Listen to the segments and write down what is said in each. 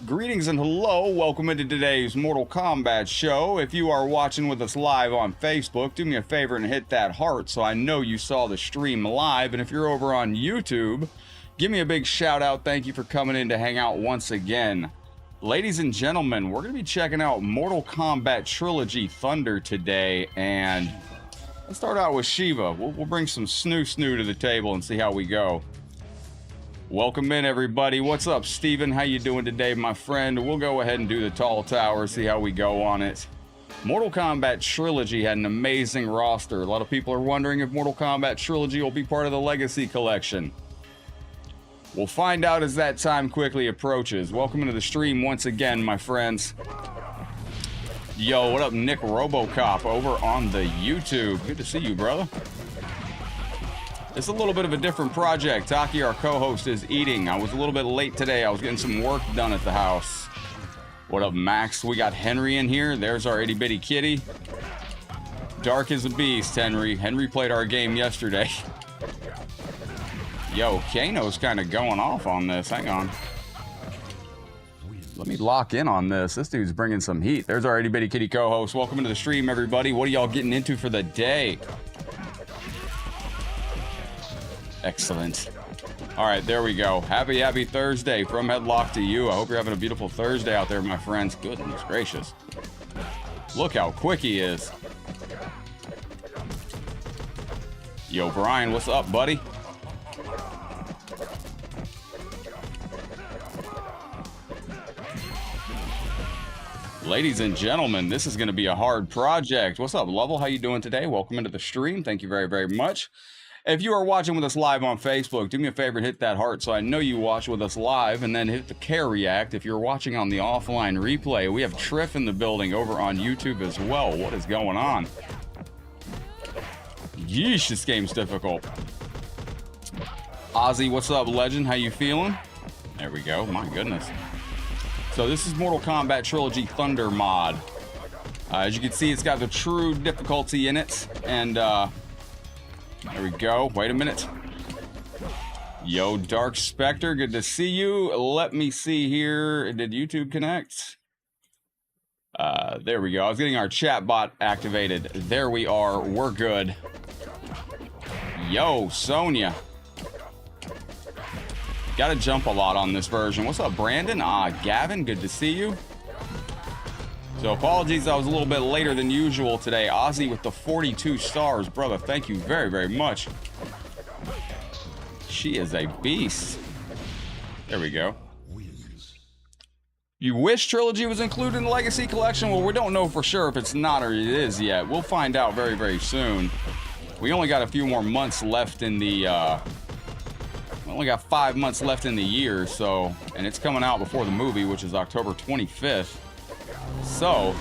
Greetings and hello, welcome into today's Mortal Kombat show. If you are watching with us live on Facebook, do me a favor and hit that heart so I know you saw the stream live. And if you're over on YouTube, give me a big shout out. Thank you for coming in to hang out once again. Ladies and gentlemen, we're going to be checking out Mortal Kombat Trilogy Thunder today. And let's start out with Shiva. We'll bring some snoo to the table and see how we go. Welcome in, everybody. What's up, Steven? How you doing today, my friend? We'll go ahead and do the tall tower, see how we go on it. Mortal Kombat Trilogy had an amazing roster. A lot of people are wondering if Mortal Kombat Trilogy will be part of the Legacy Collection. We'll find out as that time quickly approaches. Welcome into the stream once again, my friends. Yo, what up, Nick Robocop over on the YouTube? Good to see you, brother. It's a little bit of a different project. Taki, our co-host, is eating. I was a little bit late today. I was getting some work done at the house. What up, Max? We got Henry in here. There's our itty-bitty kitty. Dark as a beast, Henry. Henry played our game yesterday. Yo, Kano's kind of going off on this. Hang on. Let me lock in on this. This dude's bringing some heat. There's our itty-bitty kitty co-host. Welcome into the stream, everybody. What are y'all getting into for the day? Excellent. All right, there we go. Happy Thursday from Headlock to you. I hope you're having a beautiful Thursday out there, my friends. Goodness gracious. Look how quick he is. Yo, Brian, what's up, buddy? Ladies and gentlemen, this is going to be a hard project. What's up, Lovell? How you doing today? Welcome into the stream. Thank you very, very much. If you are watching with us live on Facebook, do me a favor and hit that heart so I know you watch with us live, and then hit the care react if you're watching on the offline replay. We have Triff in the building over on YouTube as well. What is going on? Yeesh, this game's difficult. Ozzy, what's up, legend? How you feeling? There we go. My goodness. So this is Mortal Kombat Trilogy Thunder mod. As you can see, it's got the true difficulty in it, and there we go. Wait a minute. Yo, Dark Spectre, good to see you. Let me see here. Did YouTube connect? There we go. I was getting our chat bot activated. There we are. We're good. Yo, Sonia. Gotta jump a lot on this version. What's up, Brandon? Gavin, good to see you. So apologies, I was a little bit later than usual today. Ozzy with the 42 stars. Brother, thank you very, very much. She is a beast. There we go. You wish Trilogy was included in the Legacy Collection? Well, we don't know for sure if it's not or it is yet. We'll find out very, very soon. We only got a few more months left in the... we only got 5 months left in the year, so... And it's coming out before the movie, which is October 25th. So,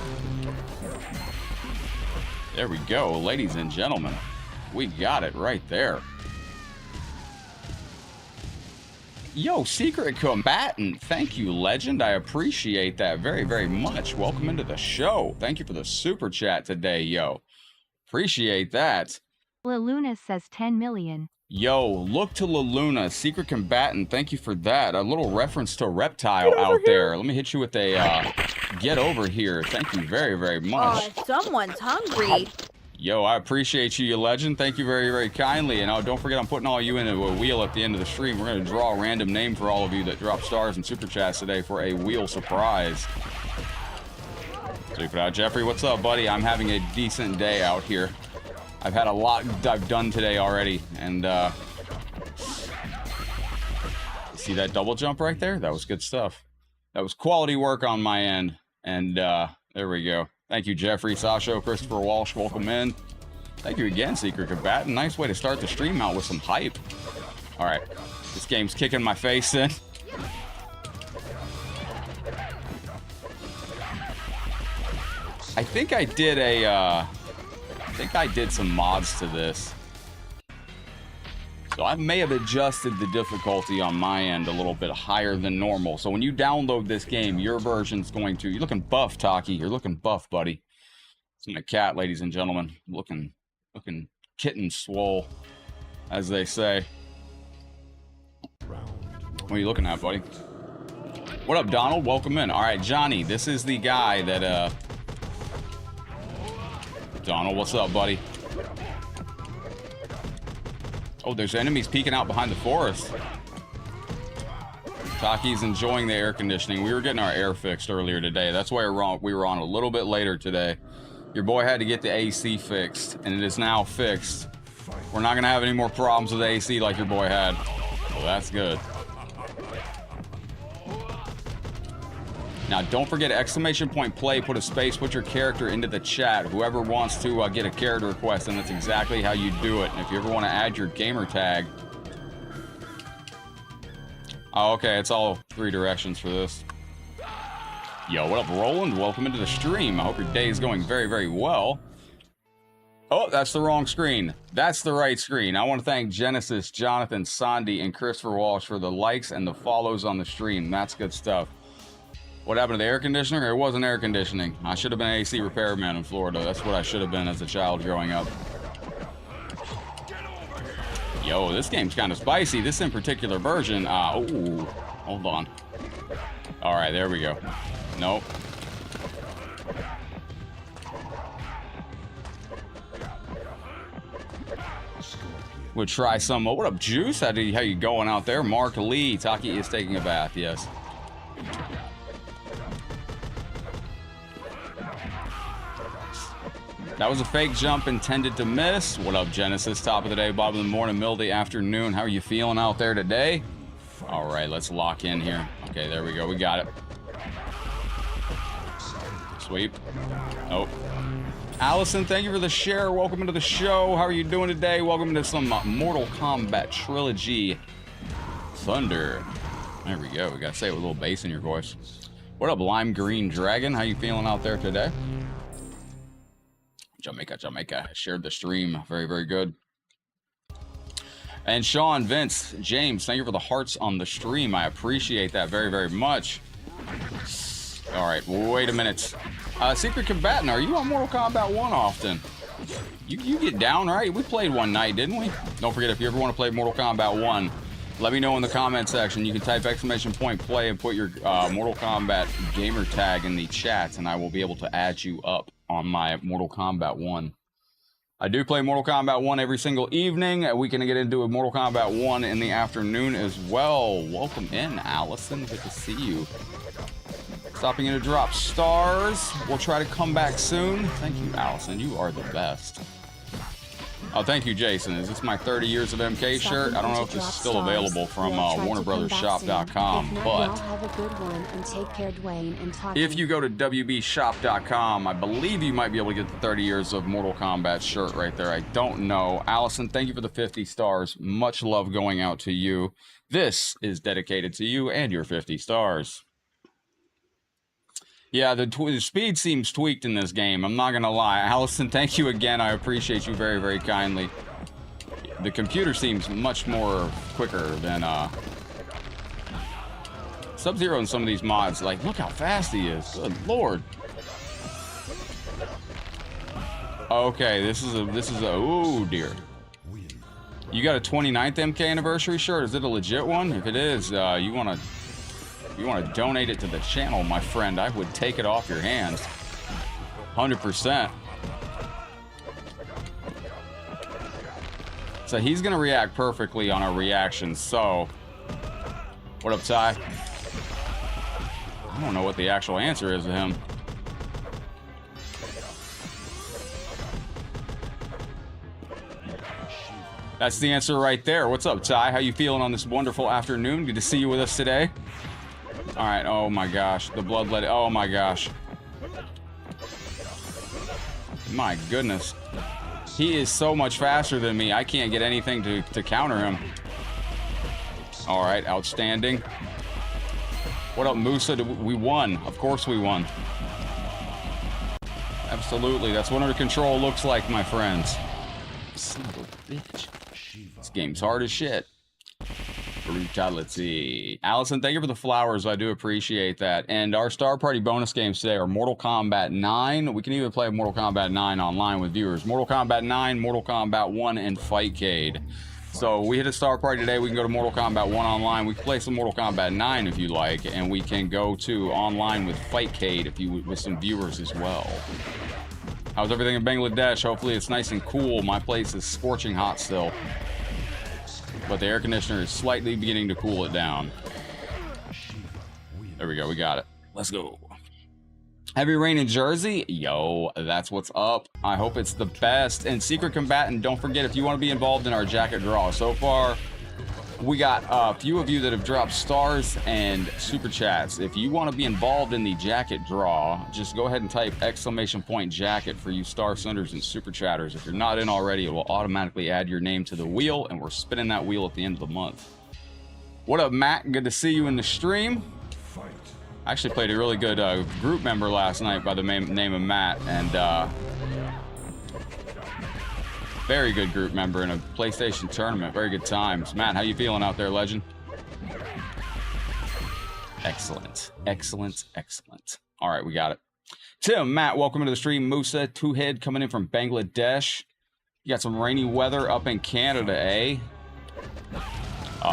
there we go, ladies and gentlemen. We got it right there. Yo, Secret Combatant, thank you, legend. I appreciate that very, very much. Welcome into the show. Thank you for the super chat today, yo. Appreciate that. La Luna says 10 million. Yo, look to La Luna, Secret Combatant. Thank you for that. A little reference to a reptile out there. Let me hit you with a get over here. Thank you very, very much. Someone's hungry. Yo, I appreciate you, legend. Thank you very, very kindly. And don't forget, I'm putting all you into a wheel at the end of the stream. We're going to draw a random name for all of you that drop stars and super chats today for a wheel surprise. Check it out, Jeffrey. What's up, buddy? I'm having a decent day out here. I've had a lot I've done today already, and see that double jump right there? That was good stuff. That was quality work on my end, and there we go. Thank you, Jeffrey, Sasha, Christopher Walsh, welcome in. Thank you again, Secret Combatant. Nice way to start the stream out with some hype. All right, this game's kicking my face in. I think I did a I did some mods to this. So I may have adjusted the difficulty on my end a little bit higher than normal. So when you download this game, your version's going to... You're looking buff, Taki. You're looking buff, buddy. It's my cat, ladies and gentlemen. Looking kitten swole, as they say. What are you looking at, buddy? What up, Donald? Welcome in. All right, Johnny, this is the guy that, Donald, what's up, buddy? Oh, there's enemies peeking out behind the forest. Taki's enjoying the air conditioning. We were getting our air fixed earlier today. That's why we were on a little bit later today. Your boy had to get the AC fixed, and it is now fixed. We're not going to have any more problems with the AC like your boy had. Well, that's good. Now, don't forget, exclamation point play, put a space, put your character into the chat. Whoever wants to get a character request, and that's exactly how you do it. And if you ever want to add your gamer tag... Oh, okay, it's all 3 directions for this. Yo, what up, Roland? Welcome into the stream. I hope your day is going very, very well. Oh, that's the wrong screen. That's the right screen. I want to thank Genesis, Jonathan, Sandy, and Christopher Walsh for the likes and the follows on the stream. That's good stuff. What happened to the air conditioner? It wasn't air conditioning. I should have been an AC repairman in Florida. That's what I should have been as a child growing up. Yo, this game's kind of spicy. This in particular version. Ooh, hold on. All right, there we go. Nope. We'll try some. What up, Juice? How you going out there? Mark Lee. Taki is taking a bath. Yes. That was a fake jump intended to miss. What up, Genesis? Top of the day, bottom of the morning, middle of the afternoon. How are you feeling out there today? All right, let's lock in here. Okay, there we go. We got it. Sweep. Nope. Allison, thank you for the share. Welcome into the show. How are you doing today? Welcome to some Mortal Kombat Trilogy Thunder. There we go. We got to say it with a little bass in your voice. What up, Lime Green Dragon? How you feeling out there today? Jamaica. Shared the stream. Very, very good. And Sean, Vince, James, thank you for the hearts on the stream. I appreciate that very, very much. All right, wait a minute. Secret Combatant, are you on Mortal Kombat 1 often? You get down, right? We played one night, didn't we? Don't forget, if you ever want to play Mortal Kombat 1, let me know in the comment section. You can type exclamation point play and put your Mortal Kombat gamer tag in the chat, and I will be able to add you up on my Mortal Kombat 1. I do play Mortal Kombat 1 every single evening. We can get into a Mortal Kombat 1 in the afternoon as well. Welcome in, Allison. Good to see you. Stopping in to drop stars. We'll try to come back soon. Thank you, Allison. You are the best. Oh, thank you, Jason. Is this my 30 years of MK shirt? I don't know if this is still available from WarnerBrothersShop.com, but if you go to WBShop.com, I believe you might be able to get the 30 years of Mortal Kombat shirt right there. I don't know. Allison, thank you for the 50 stars. Much love going out to you. This is dedicated to you and your 50 stars. Yeah, the speed seems tweaked in this game. I'm not going to lie. Allison, thank you again. I appreciate you very, very kindly. The computer seems much more quicker than Sub-Zero in some of these mods. Like, look how fast he is. Good Lord. Okay, this is a, oh dear. You got a 29th MK anniversary shirt? Is it a legit one? If it is, you want to donate it to the channel, my friend, I would take it off your hands. 100%. So he's going to react perfectly on our reactions. So, what up, Ty? I don't know what the actual answer is to him. That's the answer right there. What's up, Ty? How you feeling on this wonderful afternoon? Good to see you with us today. All right, oh my gosh, the bloodletting, oh my gosh. My goodness. He is so much faster than me, I can't get anything to counter him. All right, outstanding. What up, Musa? We won, of course we won. Absolutely, that's what under control looks like, my friends. Son of a bitch. This game's hard as shit. Brutality. Allison, thank you for the flowers. I do appreciate that. And our Star Party bonus games today are Mortal Kombat 9. We can even play Mortal Kombat 9 online with viewers. Mortal Kombat 9, Mortal Kombat 1, and Fightcade. So we hit a star party today. We can go to Mortal Kombat 1 online. We can play some Mortal Kombat 9 if you like, and we can go to online with Fightcade if you with some viewers as well. How's everything in Bangladesh? Hopefully it's nice and cool. My place is scorching hot still, but the air conditioner is slightly beginning to cool it down. There we go. We got it. Let's go. Heavy rain in Jersey? Yo, that's what's up. I hope it's the best. And Secret Combatant, don't forget, if you want to be involved in our jacket draw. So far, we got a few of you that have dropped stars and super chats. If you want to be involved in the jacket draw, just go ahead and type !jacket for you star senders and super chatters. If you're not in already, it will automatically add your name to the wheel, and we're spinning that wheel at the end of the month. What up, Matt? Good to see you in the stream. I actually played a really good group member last night by the name of Matt, and very good group member in a PlayStation tournament. Very good times. Matt, how you feeling out there, legend? Excellent, excellent, excellent. All right, we got it. Tim, Matt, welcome to the stream. Musa, Two-Head coming in from Bangladesh. You got some rainy weather up in Canada, eh?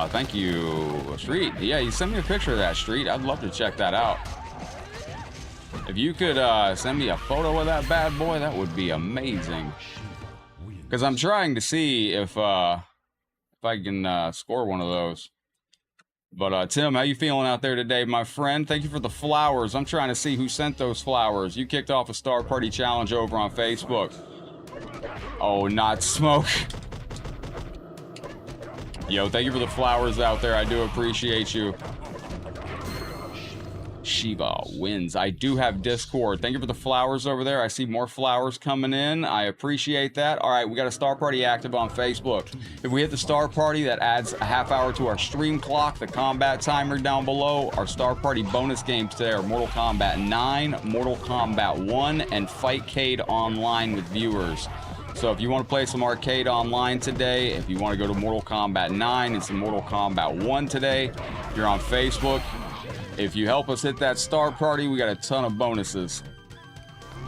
Thank you, Street. Yeah, you sent me a picture of that, Street. I'd love to check that out. If you could send me a photo of that bad boy, that would be amazing. Because I'm trying to see if I can score one of those. But Tim, how you feeling out there today, my friend? Thank you for the flowers. I'm trying to see who sent those flowers. You kicked off a Star Party challenge over on Facebook. Oh, not Smoke. Yo, thank you for the flowers out there. I do appreciate you. Shiva wins. I do have Discord. Thank you for the flowers over there. I see more flowers coming in. I appreciate that. All right, we got a Star Party active on Facebook. If we hit the Star Party, that adds a half hour to our stream clock. The combat timer down below. Our Star Party bonus games today are Mortal Kombat 9, Mortal Kombat 1, and Fightcade online with viewers. So if you want to play some arcade online today, if you want to go to Mortal Kombat 9 and some Mortal Kombat 1 today, if you're on Facebook, if you help us hit that Star Party, we got a ton of bonuses.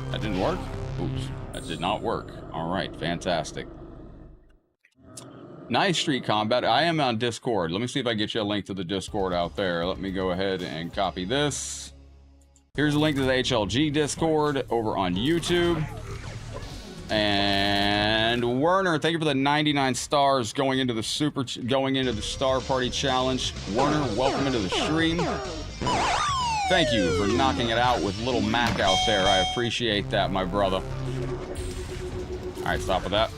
That didn't work? Oops, that did not work. All right, fantastic. Nice, Street Combat. I am on Discord. Let me see if I can get you a link to the Discord out there. Let me go ahead and copy this. Here's a link to the HLG Discord over on YouTube. And Werner, thank you for the 99 stars going into the Star Party challenge. Werner, welcome into the stream. Thank you for knocking it out with little Mac out there. I appreciate that, my brother. All right, stop with that.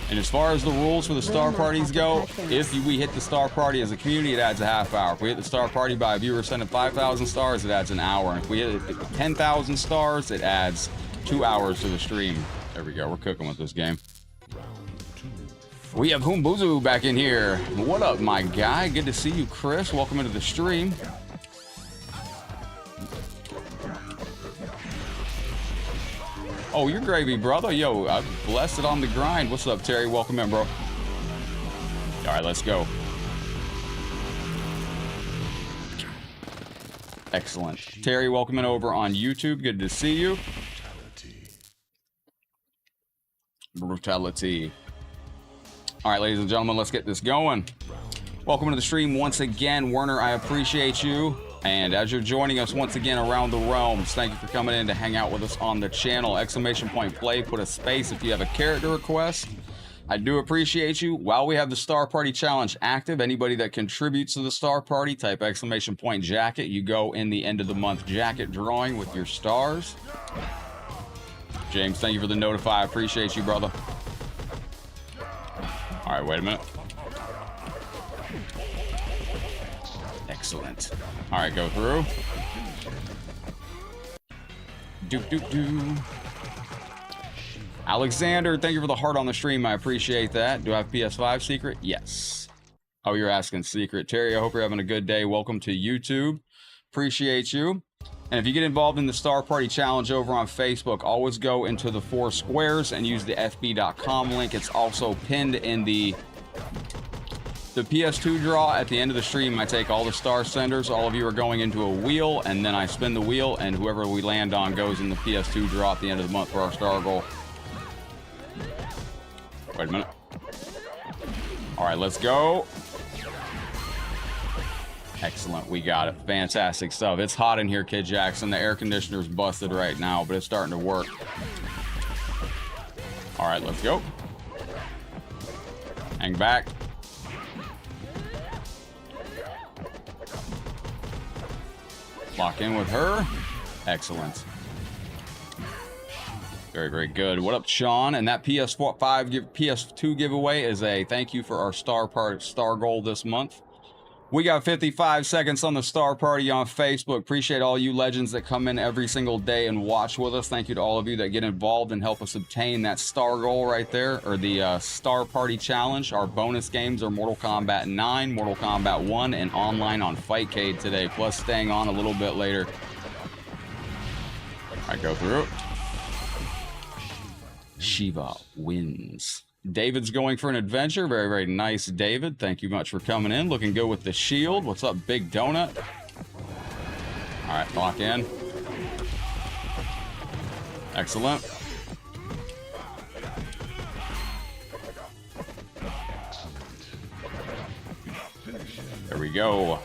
And as far as the rules for the Star Parties go, if we hit the Star Party as a community, it adds a half hour. If we hit the Star Party by a viewer sending 5,000 stars, it adds an hour. And if we hit 10,000 stars, it adds 2 hours to the stream. There we go. We're cooking with this game. We have Humbuzu back in here. What up, my guy? Good to see you, Chris. Welcome into the stream. Oh, you're gravy, brother. Yo, I'm blessed on the grind. What's up, Terry? Welcome in, bro. All right, let's go. Excellent. Terry, welcome in over on YouTube. Good to see you. Brutality. All right, ladies and gentlemen, let's get this going. Welcome to the stream once again. Werner, I appreciate you. And as you're joining us once again around the realms, thank you for coming in to hang out with us on the channel. !play, put a space if you have a character request. I do appreciate you. While we have the Star Party Challenge active, anybody that contributes to the Star Party, type !jacket. You go in the end of the month jacket drawing with your stars. James, thank you for the notify. I appreciate you, brother. All right, wait a minute. Excellent. All right, go through. Do. Alexander, thank you for the heart on the stream. I appreciate that. Do I have PS5 secret? Yes. Oh, you're asking secret. Terry, I hope you're having a good day. Welcome to YouTube. Appreciate you. And if you get involved in the Star Party Challenge over on Facebook, always go into the 4 squares and use the fb.com link. It's also pinned in the PS2 draw. At the end of the stream, I take all the star senders. All of you are going into a wheel, and then I spin the wheel, and whoever we land on goes in the PS2 draw at the end of the month for our star goal. Wait a minute. All right, let's go. Excellent, we got it. Fantastic stuff. It's hot in here, Kid Jackson. The air conditioner's busted right now, but it's starting to work. All right, let's go. Hang back. Lock in with her. Excellent. Very, very good. What up, Sean? And that PS2 giveaway is a thank you for our star goal this month. We got 55 seconds on the Star Party on Facebook. Appreciate all you legends that come in every single day and watch with us. Thank you to all of you that get involved and help us obtain that star goal right there, or the Star Party Challenge. Our bonus games are Mortal Kombat 9, Mortal Kombat 1, and online on Fightcade today, plus staying on a little bit later. I go through. Shiva wins. David's going for an adventure. Very, very nice, David. Thank you much for coming in. Looking good with the shield. What's up, Big Donut? All right, lock in. Excellent. There we go.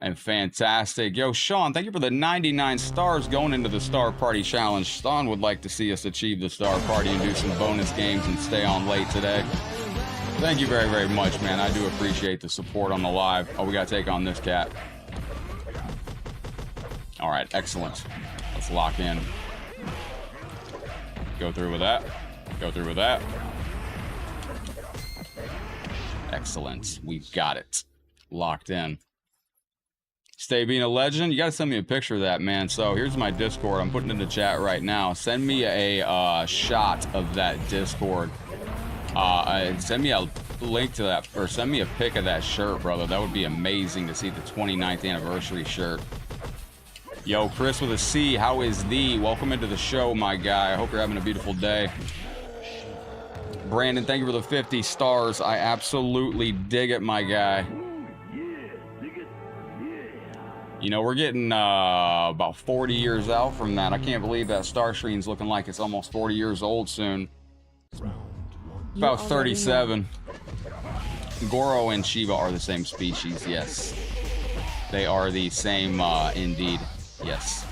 And fantastic. Yo, Sean, thank you for the 99 stars going into the Star Party Challenge. Sean would like to see us achieve the Star Party and do some bonus games and stay on late today. Thank you very, very much, man. I do appreciate the support on the live. Oh, we got to take on this cat. All right, excellent. Let's lock in. Go through with that. Go through with that. Excellent. We've got it. Locked in. Stay being a legend. You gotta send me a picture of that, man. So here's my Discord. I'm putting it in the chat right now. Send me a shot of that Discord. Send me a link to that, or send me a pic of that shirt, brother. That would be amazing to see the 29th anniversary shirt. Yo, Chris with a C, how is thee? Welcome into the show, my guy. I hope you're having a beautiful day. Brandon, thank you for the 50 stars. I absolutely dig it, my guy. You know, we're getting about 40 years out from that. I can't believe that Starscreen's looking like it's almost 40 years old soon. About 37. Goro and Shiva are the same species, yes. They are the same, indeed, yes.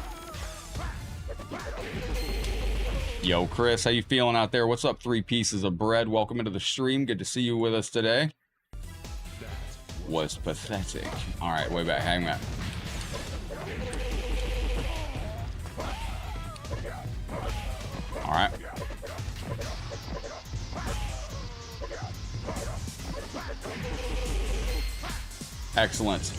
Yo, Chris, how you feeling out there? What's up, 3 pieces of bread? Welcome into the stream. Good to see you with us today. Was pathetic. All right, way back, hang back. All right. Excellent.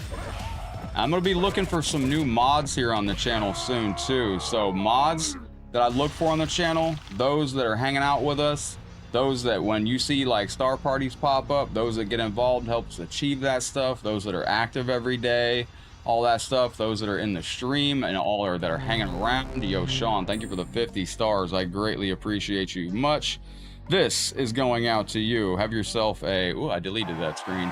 I'm going to be looking for some new mods here on the channel soon, too. So mods that I look for on the channel, those that are hanging out with us, those that when you see like star parties pop up, those that get involved, helps achieve that stuff, those that are active every day, all that stuff, those that are in the stream and all that are hanging around. Yo, Sean, thank you for the 50 stars. I greatly appreciate you much. This is going out to you. Have yourself a... Ooh, I deleted that screen.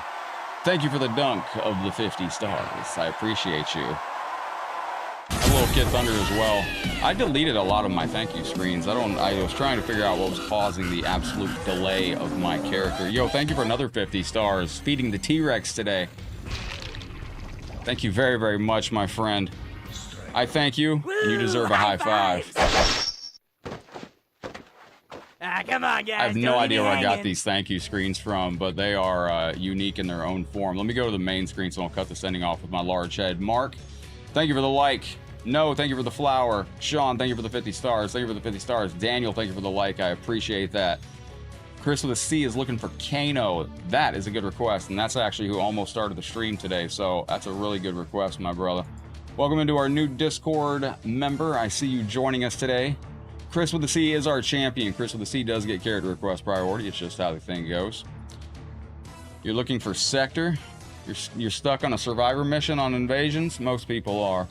Thank you for the dunk of the 50 stars. I appreciate you. A little Kid Thunder as well. I deleted a lot of my thank you screens. I was trying to figure out what was causing the absolute delay of my character. Yo, thank you for another 50 stars. Feeding the T-Rex today. Thank you very, very much, my friend. I thank you, and you deserve a high five. Come on, guys. I have no idea where I got these thank you screens from, but they are unique in their own form. Let me go to the main screen so I'll cut this ending off with my large head. Mark, thank you for the like. No, thank you for the flower. Sean, thank you for the 50 stars. Thank you for the 50 stars. Daniel, thank you for the like. I appreciate that. Chris with a C is looking for Kano. That is a good request, and that's actually who almost started the stream today, so that's a really good request, my brother. Welcome into our new Discord member. I see you joining us today. Chris with the C is our champion. Chris with the C does get character request priority. It's just how the thing goes. You're looking for Sector. You're stuck on a survivor mission on invasions. Most people are.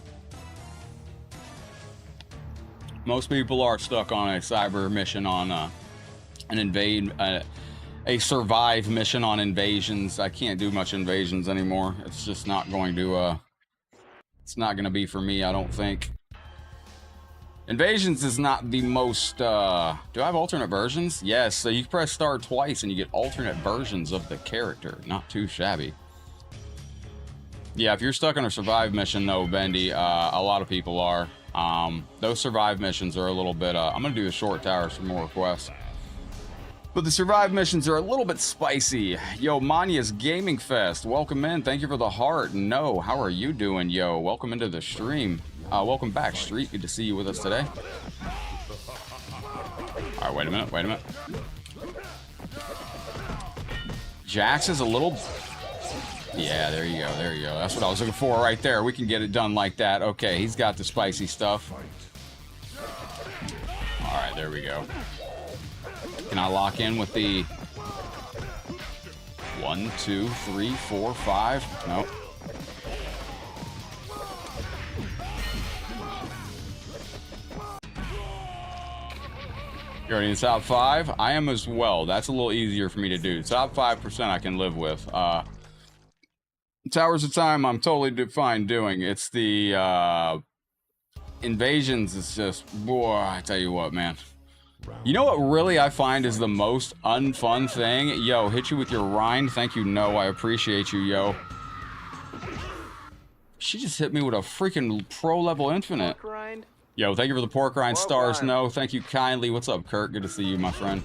Most people are stuck on a cyber mission on a survive mission on invasions. I can't do much invasions anymore. It's just not going to it's not going to be for me, I don't think. Invasions is not the most, do I have alternate versions? Yes, so you press start twice and you get alternate versions of the character. Not too shabby. Yeah, if you're stuck on a survive mission though, Bendy, a lot of people are. Those survive missions are a little bit, I'm gonna do the short towers for more requests. But the survive missions are a little bit spicy. Yo, Manya's Gaming Fest, welcome in. Thank you for the heart. No, how are you doing, yo? Welcome into the stream. Welcome back, Street. Good to see you with us today. All right, wait a minute. Jax is a little... Yeah, there you go. That's what I was looking for right there. We can get it done like that. Okay, he's got the spicy stuff. All right, there we go. Can I lock in with the 1, 2, 3, 4, 5? Nope. You're already in top 5? I am as well. That's a little easier for me to do. Top 5% I can live with. Towers of Time I'm totally fine doing. It's the invasions is just, boy, I tell you what, man. You know what really I find is the most unfun thing? Yo, hit you with your rind. Thank you, No. I appreciate you, yo. She just hit me with a freaking pro level infinite. Yo, thank you for the pork rind stars. No, thank you kindly. What's up, Kurt? Good to see you, my friend.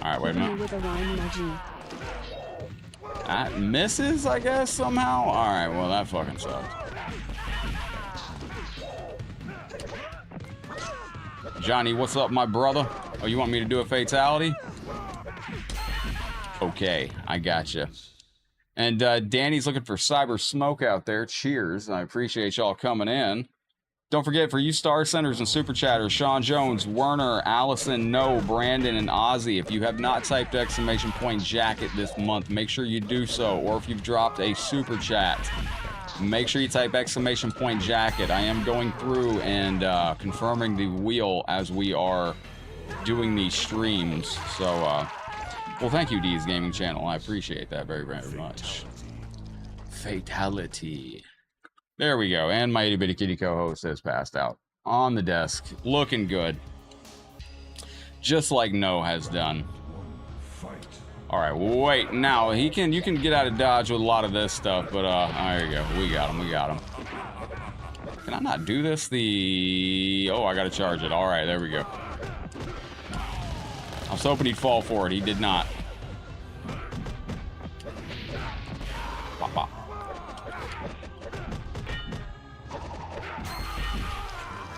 All right, wait a minute. That misses, I guess, somehow? All right, well, that fucking sucks. Johnny, what's up, my brother? Oh, you want me to do a fatality? Okay, I gotcha. And Danny's looking for Cyber Smoke out there. Cheers. I appreciate y'all coming in. Don't forget, for you Star Centers and Super Chatters, Sean Jones, Werner, Allison, No, Brandon, and Ozzy, if you have not typed ! jacket this month, make sure you do so. Or if you've dropped a Super Chat, make sure you type ! jacket. I am going through and confirming the wheel as we are doing these streams. So, well, thank you, D's Gaming Channel. I appreciate that very, very much. Fatality. There we go. And my itty bitty kitty co-host has passed out on the desk, looking good, just like No has done. All right, wait. Now you can get out of dodge with a lot of this stuff, but there you go. We got him. Can I not do this? Oh, I gotta charge it. All right, there we go. I was hoping he'd fall for it. He did not. Pop, pop.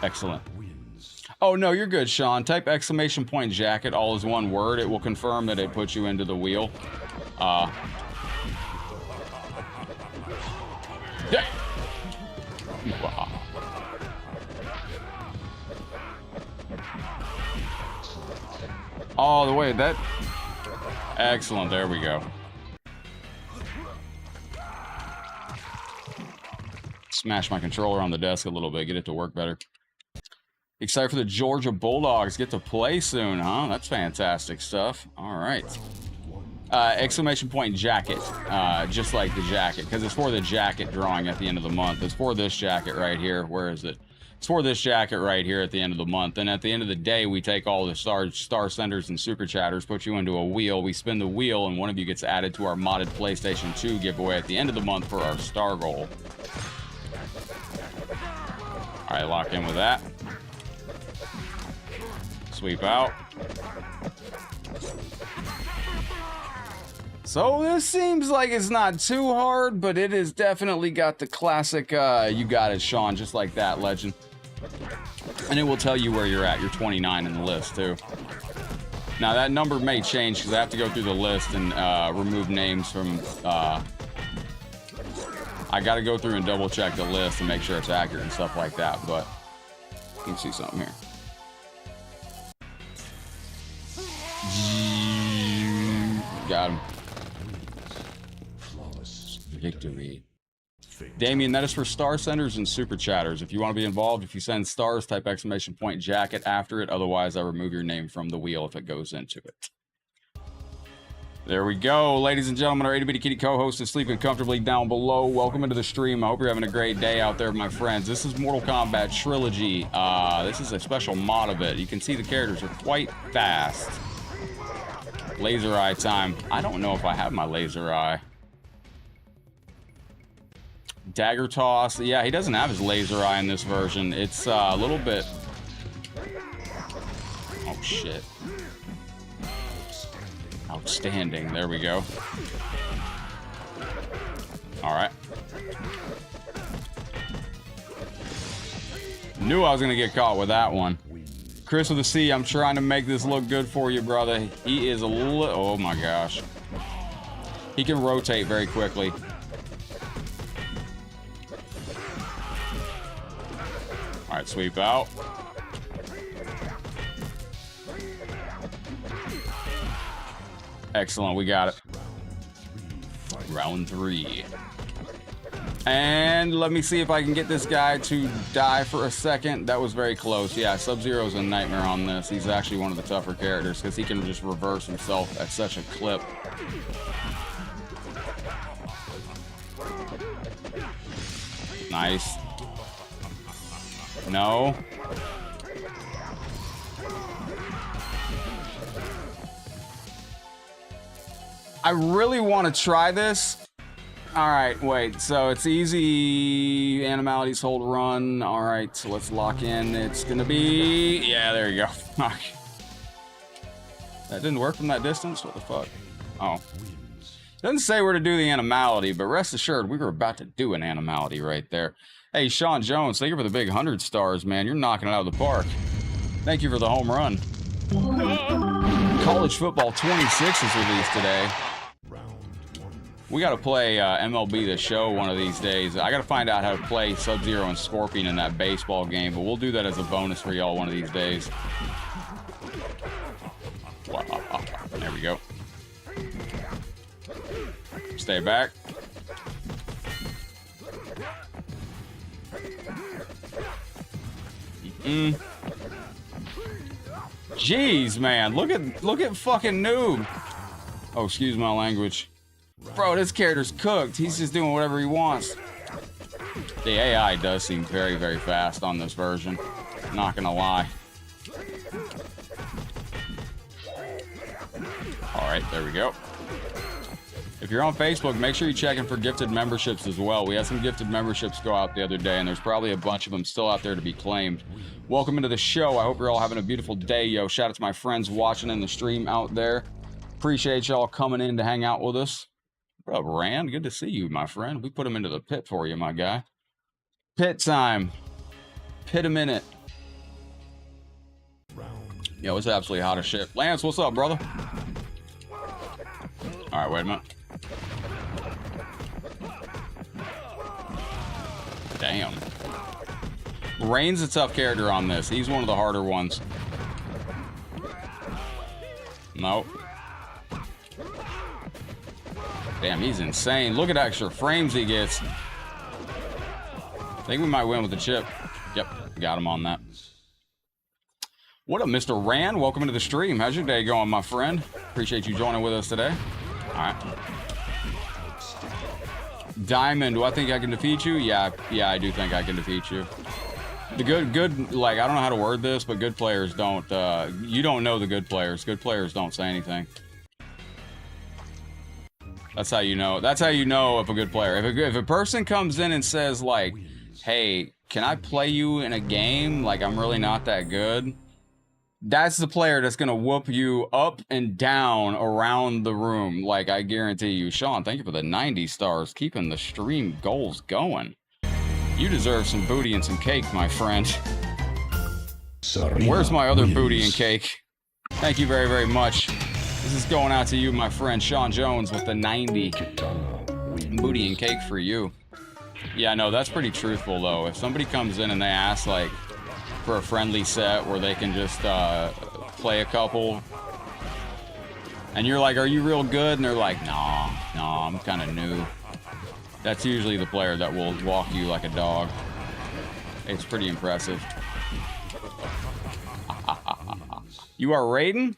Excellent. Oh, no, you're good, Sean. Type ! jacket, all is one word. It will confirm that it puts you into the wheel. Yeah. All the way, that... Excellent, there we go. Smash my controller on the desk a little bit, get it to work better. Excited for the Georgia Bulldogs. Get to play soon, huh? That's fantastic stuff. All right. ! jacket. Just like the jacket, because it's for the jacket drawing at the end of the month. It's for this jacket right here. Where is it? It's for this jacket right here at the end of the month. And at the end of the day, we take all the star senders and super chatters, put you into a wheel. We spin the wheel, and one of you gets added to our modded PlayStation 2 giveaway at the end of the month for our star goal. All right, lock in with that. Sweep out. So this seems like it's not too hard, but it has definitely got the classic, you got it, Sean, just like that, legend. And it will tell you where you're at. You're 29 in the list, too. Now, that number may change, because I have to go through the list and remove names from... I got to go through and double-check the list and make sure it's accurate and stuff like that, but... You can see something here. Got him. Victory. Damien, that is for star senders and super chatters. If you want to be involved, if you send stars, type ! jacket after it. Otherwise, I remove your name from the wheel if it goes into it. There we go. Ladies and gentlemen, our itty-bitty kitty co-host is sleeping comfortably down below. Welcome into the stream. I hope you're having a great day out there, my friends. This is Mortal Kombat Trilogy. This is a special mod of it. You can see the characters are quite fast. Laser eye time. I don't know if I have my laser eye. Dagger toss. Yeah, he doesn't have his laser eye in this version. It's a little bit... Oh, shit. Outstanding. There we go. All right. Knew I was going to get caught with that one. Chris with a C, I'm trying to make this look good for you, brother. He is a little... Oh, my gosh. He can rotate very quickly. All right, sweep out. Excellent, we got it. Round 3. And let me see if I can get this guy to die for a second. That was very close. Yeah, Sub-Zero's a nightmare on this. He's actually one of the tougher characters because he can just reverse himself at such a clip. Nice. No. I really want to try this. All right, wait. So it's easy. Animalities hold run. All right, so let's lock in. It's gonna be... Yeah, there you go. That didn't work from that distance? What the fuck? Oh. Doesn't say where to do the animality, but rest assured, we were about to do an animality right there. Hey, Sean Jones, thank you for the big 100 stars, man. You're knocking it out of the park. Thank you for the home run. College football 26 is released today. We got to play MLB The Show one of these days. I got to find out how to play Sub-Zero and Scorpion in that baseball game, but we'll do that as a bonus for y'all one of these days. There we go. Stay back. Jeez, man, look at fucking noob. Oh, excuse my language. Bro, this character's cooked. He's just doing whatever he wants. The AI does seem very, very fast on this version. Not gonna lie. Alright, there we go. If you're on Facebook, make sure you're checking for gifted memberships as well. We had some gifted memberships go out the other day, and there's probably a bunch of them still out there to be claimed. Welcome into the show. I hope you're all having a beautiful day, yo. Shout out to my friends watching in the stream out there. Appreciate y'all coming in to hang out with us. What up, Rand? Good to see you, my friend. We put him into the pit for you, my guy. Pit time. Pit a minute. Yo, it's absolutely hot as shit. Lance, what's up, brother? All right, wait a minute. Damn. Rain's a tough character on this. He's one of the harder ones. Nope. Damn, he's insane. Look at the extra frames he gets. I think we might win with the chip. Yep, got him on that. What up, Mr. Rand? Welcome into the stream. How's your day going, my friend? Appreciate you joining with us today. All right. Diamond, do I think I can defeat you? Yeah, I do think I can defeat you. The good, like, I don't know how to word this, but good players don't, you don't know the good players. Good players don't say anything. That's how you know. That's how you know if a good player. If a person comes in and says, like, hey, can I play you in a game? Like, I'm really not that good. That's the player that's going to whoop you up and down around the room. Like, I guarantee you. Sean, thank you for the 90's stars. Keeping the stream goals going. You deserve some booty and some cake, my friend. Where's my other booty and cake? Thank you very, very much. This is going out to you, my friend, Sean Jones, with the 90 booty and cake for you. Yeah, no, that's pretty truthful, though. If somebody comes in and they ask, like, for a friendly set where they can just play a couple, and you're like, are you real good? And they're like, nah, I'm kind of new. That's usually the player that will walk you like a dog. It's pretty impressive. You are Raiden?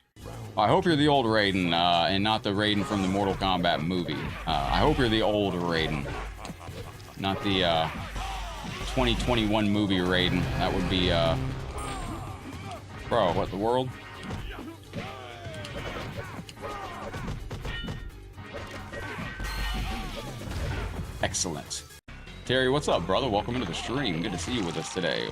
I hope you're the old Raiden, and not the Raiden from the Mortal Kombat movie. I hope you're the old Raiden, not the 2021 movie Raiden. That would be, bro, what the world? Excellent. Terry, what's up, brother? Welcome into the stream. Good to see you with us today.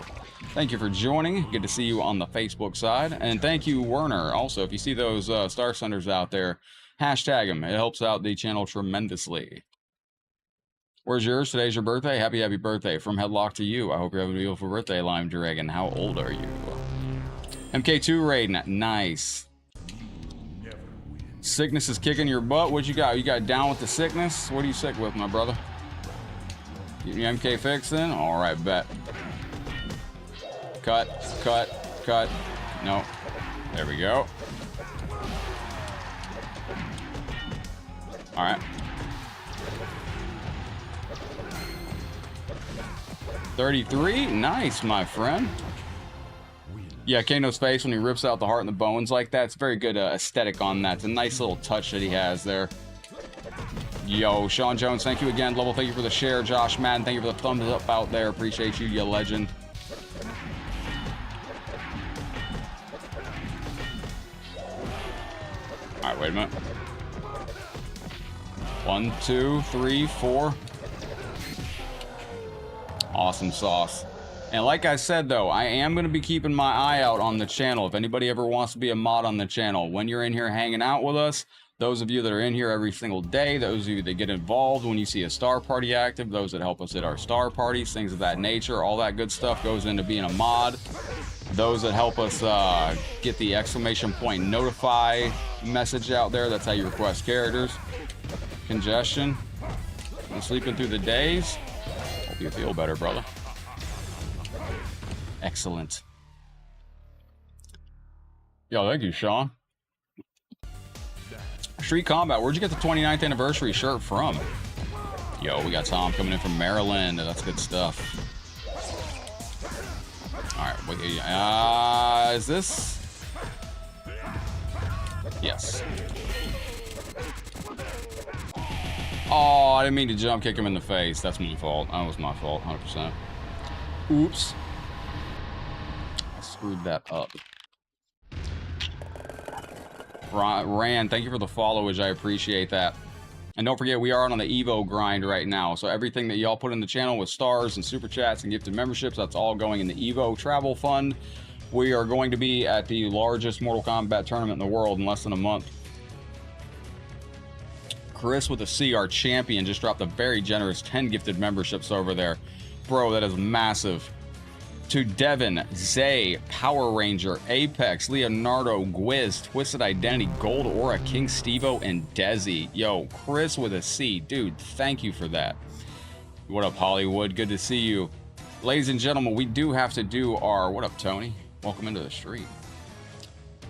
Thank you for joining. Good to see you on the Facebook side. And thank you, Werner. Also, if you see those Star Senders out there, hashtag them. It helps out the channel tremendously. Where's yours? Today's your birthday? Happy, happy birthday. From Headlock to you. I hope you're having a beautiful birthday, Lime Dragon. How old are you? MK2 Raiden. Nice. Sickness is kicking your butt. What you got? You got down with the sickness? What are you sick with, my brother? Get your MK fix then? Alright, bet. Cut, cut, cut. No. There we go. Alright. 33? Nice, my friend. Yeah, Kano's face when he rips out the heart and the bones like that. It's very good aesthetic on that. It's a nice little touch that he has there. Yo, Sean Jones, thank you again. Level, thank you for the share. Josh Madden, thank you for the thumbs up out there. Appreciate you, you legend. All right, wait a minute. 1, 2, 3, 4. Awesome sauce. And like I said, though, I am going to be keeping my eye out on the channel. If anybody ever wants to be a mod on the channel, when you're in here hanging out with us, those of you that are in here every single day, those of you that get involved when you see a star party active, those that help us at our star parties, things of that nature, all that good stuff goes into being a mod. Those that help us get the exclamation point notify message out there, that's how you request characters. Congestion. And sleeping through the days. Hope you feel better, brother. Excellent. Yo, thank you, Sean. Street Combat, where'd you get the 29th anniversary shirt from? Yo, we got Tom coming in from Maryland. That's good stuff. Alright, wait, is this? Yes. Oh, I didn't mean to jump kick him in the face. That's my fault. That was my fault, 100%. Oops. I screwed that up. Rand, thank you for the followage. I appreciate that. And don't forget, we are on the Evo grind right now. So everything that y'all put in the channel with stars and super chats and gifted memberships, that's all going in the Evo travel fund. We are going to be at the largest Mortal Kombat tournament in the world in less than a month. Chris with a C, our champion, just dropped a very generous 10 gifted memberships over there. Bro, that is massive. To Devin, Zay, Power Ranger, Apex, Leonardo, Gwiz, Twisted Identity, Gold Aura, King Stevo, and Desi. Yo, Chris with a C. Dude, thank you for that. What up, Hollywood? Good to see you. Ladies and gentlemen, we do have to do our... What up, Tony? Welcome into the stream.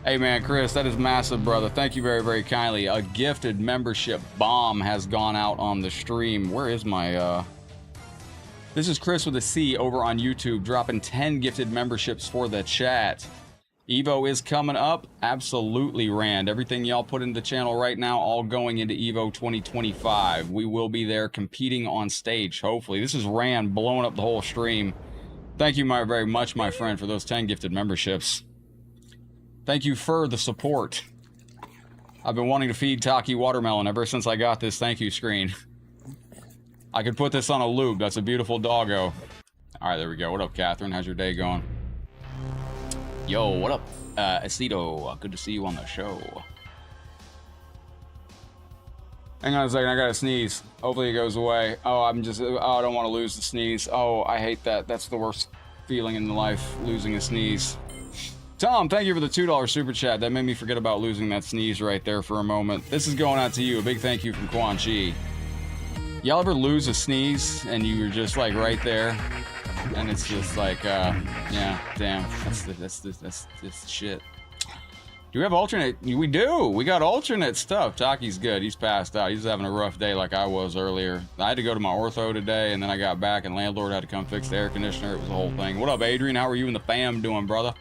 Hey, man, Chris, that is massive, brother. Thank you very, very kindly. A gifted membership bomb has gone out on the stream. Where is my... This is Chris with a C over on YouTube, dropping 10 gifted memberships for the chat. Evo is coming up. Absolutely, Rand. Everything y'all put in the channel right now, all going into Evo 2025. We will be there competing on stage, hopefully. This is Rand blowing up the whole stream. Thank you very much, my friend, for those 10 gifted memberships. Thank you for the support. I've been wanting to feed Taki watermelon ever since I got this thank you screen. I could put this on a loop. That's a beautiful doggo. All right, there we go. What up, Catherine? How's your day going? Yo, what up, Aceto? Good to see you on the show. Hang on a second. I gotta sneeze. Hopefully it goes away. Oh, I don't want to lose the sneeze. Oh, I hate that. That's the worst feeling in life, losing a sneeze. Tom, thank you for the $2 super chat. That made me forget about losing that sneeze right there for a moment. This is going out to you. A big thank you from Quan Chi. Y'all ever lose a sneeze and you were just like right there, and it's just like, yeah, damn, that's shit. Do we have alternate? We do. We got alternate stuff. Taki's good. He's passed out. He's having a rough day like I was earlier. I had to go to my ortho today, and then I got back, and landlord had to come fix the air conditioner. It was a whole thing. What up, Adrian? How are you and the fam doing, brother?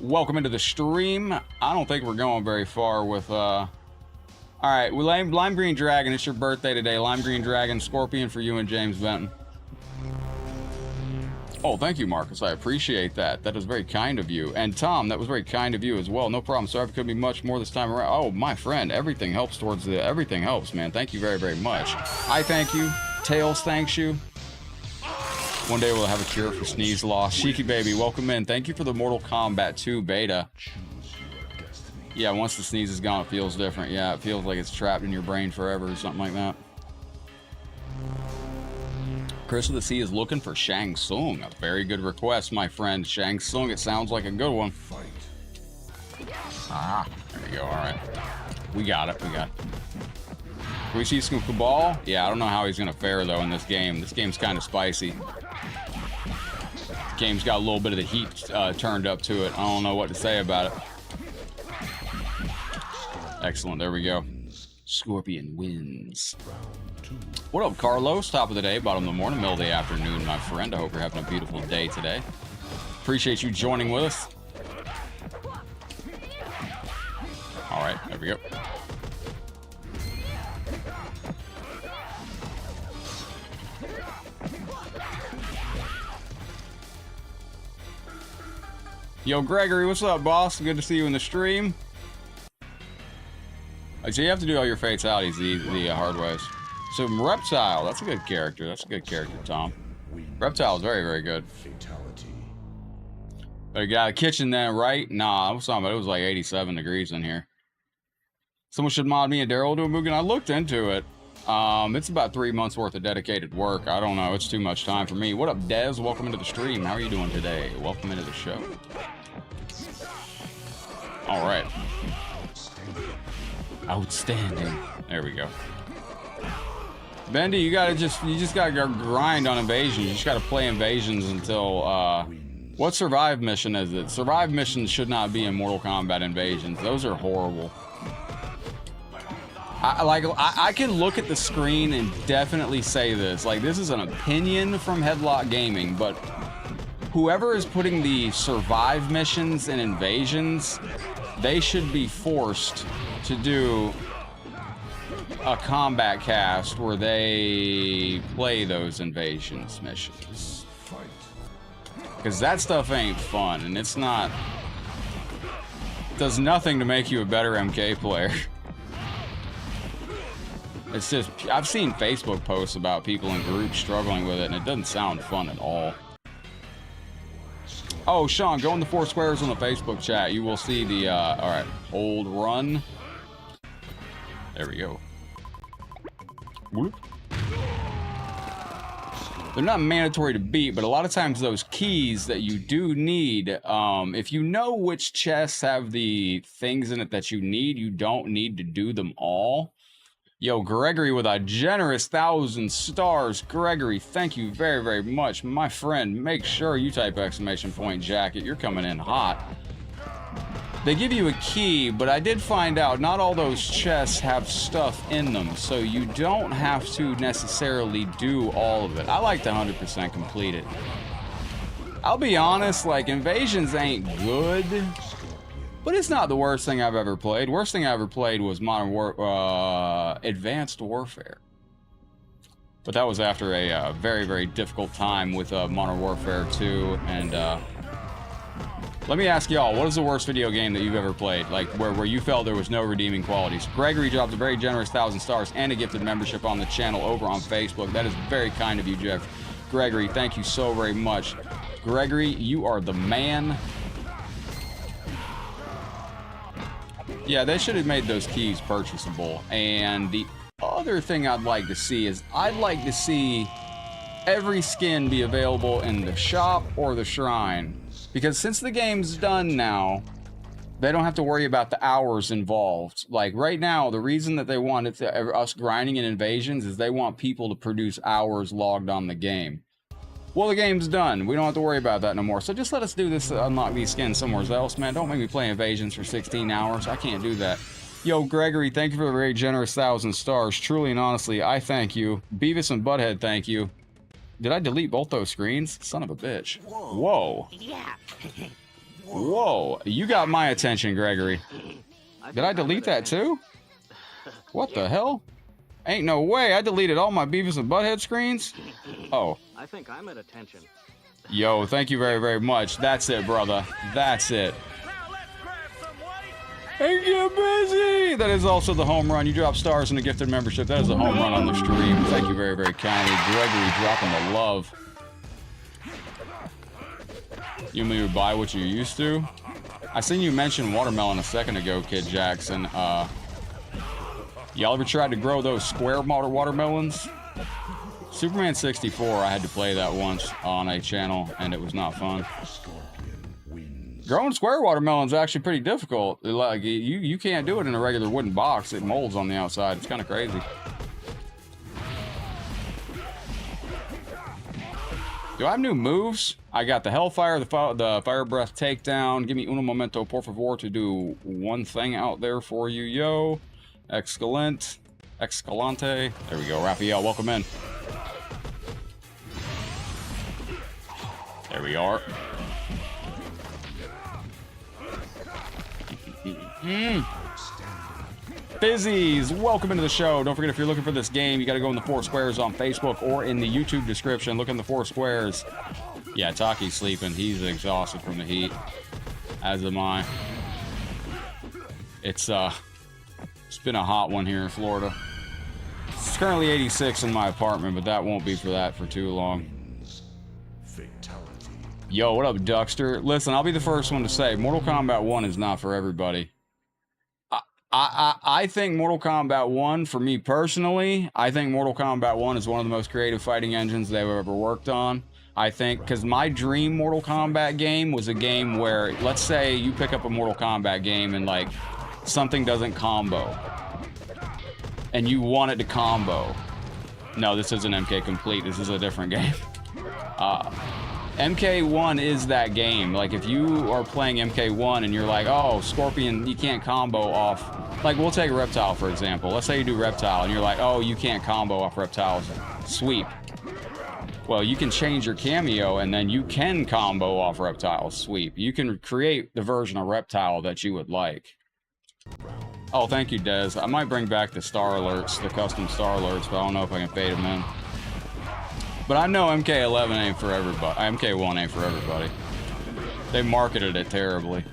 Welcome into the stream. I don't think we're going very far with, all right, Lime Green Dragon, it's your birthday today. Lime Green Dragon, Scorpion for you and James Benton. Oh, thank you, Marcus. I appreciate that. That is very kind of you. And Tom, that was very kind of you as well. No problem. Sorry if it could be much more this time around. Oh, my friend, everything helps towards the... Everything helps, man. Thank you very, very much. I thank you. Tails thanks you. One day we'll have a cure for sneeze loss. Shiki Baby, welcome in. Thank you for the Mortal Kombat 2 beta. Yeah, once the sneeze is gone, it feels different. Yeah, it feels like it's trapped in your brain forever or something like that. Chris of the Sea is looking for Shang Tsung. A very good request, my friend. Shang Tsung, it sounds like a good one. Ah, there you go. All right. We got it. We got it. Can we see some Cabal? Yeah, I don't know how he's going to fare, though, in this game. This game's kind of spicy. The game's got a little bit of the heat turned up to it. I don't know what to say about it. Excellent. There we go. Scorpion wins. What up, Carlos? Top of the day, bottom of the morning, middle of the afternoon, my friend. I hope you're having a beautiful day today. Appreciate you joining with us. All right, there we go. Yo, Gregory, what's up, boss? Good to see you in the stream. So you have to do all your fatalities the hard ways. So Reptile, that's a good character. That's a good character, Tom. Reptile is very, very good. Fatality. But you got a kitchen then, right? Nah, I was talking about it was like 87 degrees in here. Someone should mod me and Daryl to a Mugen. I looked into it. It's about 3 months worth of dedicated work. I don't know. It's too much time for me. What up, Dez? Welcome into the stream. How are you doing today? Welcome into the show. All right. Outstanding. There we go. Bendy, you just gotta grind on invasion. You just gotta play invasions until what survive mission is it? Survive missions should not be in Mortal Kombat invasions. Those are horrible. I can look at the screen and definitely say this. Like, this is an opinion from Headlockedgaming, but whoever is putting the survive missions in invasions, they should be forced to do a combat cast where they play those invasions missions. Because that stuff ain't fun, and it's not... It does nothing to make you a better MK player. It's just... I've seen Facebook posts about people in groups struggling with it, and it doesn't sound fun at all. Oh, Sean, go in the 4 squares on the Facebook chat. You will see the, alright, hold run. There we go. Whoop. They're not mandatory to beat, but a lot of times those keys that you do need, if you know which chests have the things in it that you need, you don't need to do them all. Yo, Gregory with a generous 1,000 stars. Gregory, thank you very, very much. My friend, make sure you type exclamation point jacket. You're coming in hot. They give you a key, but I did find out not all those chests have stuff in them, so you don't have to necessarily do all of it. I like to 100% complete it. I'll be honest, like, Invasions ain't good, but it's not the worst thing I've ever played. Worst thing I ever played was Advanced Warfare. But that was after a very, very difficult time with Modern Warfare 2, and let me ask y'all, what is the worst video game that you've ever played? Like, where you felt there was no redeeming qualities? Gregory dropped a very generous 1,000 stars and a gifted membership on the channel over on Facebook. That is very kind of you, Jeff. Gregory, thank you so very much. Gregory, you are the man. Yeah, they should have made those keys purchasable. And the other thing I'd like to see is, I'd like to see every skin be available in the shop or the shrine. Because since the game's done now, they don't have to worry about the hours involved. Like, right now, the reason that they want us grinding in invasions is they want people to produce hours logged on the game. Well, the game's done. We don't have to worry about that no more. So just let us do this, unlock these skins somewhere else, man. Don't make me play invasions for 16 hours. I can't do that. Yo, Gregory, thank you for the very generous 1,000 stars. Truly and honestly, I thank you. Beavis and Butthead, thank you. Did I delete both those screens? Son of a bitch. Whoa. Yeah. Whoa, you got my attention, Gregory. Did I delete that too? What the hell? Ain't no way, I deleted all my Beavis and Butthead screens? Oh. I think I'm at attention. Yo, thank you very, very much. That's it, brother. That's it. And get busy! That is also the home run. You drop stars in the gifted membership. That is a home run on the stream. Thank you very, very kindly. Gregory dropping the love. You may buy what you used to. I seen you mention watermelon a second ago, Kid Jackson. Y'all ever tried to grow those square watermelons? Superman 64, I had to play that once on a channel, and it was not fun. Growing square watermelons is actually pretty difficult. Like you can't do it in a regular wooden box. It molds on the outside. It's kind of crazy. Do I have new moves? I got the Hellfire, the Fire Breath Takedown. Give me uno momento, por favor, to do one thing out there for you, yo. Escalante. There we go. Raphael, welcome in. There we are. Fizzies, welcome into the show. Don't forget, if you're looking for this game, you got to go in the 4 squares on Facebook or in the YouTube description. Look in the 4 squares. Yeah, Taki's sleeping. He's exhausted from the heat, as am I. It's been a hot one here in Florida. It's currently 86 in my apartment, but that won't be for too long. Fatality. Yo, what up, Duckster? Listen, I'll be the first one to say, Mortal Kombat 1 is not for everybody. I think Mortal Kombat 1, for me personally, I think Mortal Kombat 1 is one of the most creative fighting engines they've ever worked on. I think, because my dream Mortal Kombat game was a game where, let's say you pick up a Mortal Kombat game and, like, something doesn't combo. And you want it to combo. No, this isn't MK Complete. This is a different game. MK1 is that game. Like, if you are playing MK1 and you're like, oh, Scorpion, you can't combo off. Like, we'll take Reptile, for example. Let's say you do Reptile and you're like, oh, you can't combo off Reptile's sweep. Well, you can change your cameo and then you can combo off Reptile's sweep. You can create the version of Reptile that you would like. Oh, thank you, Dez. I might bring back the star alerts, the custom star alerts, but I don't know if I can fade them in. But I know MK11 ain't for everybody. MK1 ain't for everybody. They marketed it terribly.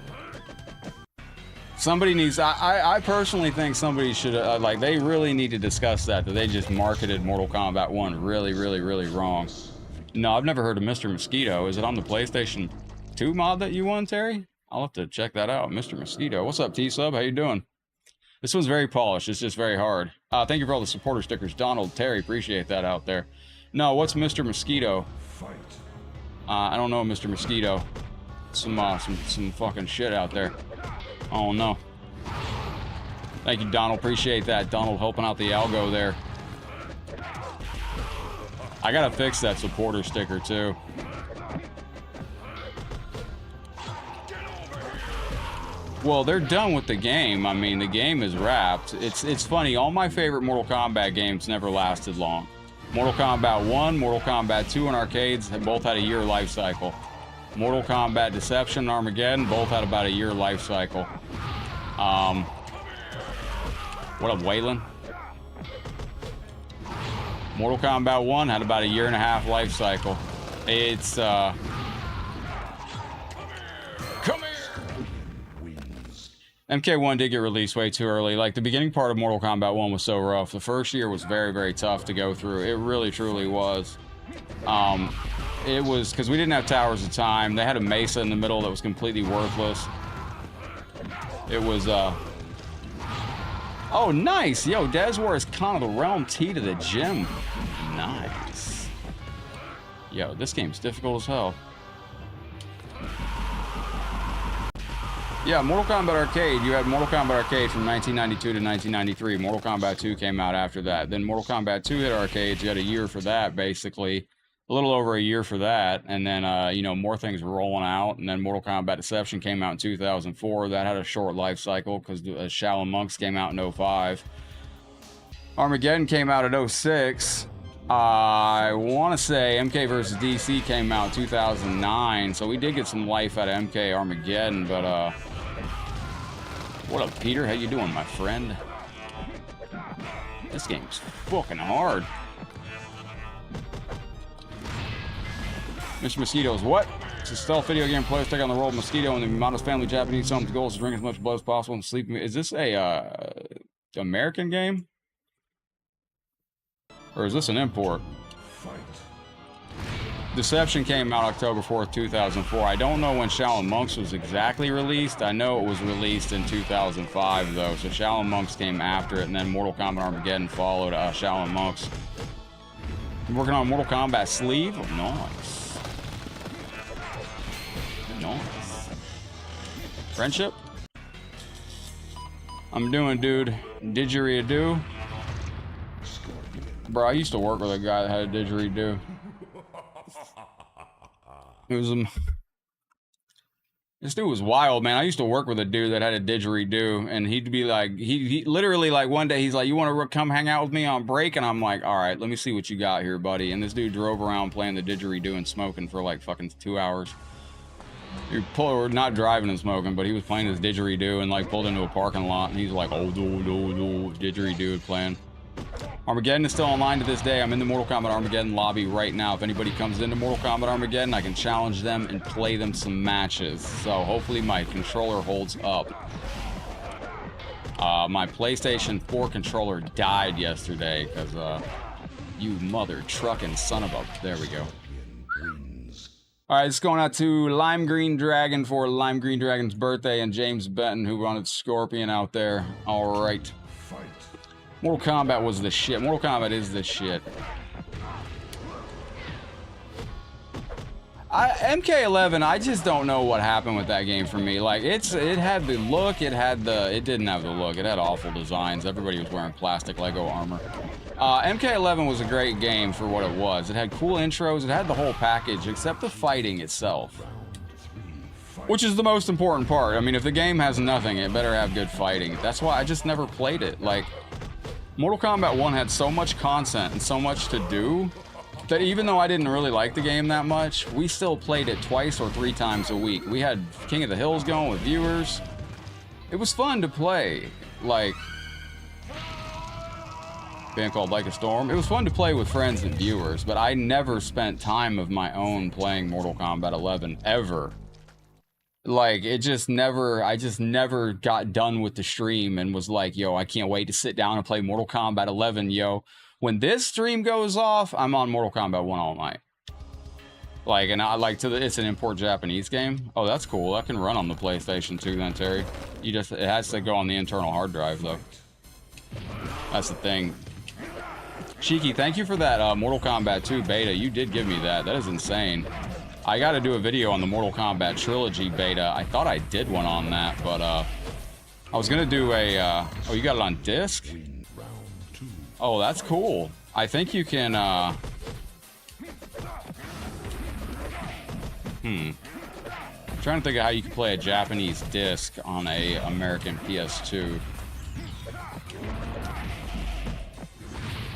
Somebody needs... I personally think somebody should... like, they really need to discuss that they just marketed Mortal Kombat 1 really, really, really wrong. No, I've never heard of Mr. Mosquito. Is it on the PlayStation 2 mod that you won, Terry? I'll have to check that out. Mr. Mosquito. What's up, T-Sub? How you doing? This one's very polished. It's just very hard. Thank you for all the supporter stickers. Donald, Terry, appreciate that out there. No, what's Mr. Mosquito? I don't know Mr. Mosquito. Some fucking shit out there. Oh no. Thank you, Donald. Appreciate that. Donald helping out the algo there. I gotta fix that supporter sticker too. Well, they're done with the game. I mean, the game is wrapped. It's funny. All my favorite Mortal Kombat games never lasted long. Mortal Kombat 1, Mortal Kombat 2 in arcades have both had a year life cycle. Mortal Kombat Deception and Armageddon both had about a year life cycle. What up, Waylon? Mortal Kombat 1 had about a year and a half life cycle. It's, come here! MK1 did get released way too early. Like, the beginning part of Mortal Kombat 1 was so rough. The first year was very, very tough to go through. It really, truly was. It was, because we didn't have Towers of Time. They had a Mesa in the middle that was completely worthless. It was, oh, nice! Yo, Des wore his Con of the Realm tee to the gym. Nice. Yo, this game's difficult as hell. Yeah, Mortal Kombat Arcade. You had Mortal Kombat Arcade from 1992 to 1993. Mortal Kombat 2 came out after that. Then Mortal Kombat 2 hit arcades. You had a year for that, basically. A little over a year for that. And then, you know, more things were rolling out. And then Mortal Kombat Deception came out in 2004. That had a short life cycle because Shaolin Monks came out in 05. Armageddon came out at 06. I want to say MK versus DC came out 2009, so we did get some life out of MK Armageddon, but what up, Peter? How you doing, my friend? This game's fucking hard. Mr. Mosquito's what? It's a stealth video game. Players take on the role of Mosquito and the modest family Japanese. Someone's goal is to drink as much blood as possible and sleep. Is this a American game? Or is this an import? Deception came out October 4th, 2004. I don't know when Shaolin Monks was exactly released. I know it was released in 2005, though. So Shaolin Monks came after it, and then Mortal Kombat Armageddon followed Shaolin Monks. I'm working on Mortal Kombat sleeve? Oh, nice. Nice. Friendship? I'm doing, dude. Didgeridoo. Bro, I used to work with a guy that had a didgeridoo. It was this dude was wild, man. I used to work with a dude that had a didgeridoo, and he'd be like, he literally, like, one day he's like, you want to come hang out with me on break? And I'm like, all right, let me see what you got here, buddy. And this dude drove around playing the didgeridoo and smoking for like fucking 2 hours. Not driving and smoking, but he was playing his didgeridoo and like pulled into a parking lot, and he's like, oh, didgeridoo playing. Armageddon is still online to this day. I'm in the Mortal Kombat Armageddon lobby right now. If anybody comes into Mortal Kombat Armageddon, I can challenge them and play them some matches. So hopefully my controller holds up. My PlayStation 4 controller died yesterday because you mother trucking son of a... There we go. All right, it's going out to Lime Green Dragon for Lime Green Dragon's birthday and James Benton, who wanted Scorpion out there. All right. Mortal Kombat was the shit. Mortal Kombat is the shit. MK11, I just don't know what happened with that game for me. Like, it had the look, it didn't have the look. It had awful designs. Everybody was wearing plastic Lego armor. MK11 was a great game for what it was. It had cool intros. It had the whole package, except the fighting itself, which is the most important part. I mean, if the game has nothing, it better have good fighting. That's why I just never played it. Like, Mortal Kombat 1 had so much content and so much to do that even though I didn't really like the game that much, we still played it 2 or 3 times a week. We had King of the Hills going with viewers. It was fun to play. Like, a band called Like a Storm. It was fun to play with friends and viewers, but I never spent time of my own playing Mortal Kombat 11, ever. Like, I just never got done with the stream and was like, yo, I can't wait to sit down and play Mortal Kombat 11, yo. When this stream goes off, I'm on Mortal Kombat 1 all night. Like, and I like it's an import Japanese game. Oh, that's cool. That can run on the PlayStation 2 then, Terry. It has to go on the internal hard drive, though. That's the thing. Cheeky, thank you for that Mortal Kombat 2 beta. You did give me that. That is insane. I got to do a video on the Mortal Kombat Trilogy beta. I thought I did one on that, but I was going to do a... oh, you got it on disc? Oh, that's cool. I think you can... I'm trying to think of how you can play a Japanese disc on a American PS2.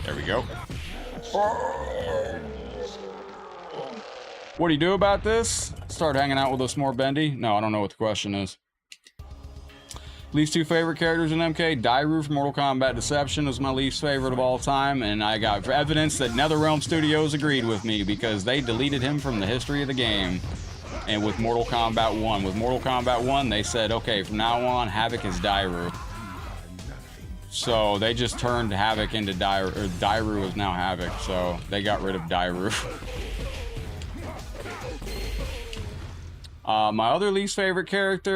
There we go. What do you do about this? Start hanging out with us more, Bendy? No, I don't know what the question is. Least 2 favorite characters in MK. Dairu from Mortal Kombat Deception was my least favorite of all time, and I got evidence that NetherRealm Studios agreed with me because they deleted him from the history of the game. And with Mortal Kombat 1. With Mortal Kombat 1, they said, okay, from now on, Havoc is Dairu. So they just turned Havoc into Dairu, or Dairu is now Havoc, so they got rid of Dairu. My other least favorite character,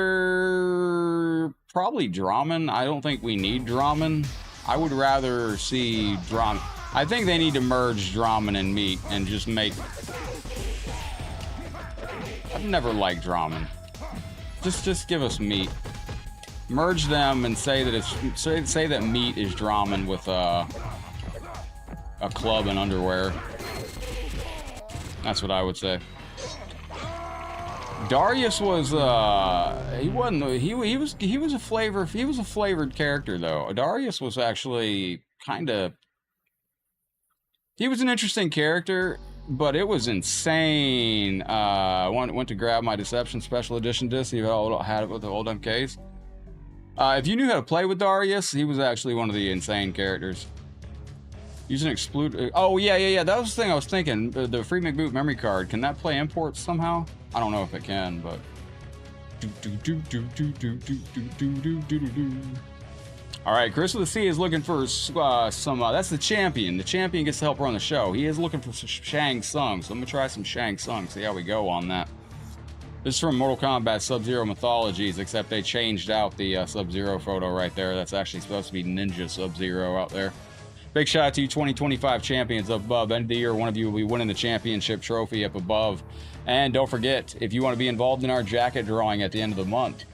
probably Draman. I don't think we need Draman. I would rather see Draman. I think they need to merge Draman and Meat and just make... I've never liked Draman. Just give us Meat. Merge them and say that say that Meat is Draman with a club and underwear. That's what I would say. Darius was he was a flavored character though. Darius was actually kind of He was an interesting character, but it was insane. I went to grab my Deception Special Edition disc. He had it with the old MKs. If you knew how to play with Darius, he was actually one of the insane characters. Use an exclude. Oh, yeah. That was the thing I was thinking. The free McBoot memory card. Can that play imports somehow? I don't know if it can, but. All right, Chris with the C is looking for some. That's the champion. The champion gets to help run the show. He is looking for Shang Tsung, so I'm gonna try some Shang Tsung. See how we go on that. This is from Mortal Kombat Sub-Zero Mythologies, except they changed out the Sub-Zero photo right there. That's actually supposed to be Ninja Sub-Zero out there. Big shout out to you 2025 champions up above. End of the year, one of you will be winning the championship trophy up above. And don't forget, if you want to be involved in our jacket drawing at the end of the month,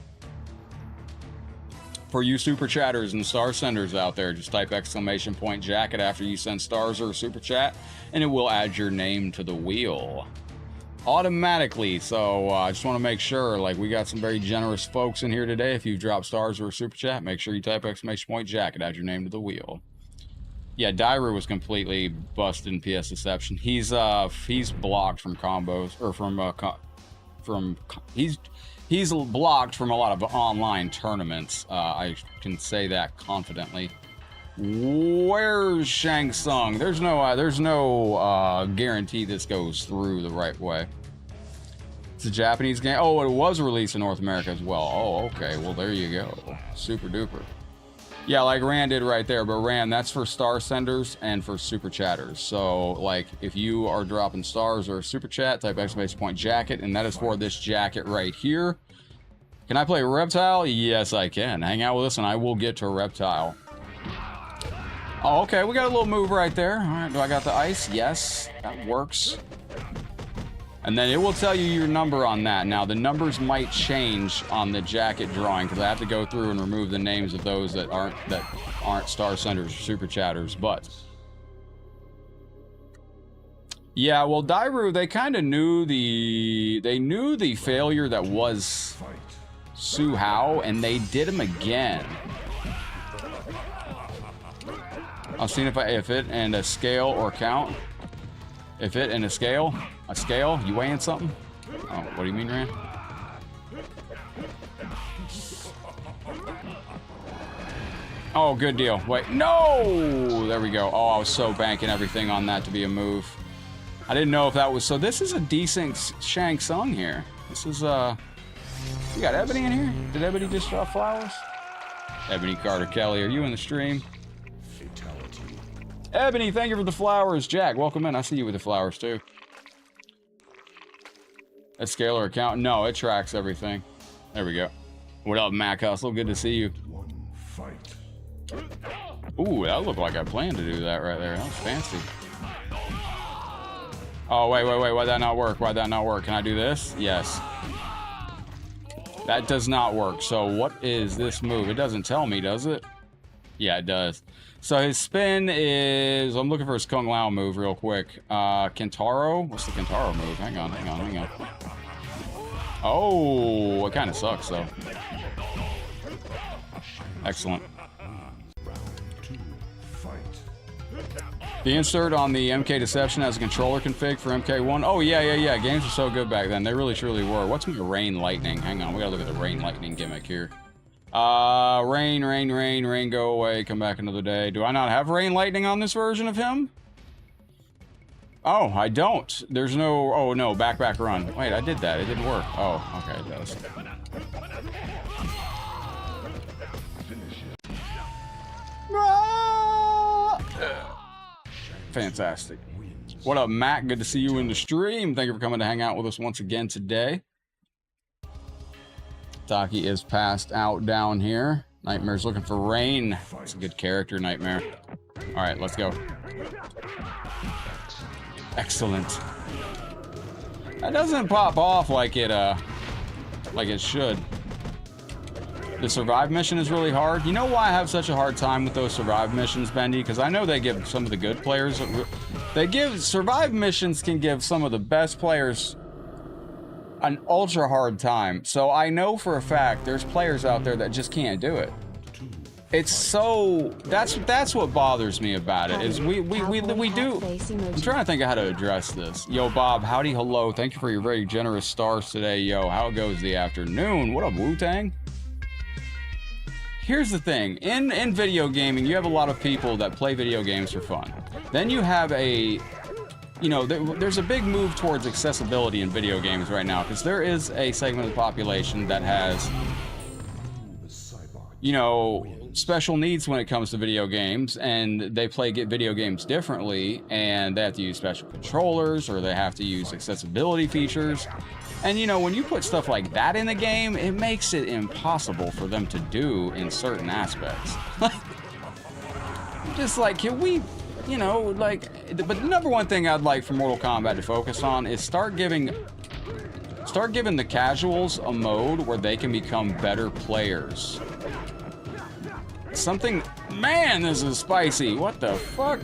for you super chatters and star senders out there, just type !jacket after you send stars or a super chat, and it will add your name to the wheel automatically. So I just want to make sure, like, we got some very generous folks in here today. If you drop stars or a super chat, make sure you type !jacket, add your name to the wheel. Yeah, Dairu was completely busted in PS Deception. He's blocked from combos, or he's blocked from a lot of online tournaments. I can say that confidently. Where's Shang Tsung? There's no guarantee this goes through the right way. It's a Japanese game. Oh, it was released in North America as well. Oh, okay. Well, there you go. Super duper. Yeah, like Rand did right there. But Rand, that's for star senders and for super chatters. So, like, if you are dropping stars or super chat, type !jacket, and that is for this jacket right here. Can I play Reptile? Yes, I can. Hang out with us and I will get to Reptile. Oh, okay, we got a little move right there. All right, do I got the ice? Yes, that works. And then it will tell you your number on that. Now, the numbers might change on the jacket drawing because I have to go through and remove the names of those that aren't star senders or super chatters. But yeah, well, Dairu, they kind of knew the failure that was Su Hao, and they did him again. I've seen if it and a scale or count. If it and a scale, you weighing something? Oh, what do you mean, Rand? Oh, good deal. Wait, no! There we go. Oh, I was so banking everything on that to be a move. I didn't know if that was... So this is a decent Shang Tsung here. This is, You got Ebony in here? Did Ebony just drop flowers? Ebony Carter Kelly, are you in the stream? Fatality. Ebony, thank you for the flowers. Jack, welcome in. I see you with the flowers, too. A scalar account? No, it tracks everything. There we go. What up, Mac Hustle? Good to see you. One fight. Ooh, that looked like I planned to do that right there. That was fancy. Oh, wait. Why'd that not work? Why'd that not work? Can I do this? Yes. That does not work. So what is this move? It doesn't tell me, does it? Yeah, it does. So his spin is... I'm looking for his Kung Lao move real quick. Kentaro? What's the Kentaro move? Hang on. Oh, it kind of sucks, though. Excellent. The insert on the MK Deception has a controller config for MK1. Oh, yeah. Games were so good back then. They really, truly were. What's my Rain Lightning? Hang on, we gotta look at the Rain Lightning gimmick here. Rain, go away, come back another day. Do I not have Rain Lightning on this version of him? Oh, I don't. There's no... Oh, no, back, run. Wait, I did that. It didn't work. Oh, okay, it does. Fantastic. What up, Mac? Good to see you in the stream. Thank you for coming to hang out with us once again today. Taki is passed out down here. Nightmare's looking for Rain. It's a good character, Nightmare. All right, let's go. Excellent. That doesn't pop off like it should. The survive mission is really hard. You know why I have such a hard time with those survive missions, Bendy? Because I know they give some of the good players... Survive missions can give some of the best players an ultra hard time. So I know for a fact there's players out there that just can't do it. it's so that's what bothers me about it is we do. I'm trying to think of how to address this. Yo, Bob, howdy, hello. Thank you for your very generous stars today. Yo, how goes the afternoon? What up, Wu-Tang? Here's the thing. In video gaming, you have a lot of people that play video games for fun. Then you have a, you know, there's a big move towards accessibility in video games right now because there is a segment of the population that has, you know, special needs when it comes to video games, and they get video games differently, and they have to use special controllers or they have to use accessibility features. And you know, when you put stuff like that in the game, it makes it impossible for them to do in certain aspects. Just like, can we, you know, like, but the number one thing I'd like for Mortal Kombat to focus on is start giving the casuals a mode where they can become better players. Something, man, this is spicy. What the fuck?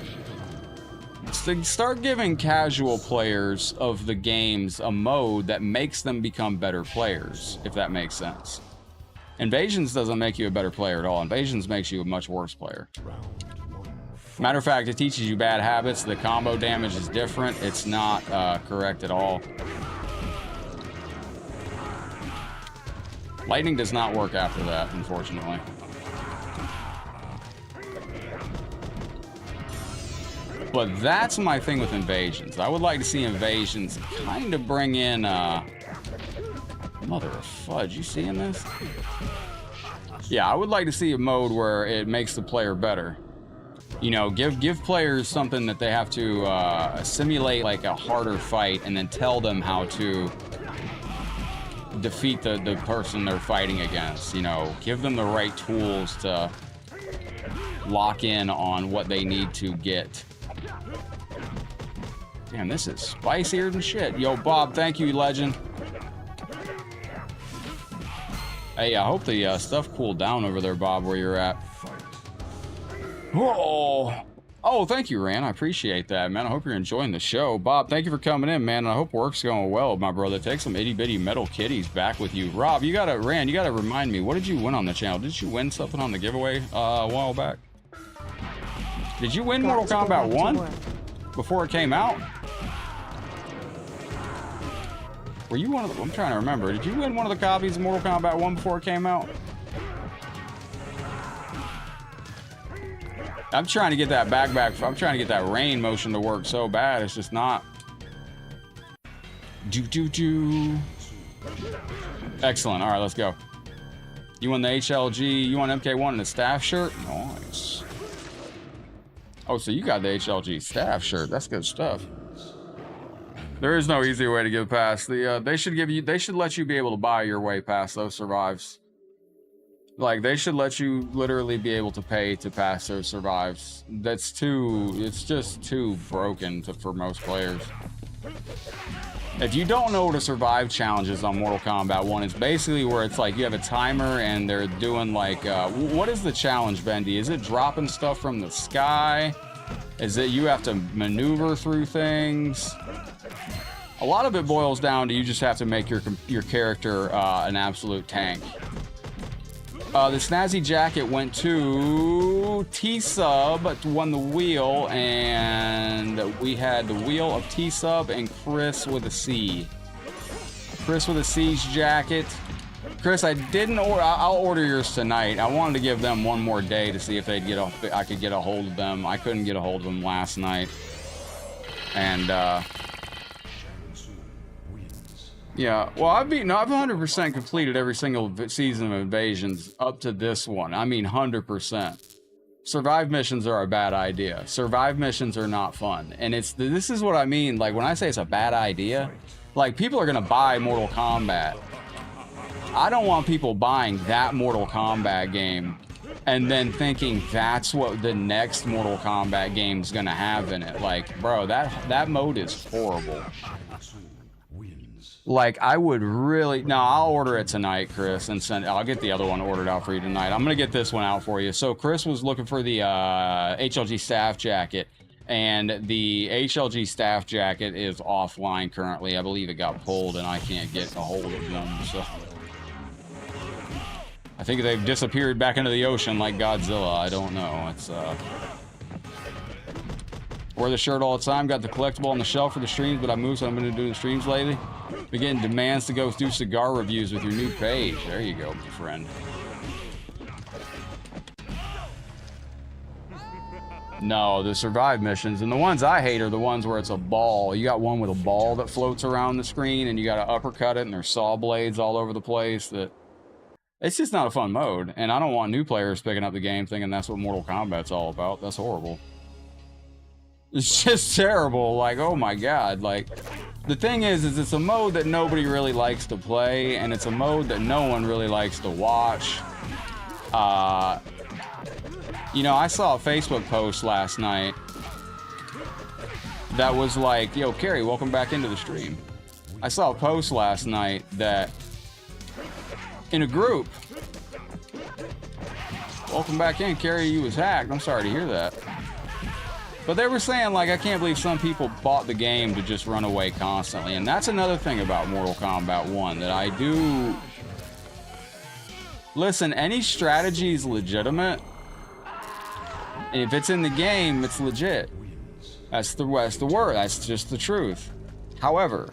Start giving casual players of the games a mode that makes them become better players, if that makes sense. Invasions doesn't make you a better player at all. Invasions makes you a much worse player. Matter of fact, it teaches you bad habits. The combo damage is different. It's not correct at all. Lightning does not work after that, unfortunately. But that's my thing with invasions. I would like to see invasions kind of bring in, mother of fudge, you seeing this? Yeah, I would like to see a mode where it makes the player better. You know, give players something that they have to simulate like a harder fight and then tell them how to defeat the person they're fighting against. You know, give them the right tools to lock in on what they need to get. Damn, this is spicier than shit. Yo, Bob, thank you, legend. Hey, I hope the stuff cooled down over there, Bob, where you're at. Oh, thank you, Ran. I appreciate that, man. I hope you're enjoying the show. Bob, thank you for coming in, man. I hope work's going well, my brother. Take some itty-bitty metal kitties back with you. Rob, Ran, you gotta remind me, what did you win on the channel? Did you win something on the giveaway a while back? Did you win Mortal Kombat 1 before it came out? Were you one of the... I'm trying to remember. Did you win one of the copies of Mortal Kombat 1 before it came out? I'm trying to get that back. I'm trying to get that rain motion to work so bad. It's just not. Excellent. All right, let's go. You won the HLG. You won MK1 in the staff shirt? Nice. Oh, so you got the HLG staff shirt. That's good stuff. There is no easy way to get past. They should let you be able to buy your way past those survives. Like, they should let you literally be able to pay to pass those survives. It's just too broken for most players. If you don't know what a survive challenge is on Mortal Kombat 1, it's basically where it's like you have a timer and they're doing like, what is the challenge, Bendy? Is it dropping stuff from the sky? Is it you have to maneuver through things? A lot of it boils down to you just have to make your character an absolute tank. The snazzy jacket went to T-Sub, won the wheel, and we had the wheel of T-Sub and Chris with a C. Chris with a C's jacket. Chris, I didn't order. I'll order yours tonight. I wanted to give them one more day to see if they'd I could get a hold of them. I couldn't get a hold of them last night, and yeah, well, I've 100% completed every single season of Invasions up to this one. I mean, 100%. Survive missions are a bad idea. Survive missions are not fun. And this is what I mean. Like, when I say it's a bad idea, like, people are going to buy Mortal Kombat. I don't want people buying that Mortal Kombat game and then thinking that's what the next Mortal Kombat game is going to have in it. Like, bro, that mode is horrible. Like, I would really... No, I'll order it tonight, Chris, and I'll get the other one ordered out for you tonight. I'm going to get this one out for you. So, Chris was looking for the HLG staff jacket, and the HLG staff jacket is offline currently. I believe it got pulled, and I can't get a hold of them, so... I think they've disappeared back into the ocean like Godzilla. I don't know. It's, wear the shirt all the time. Got the collectible on the shelf for the streams, but I moved, so I'm going to do the streams lately. Been getting demands to go do cigar reviews with your new page. There you go, my friend. No, the survive missions, and the ones I hate are the ones where it's a ball. You got one with a ball that floats around the screen, and you got to uppercut it, and there's saw blades all over the place. That it's just not a fun mode, and I don't want new players picking up the game thinking that's what Mortal Kombat's all about. That's horrible. It's just terrible. Like, oh my god. Like, the thing is it's a mode that nobody really likes to play, and it's a mode that no one really likes to watch. You know, I saw a Facebook post last night that was like, yo, Carrie, welcome back into the stream. I saw a post last night that, in a group, welcome back in, Carrie, you was hacked. I'm sorry to hear that. But they were saying, like, I can't believe some people bought the game to just run away constantly. And that's another thing about Mortal Kombat 1 that I do... Listen, any strategy is legitimate. And if it's in the game, it's legit. That's the word. That's just the truth. However,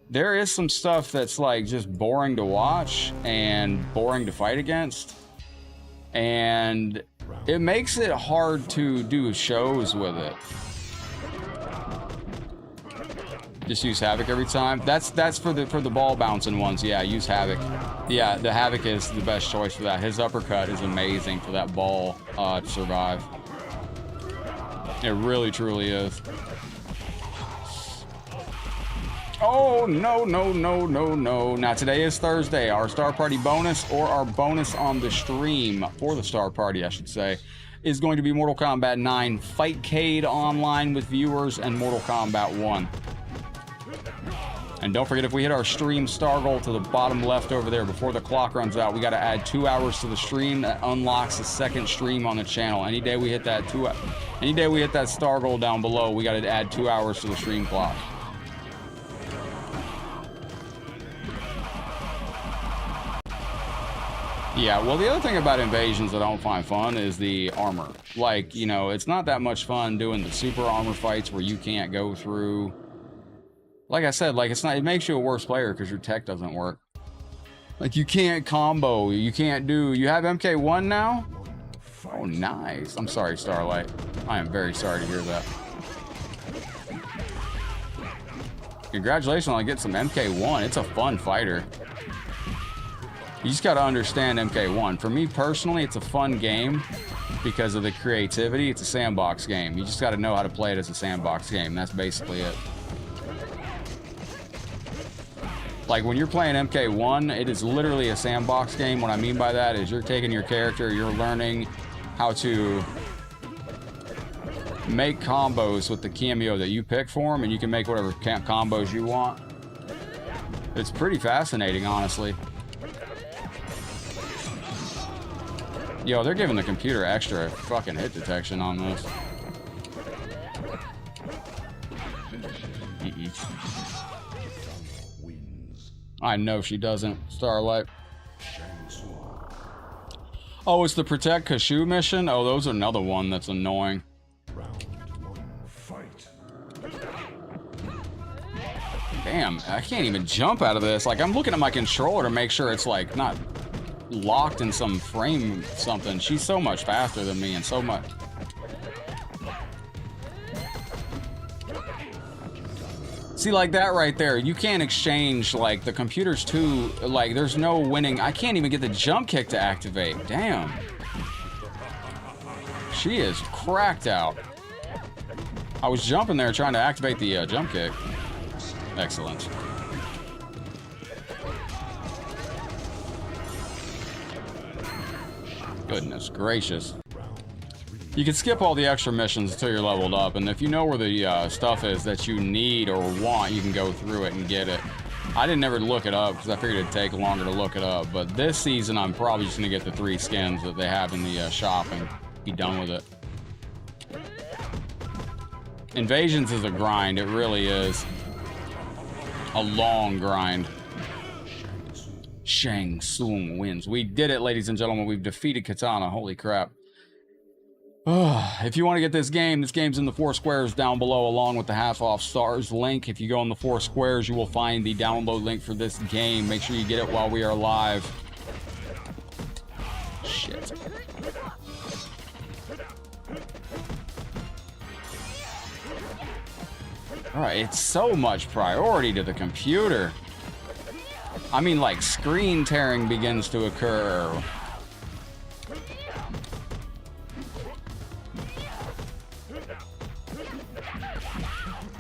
there is some stuff that's, like, just boring to watch and boring to fight against. And... it makes it hard to do shows with it. Just use Havoc every time. That's for the ball bouncing ones. Yeah, use Havoc. Yeah, the Havoc is the best choice for that. His uppercut is amazing for that ball to survive. It really, truly is. Oh, no, no, no, no, no. Now, today is Thursday. Our Star Party bonus, or our bonus on the stream, for the Star Party, I should say, is going to be Mortal Kombat 9 Fightcade online with viewers and Mortal Kombat 1. And don't forget, if we hit our stream star goal to the bottom left over there before the clock runs out, we got to add 2 hours to the stream. That unlocks the second stream on the channel. Any day we hit that star goal down below, we got to add 2 hours to the stream clock. Yeah, well, the other thing about Invasions that I don't find fun is the armor. Like, you know, it's not that much fun doing the super armor fights where you can't go through. Like I said, like, it makes you a worse player because your tech doesn't work. Like, you can't combo, you can't do... You have MK1 now? Oh, nice. I'm sorry, Starlight. I am very sorry to hear that. Congratulations on getting some MK1. It's a fun fighter. You just got to understand MK1. For me personally, it's a fun game because of the creativity. It's a sandbox game. You just got to know how to play it as a sandbox game. That's basically it. Like, when you're playing MK1, it is literally a sandbox game. What I mean by that is you're taking your character, you're learning how to make combos with the cameo that you pick for them, and you can make whatever combos you want. It's pretty fascinating, honestly. Yo, they're giving the computer extra fucking hit detection on this. I know she doesn't. Starlight. Oh, it's the Protect Kashu mission? Oh, those are another one that's annoying. Damn, I can't even jump out of this. Like, I'm looking at my controller to make sure it's, like, not locked in some frame something. She's so much faster than me and so much. See, like that right there, you can't exchange, like, the computer's too, like, there's no winning. I can't even get the jump kick to activate. Damn. She is cracked out. I was jumping there trying to activate the jump kick. Excellent. Goodness gracious. You can skip all the extra missions until you're leveled up, and if you know where the stuff is that you need or want, you can go through it and get it. I didn't ever look it up because I figured it'd take longer to look it up, but this season I'm probably just going to get the 3 skins that they have in the shop and be done with it. Invasions is a grind, it really is. A long grind. Shang Tsung wins. We did it, ladies and gentlemen. We've defeated Katana. Holy crap. If you want to get this game's in the 4 squares down below, along with the half-off stars link. If you go in the 4 squares, you will find the download link for this game. Make sure you get it while we are live. Shit. Alright, it's so much priority to the computer. I mean, like, screen tearing begins to occur.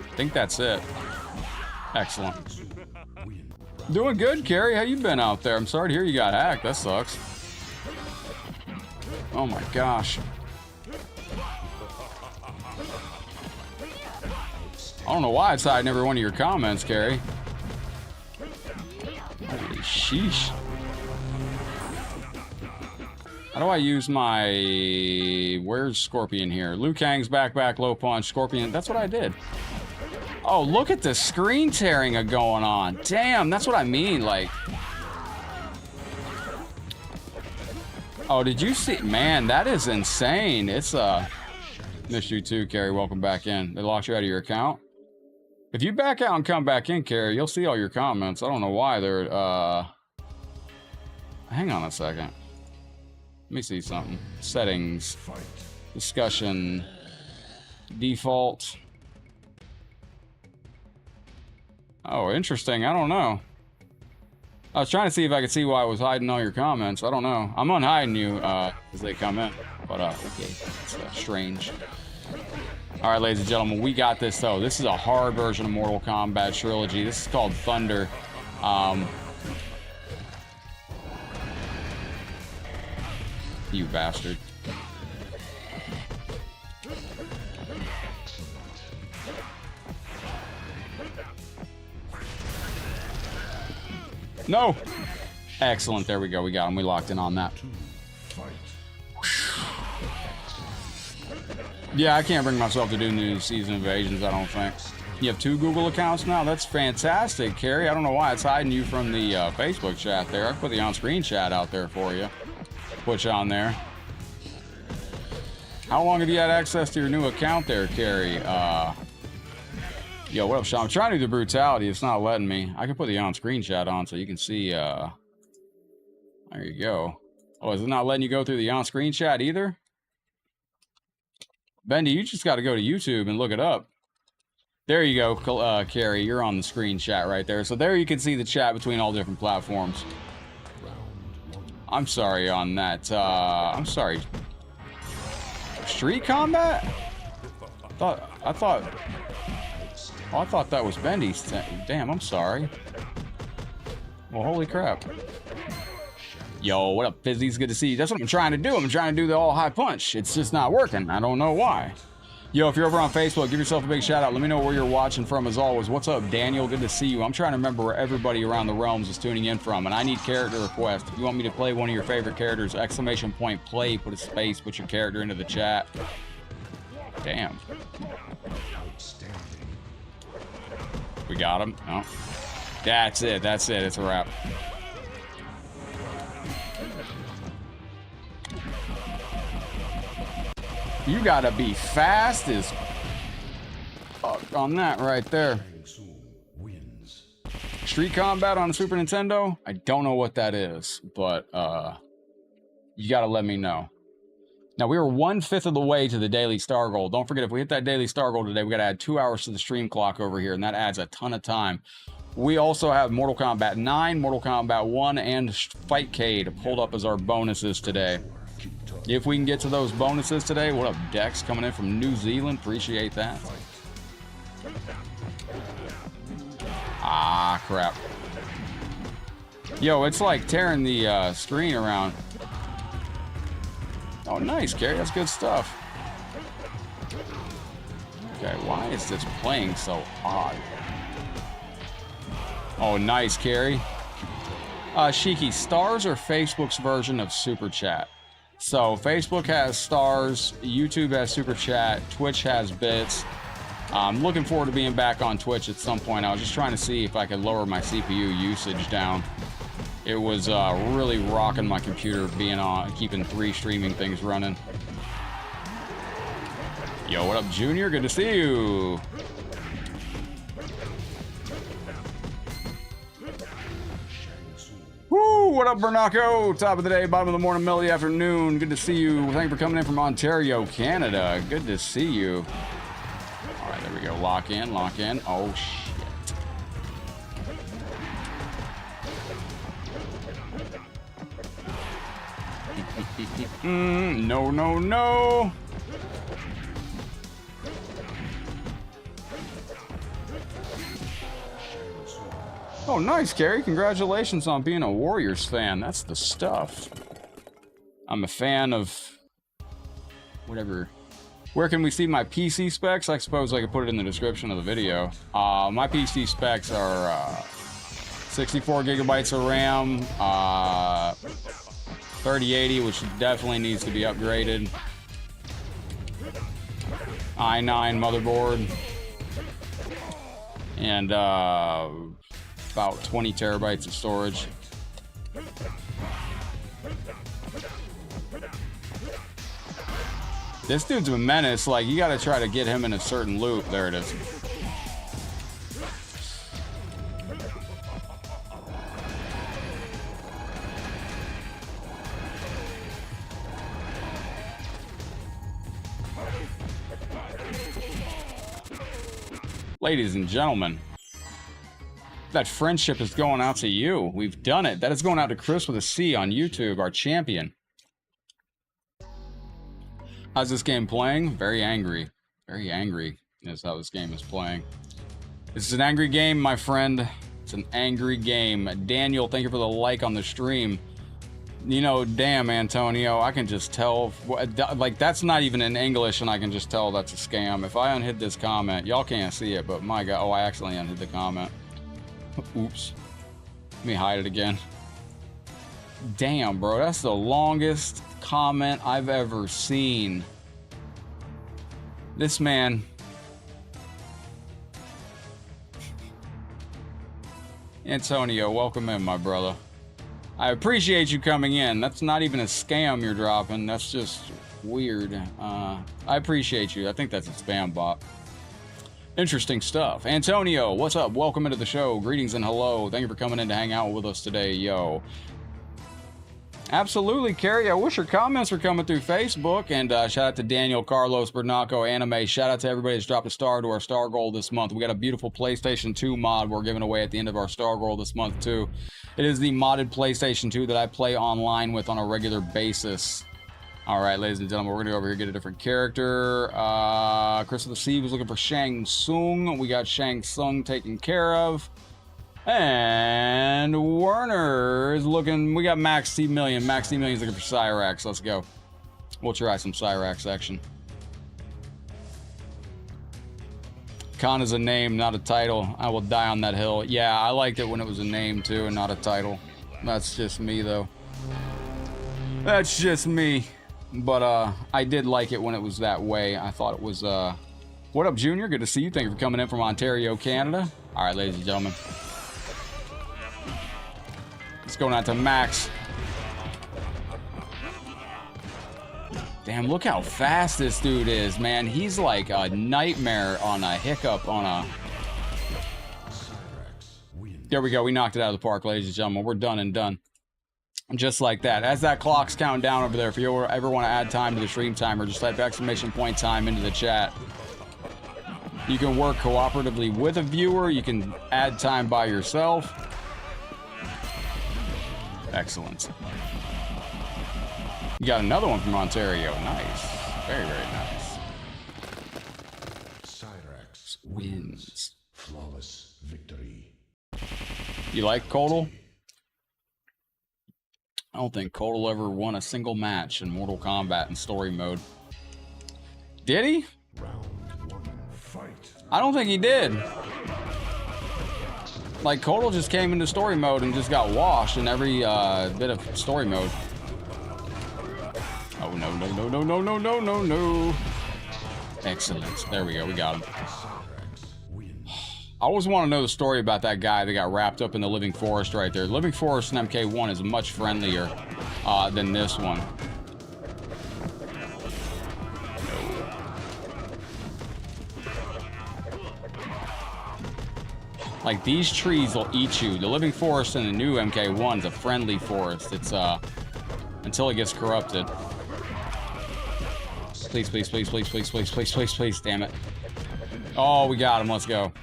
I think that's it. Excellent. Doing good, Carrie. How you been out there? I'm sorry to hear you got hacked. That sucks. Oh my gosh. I don't know why it's hiding every one of your comments, Carrie. Holy sheesh. How do I use my... Where's Scorpion here? Liu Kang's back, low punch. Scorpion, that's what I did. Oh, look at the screen tearing going on. Damn, that's what I mean, like... Oh, did you see? Man, that is insane. It's, Missed you too, Carrie. Welcome back in. They locked you out of your account? If you back out and come back in, Carrie, you'll see all your comments. I don't know why they're, Hang on a second. Let me see something. Settings. Discussion. Default. Oh, interesting. I don't know. I was trying to see if I could see why I was hiding all your comments. I don't know. I'm unhiding you, as they come in. But, okay. It's strange. Alright, ladies and gentlemen, we got this, though. This is a hard version of Mortal Kombat Trilogy. This is called Thunder. You bastard. No! Excellent, there we go. We got him. We locked in on that. Yeah, I can't bring myself to do new season invasions, I don't think. You have 2 Google accounts now? That's fantastic, Carrie. I don't know why it's hiding you from the Facebook chat there. I put the on-screen chat out there for you. Put you on there. How long have you had access to your new account there, Carrie? Yo, what up, Sean? I'm trying to do the brutality. It's not letting me. I can put the on-screen chat on so you can see, there you go. Oh, is it not letting you go through the on-screen chat either? Bendy, you just got to go to YouTube and look it up. There you go, Carrie. You're on the screen chat right there. So there you can see the chat between all different platforms. I'm sorry on that. I'm sorry. Street Combat? I thought that was Bendy's. Damn, I'm sorry. Well, holy crap. Yo, what up, Fizzies? Good to see you. That's what I'm trying to do. I'm trying to do the all high punch. It's just not working. I don't know why. Yo, if you're over on Facebook, give yourself a big shout out. Let me know where you're watching from as always. What's up, Daniel? Good to see you. I'm trying to remember where everybody around the realms is tuning in from, and I need character requests. If you want me to play one of your favorite characters, exclamation point play, put a space, put your character into the chat. Damn. We got him. No. That's it. That's it. It's a wrap. You gotta be fast as fuck on that right there. Street Combat on the Super Nintendo? I don't know what that is, but you gotta let me know. Now, we were 1/5 of the way to the daily star goal. Don't forget, if we hit that daily star goal today, we gotta add 2 hours to the stream clock over here, and that adds a ton of time. We also have Mortal Kombat 9, Mortal Kombat 1, and Fightcade pulled up as our bonuses today. If we can get to those bonuses today, what up, Dex, coming in from New Zealand? Appreciate that. Ah, crap. Yo, it's like tearing the screen around. Oh, nice, Gary. That's good stuff. Okay, why is this playing so odd? Oh, nice, Carrie. Shiki, stars are Facebook's version of Super Chat. So Facebook has stars, YouTube has Super Chat, Twitch has bits. I'm looking forward to being back on Twitch at some point. I was just trying to see if I could lower my CPU usage down. It was really rocking my computer being on, keeping 3 streaming things running. Yo, what up, Junior? Good to see you. Woo! What up, Bernaco? Top of the day, bottom of the morning, middle of the afternoon. Good to see you. Thank you for coming in from Ontario, Canada. Good to see you. All right, there we go. Lock in, lock in. Oh, shit. No, no, no. Oh, nice, Carrie. Congratulations on being a Warriors fan. That's the stuff. I'm a fan of whatever. Where can we see my PC specs? I suppose I could put it in the description of the video. My PC specs are 64 gigabytes of RAM, 3080, which definitely needs to be upgraded. i9 motherboard. And about 20 terabytes of storage. This dude's a menace. Like, you gotta try to get him in a certain loop. There it is. Ladies and gentlemen, that friendship is going out to you. We've done it. That is going out to Chris with a C on YouTube, our champion. How's this game playing? Very angry. Very angry is how this game is playing. This is an angry game, my friend. It's an angry game. Daniel, thank you for the like on the stream. You know, damn, Antonio, I can just tell. Like, that's not even in English, and I can just tell that's a scam. If I unhid this comment, y'all can't see it, but my God. Oh, I accidentally unhid the comment. Oops. Let me hide it again. Damn, bro, that's the longest comment I've ever seen. This man. Antonio, welcome in, my brother. I appreciate you coming in. That's not even a scam you're dropping. That's just weird. I appreciate you. I think that's a spam bot. Interesting stuff. Antonio, what's up? Welcome into the show. Greetings and hello. Thank you for coming in to hang out with us today, yo. Absolutely, Carrie. I wish your comments were coming through Facebook. And shout out to Daniel, Carlos, Bernaco, Anime. Shout out to everybody that's dropped a star to our star goal this month. We got a beautiful PlayStation 2 mod we're giving away at the end of our star goal this month, too. It is the modded PlayStation 2 that I play online with on a regular basis. All right, ladies and gentlemen, we're going to go over here and get a different character. Chris of the Sea was looking for Shang Tsung. We got Shang Tsung taken care of. And Werner is looking... We got Max T Million. Max T Million is looking for Cyrax. Let's go. We'll try some Cyrax action. Khan is a name, not a title. I will die on that hill. Yeah, I liked it when it was a name, too, and not a title. That's just me, though. That's just me. But I did like it when it was that way. I thought it was... What up, Junior? Good to see you. Thank you for coming in from Ontario, Canada. All right, ladies and gentlemen. Let's go down to Max. Damn, look how fast this dude is, man. He's like a nightmare on a hiccup on a... There we go. We knocked it out of the park, ladies and gentlemen. We're done and done. Just like that. As that clock's counting down over there, if you ever want to add time to the stream timer, just type exclamation point time into the chat. You can work cooperatively with a viewer. You can add time by yourself. Excellent. You got another one from Ontario. Nice. Very, very nice. Cyrax Wins. Flawless victory. You like Kodal? I don't think Kodal ever won a single match in Mortal Kombat in story mode. Did he? Round one, fight. I don't think he did. Like, Kodal just came into story mode and just got washed in every bit of story mode. Oh, no, no, no, no, no, no, no, no, no. Excellent. There we go. We got him. I always want to know the story about that guy that got wrapped up in the Living Forest right there. Living Forest in MK1 is much friendlier than this one. Like, these trees will eat you. The Living Forest in the new MK1 is a friendly forest. It's, until it gets corrupted. Please, please, please, please, please, please, please, please, please, damn it. Oh, we got him. Let's go.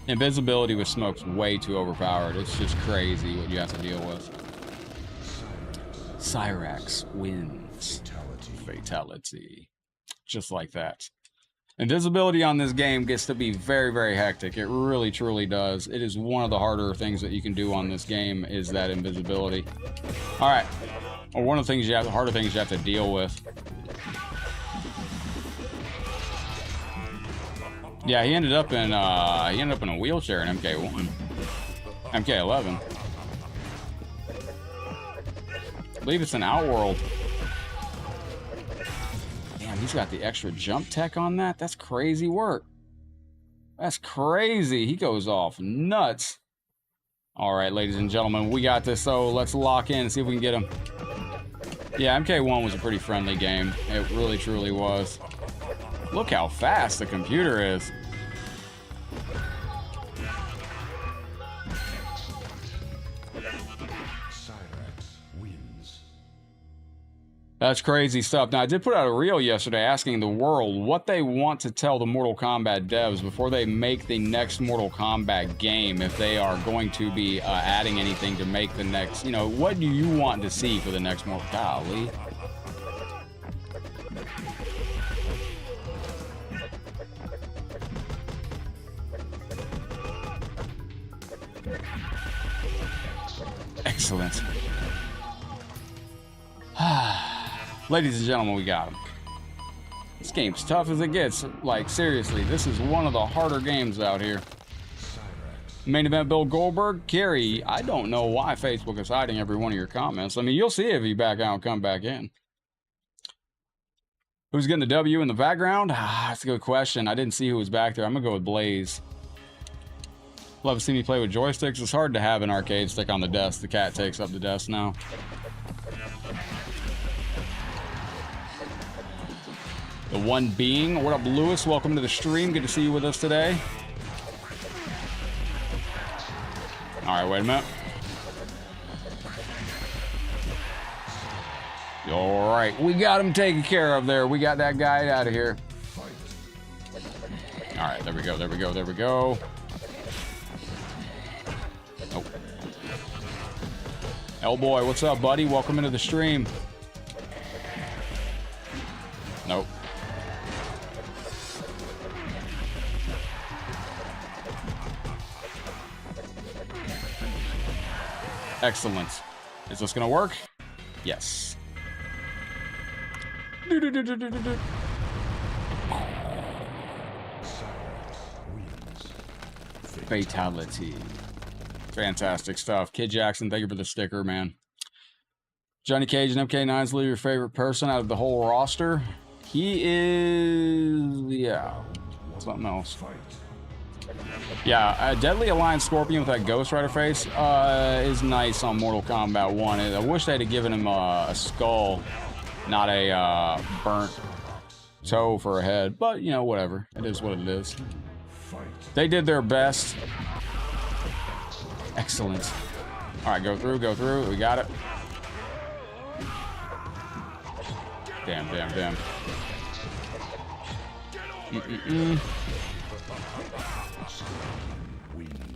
Invisibility with smoke's way too overpowered. It's just crazy what you have to deal with. Cyrax wins. Fatality. Just like that. Invisibility on this game gets to be very, very hectic. It really, truly does. It is one of the harder things that you can do on this game is that invisibility. All right. Or one of the things you have, the harder things you have to deal with. Yeah, he ended up in a wheelchair in MK1, MK11. I believe it's an Outworld. Damn, he's got the extra jump tech on that. That's crazy work. That's crazy. He goes off nuts. All right, ladies and gentlemen, we got this. So let's lock in and see if we can get him. Yeah, MK1 was a pretty friendly game. It really, truly was. Look how fast the computer is. That's crazy stuff. Now, I did put out a reel yesterday asking the world what they want to tell the Mortal Kombat devs before they make the next Mortal Kombat game, if they are going to be adding anything to make the next, you know, what do you want to see for the next Mortal Kombat? Golly. Excellent. Ladies and gentlemen, we got him. This game's tough as it gets. Like, seriously, this is one of the harder games out here. Main event, Bill Goldberg. Kerry, I don't know why Facebook is hiding every one of your comments. I mean, you'll see if you back out and come back in. Who's getting the W in the background? That's a good question. I didn't see who was back there. I'm going to go with Blaze. Love to see me play with joysticks. It's hard to have an arcade stick on the desk. The cat takes up the desk now. The one being, what up, Lewis? Welcome to the stream. Good to see you with us today. All right, wait a minute. All right, we got him taken care of there. We got that guy out of here. All right, there we go, there we go, there we go. Nope. L-Boy, what's up, buddy? Welcome into the stream. Nope. Excellent. Is this gonna work? Yes. Fatality. Fantastic stuff. Kid Jackson, thank you for the sticker, man. Johnny Cage and MK9's your favorite person out of the whole roster. He is, yeah, something else. Yeah, Deadly Alliance Scorpion with that Ghost Rider face is nice on Mortal Kombat 1. I wish they'd have given him a skull, not a burnt toe for a head. But, you know, whatever. It is what it is. They did their best. Excellent. All right, go through, go through. We got it. Damn, damn, damn.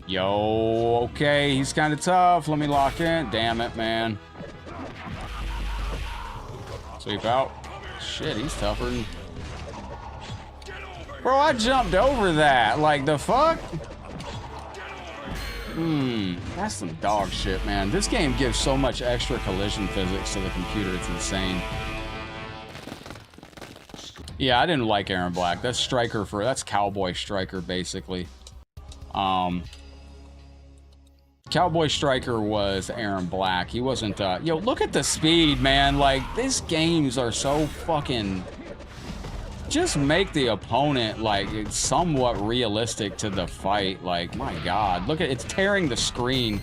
Yo, okay, he's kind of tough. Let me lock in. Damn it, man. Sweep out. Shit, he's tougher than... Bro, I jumped over that. Like, the fuck? That's some dog shit, man. This game gives so much extra collision physics to the computer. It's insane. Yeah, I didn't like Aaron Black. That's Striker for... That's Cowboy Striker, basically. Cowboy Striker was Aaron Black. He wasn't, yo, look at the speed, man. Like, these games are so fucking... just make the opponent like somewhat realistic to the fight. Like, my God, look at it's tearing the screen.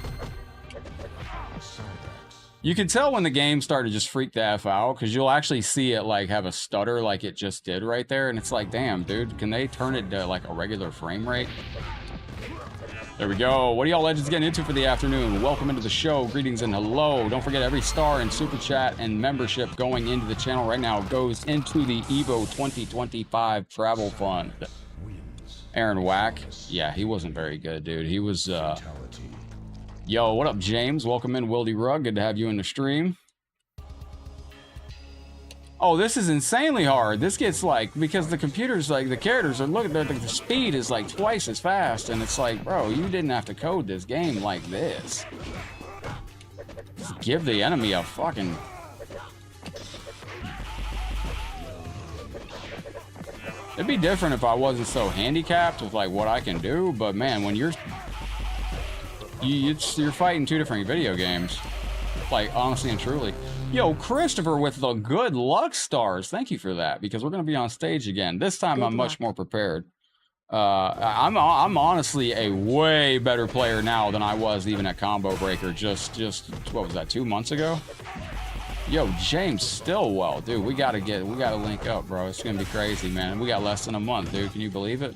You can tell when the game started to just freak the F out, because you'll actually see it like have a stutter like it just did right there, and it's like, damn, dude, can they turn it to like a regular frame rate? There we go. What are y'all legends getting into for the afternoon? Welcome into the show. Greetings and hello. Don't forget, every star and super chat and membership going into the channel right now goes into the EVO 2025 travel fund. Aaron Wack. Yeah, he wasn't very good, dude. He was, Yo, what up, James? Welcome in, Wildy Rug. Good to have you in the stream. Oh, this is insanely hard. This gets like, because the computers, like the characters are looking, the speed is like twice as fast, and it's like, bro, you didn't have to code this game like this. Just give the enemy a fucking... It'd be different if I wasn't so handicapped with like what I can do, but man, when you're fighting two different video games, like honestly and truly. Yo, Christopher with the good luck stars. Thank you for that, because we're going to be on stage again. This time I'm much more prepared. I'm honestly a way better player now than I was even at Combo Breaker just what was that, 2 months ago? Yo, James Stillwell, dude, we gotta link up, bro. It's gonna be crazy, man. We got less than a month, dude. Can you believe it?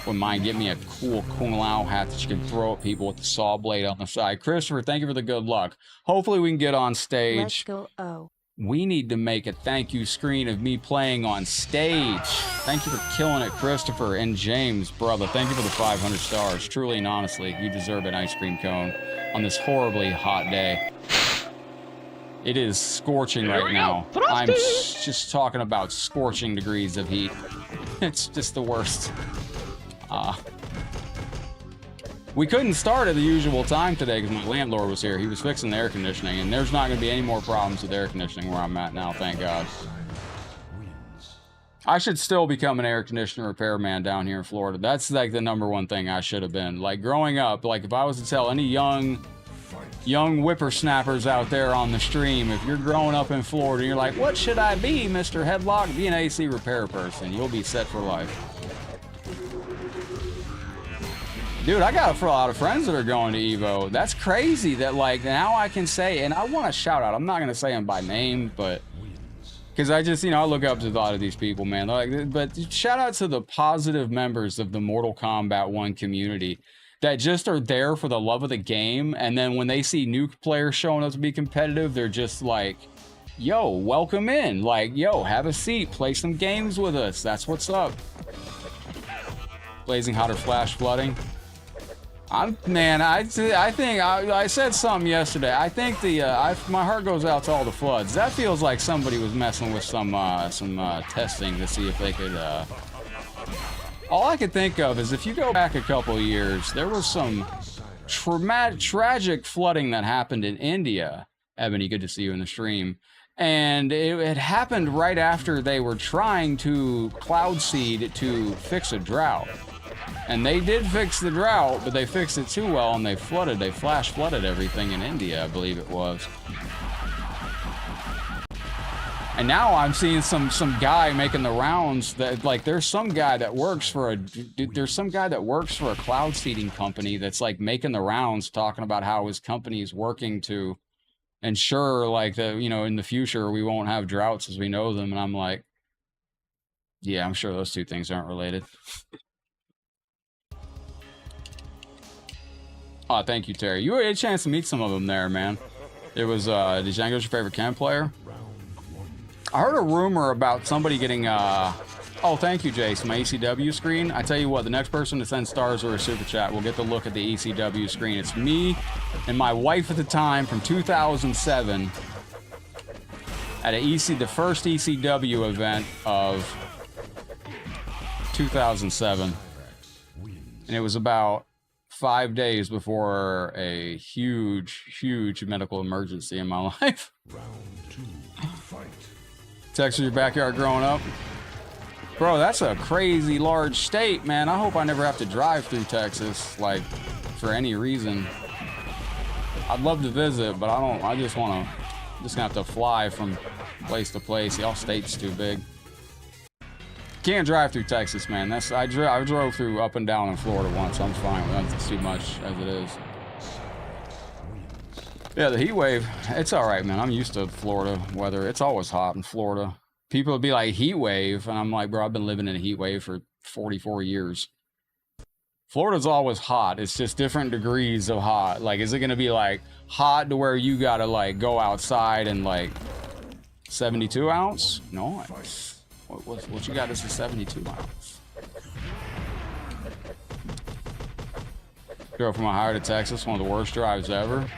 Wouldn't mind get me a cool Kung Lao hat that you can throw at people with the saw blade on the side. Christopher, thank you for the good luck. Hopefully we can get on stage. Let's go. Oh. We need to make a thank you screen of me playing on stage. Thank you for killing it, Christopher and James, brother. Thank you for the 500 stars. Truly and honestly, you deserve an ice cream cone on this horribly hot day. It is scorching right now. I'm just talking about scorching degrees of heat. It's just the worst. We couldn't start at the usual time today because my landlord was here. He was fixing the air conditioning, and there's not going to be any more problems with air conditioning where I'm at now, thank God. I should still become an air conditioner repairman down here in Florida. That's like the #1 thing I should have been. Like growing up, like if I was to tell any young whippersnappers out there on the stream, if you're growing up in Florida and you're like, what should I be, Mr. Headlock? Be an AC repair person. You'll be set for life. Dude, I got a lot of friends that are going to EVO. That's crazy that, like, now I can say, and I want to shout out, I'm not going to say them by name, but, because I just, I look up to a lot of these people, man. Like, but shout out to the positive members of the Mortal Kombat 1 community that just are there for the love of the game, and then when they see new players showing up to be competitive, they're just like, yo, welcome in. Like, yo, have a seat, play some games with us. That's what's up. Blazing Hot or Flash Flooding. I think I said something yesterday. I think my heart goes out to all the floods. That feels like somebody was messing with some testing to see if they could. All I could think of is if you go back a couple of years, there was some tragic flooding that happened in India. Ebony, good to see you in the stream. And it had happened right after they were trying to cloud seed to fix a drought. And they did fix the drought, but they fixed it too well, and they flash flooded everything in India, I believe it was. And now I'm seeing some guy making the rounds that, like, there's some guy that works for a cloud seeding company that's like making the rounds, talking about how his company is working to ensure, like, that, in the future we won't have droughts as we know them. And I'm like, yeah, I'm sure those two things aren't related. Oh, thank you, Terry. You had a chance to meet some of them there, man. It was, Django's your favorite chem player? I heard a rumor about somebody getting, oh, thank you, Jace, my ECW screen. I tell you what, the next person to send stars or a super chat will get to look at the ECW screen. It's me and my wife at the time from 2007 at the first ECW event of 2007. And it was about 5 days before a huge medical emergency in my life. Texas, your backyard growing up? Bro, that's a crazy large state, man. I hope I never have to drive through Texas, like, for any reason. I'd love to visit, but I don't. I just want to. Just gonna have to fly from place to place. Y'all state's too big. Can't drive through Texas, man. That's I drove through up and down in Florida once. I'm fine with that. It's too much as it is. Yeah, the heat wave. It's all right, man. I'm used to Florida weather. It's always hot in Florida. People would be like, heat wave, and I'm like, bro, I've been living in a heat wave for 44 years. Florida's always hot. It's just different degrees of hot. Like, is it gonna be like hot to where you gotta like go outside and like 72 ounce? No. What you got is a 72 ounce. Drove from Ohio to Texas, one of the worst drives ever.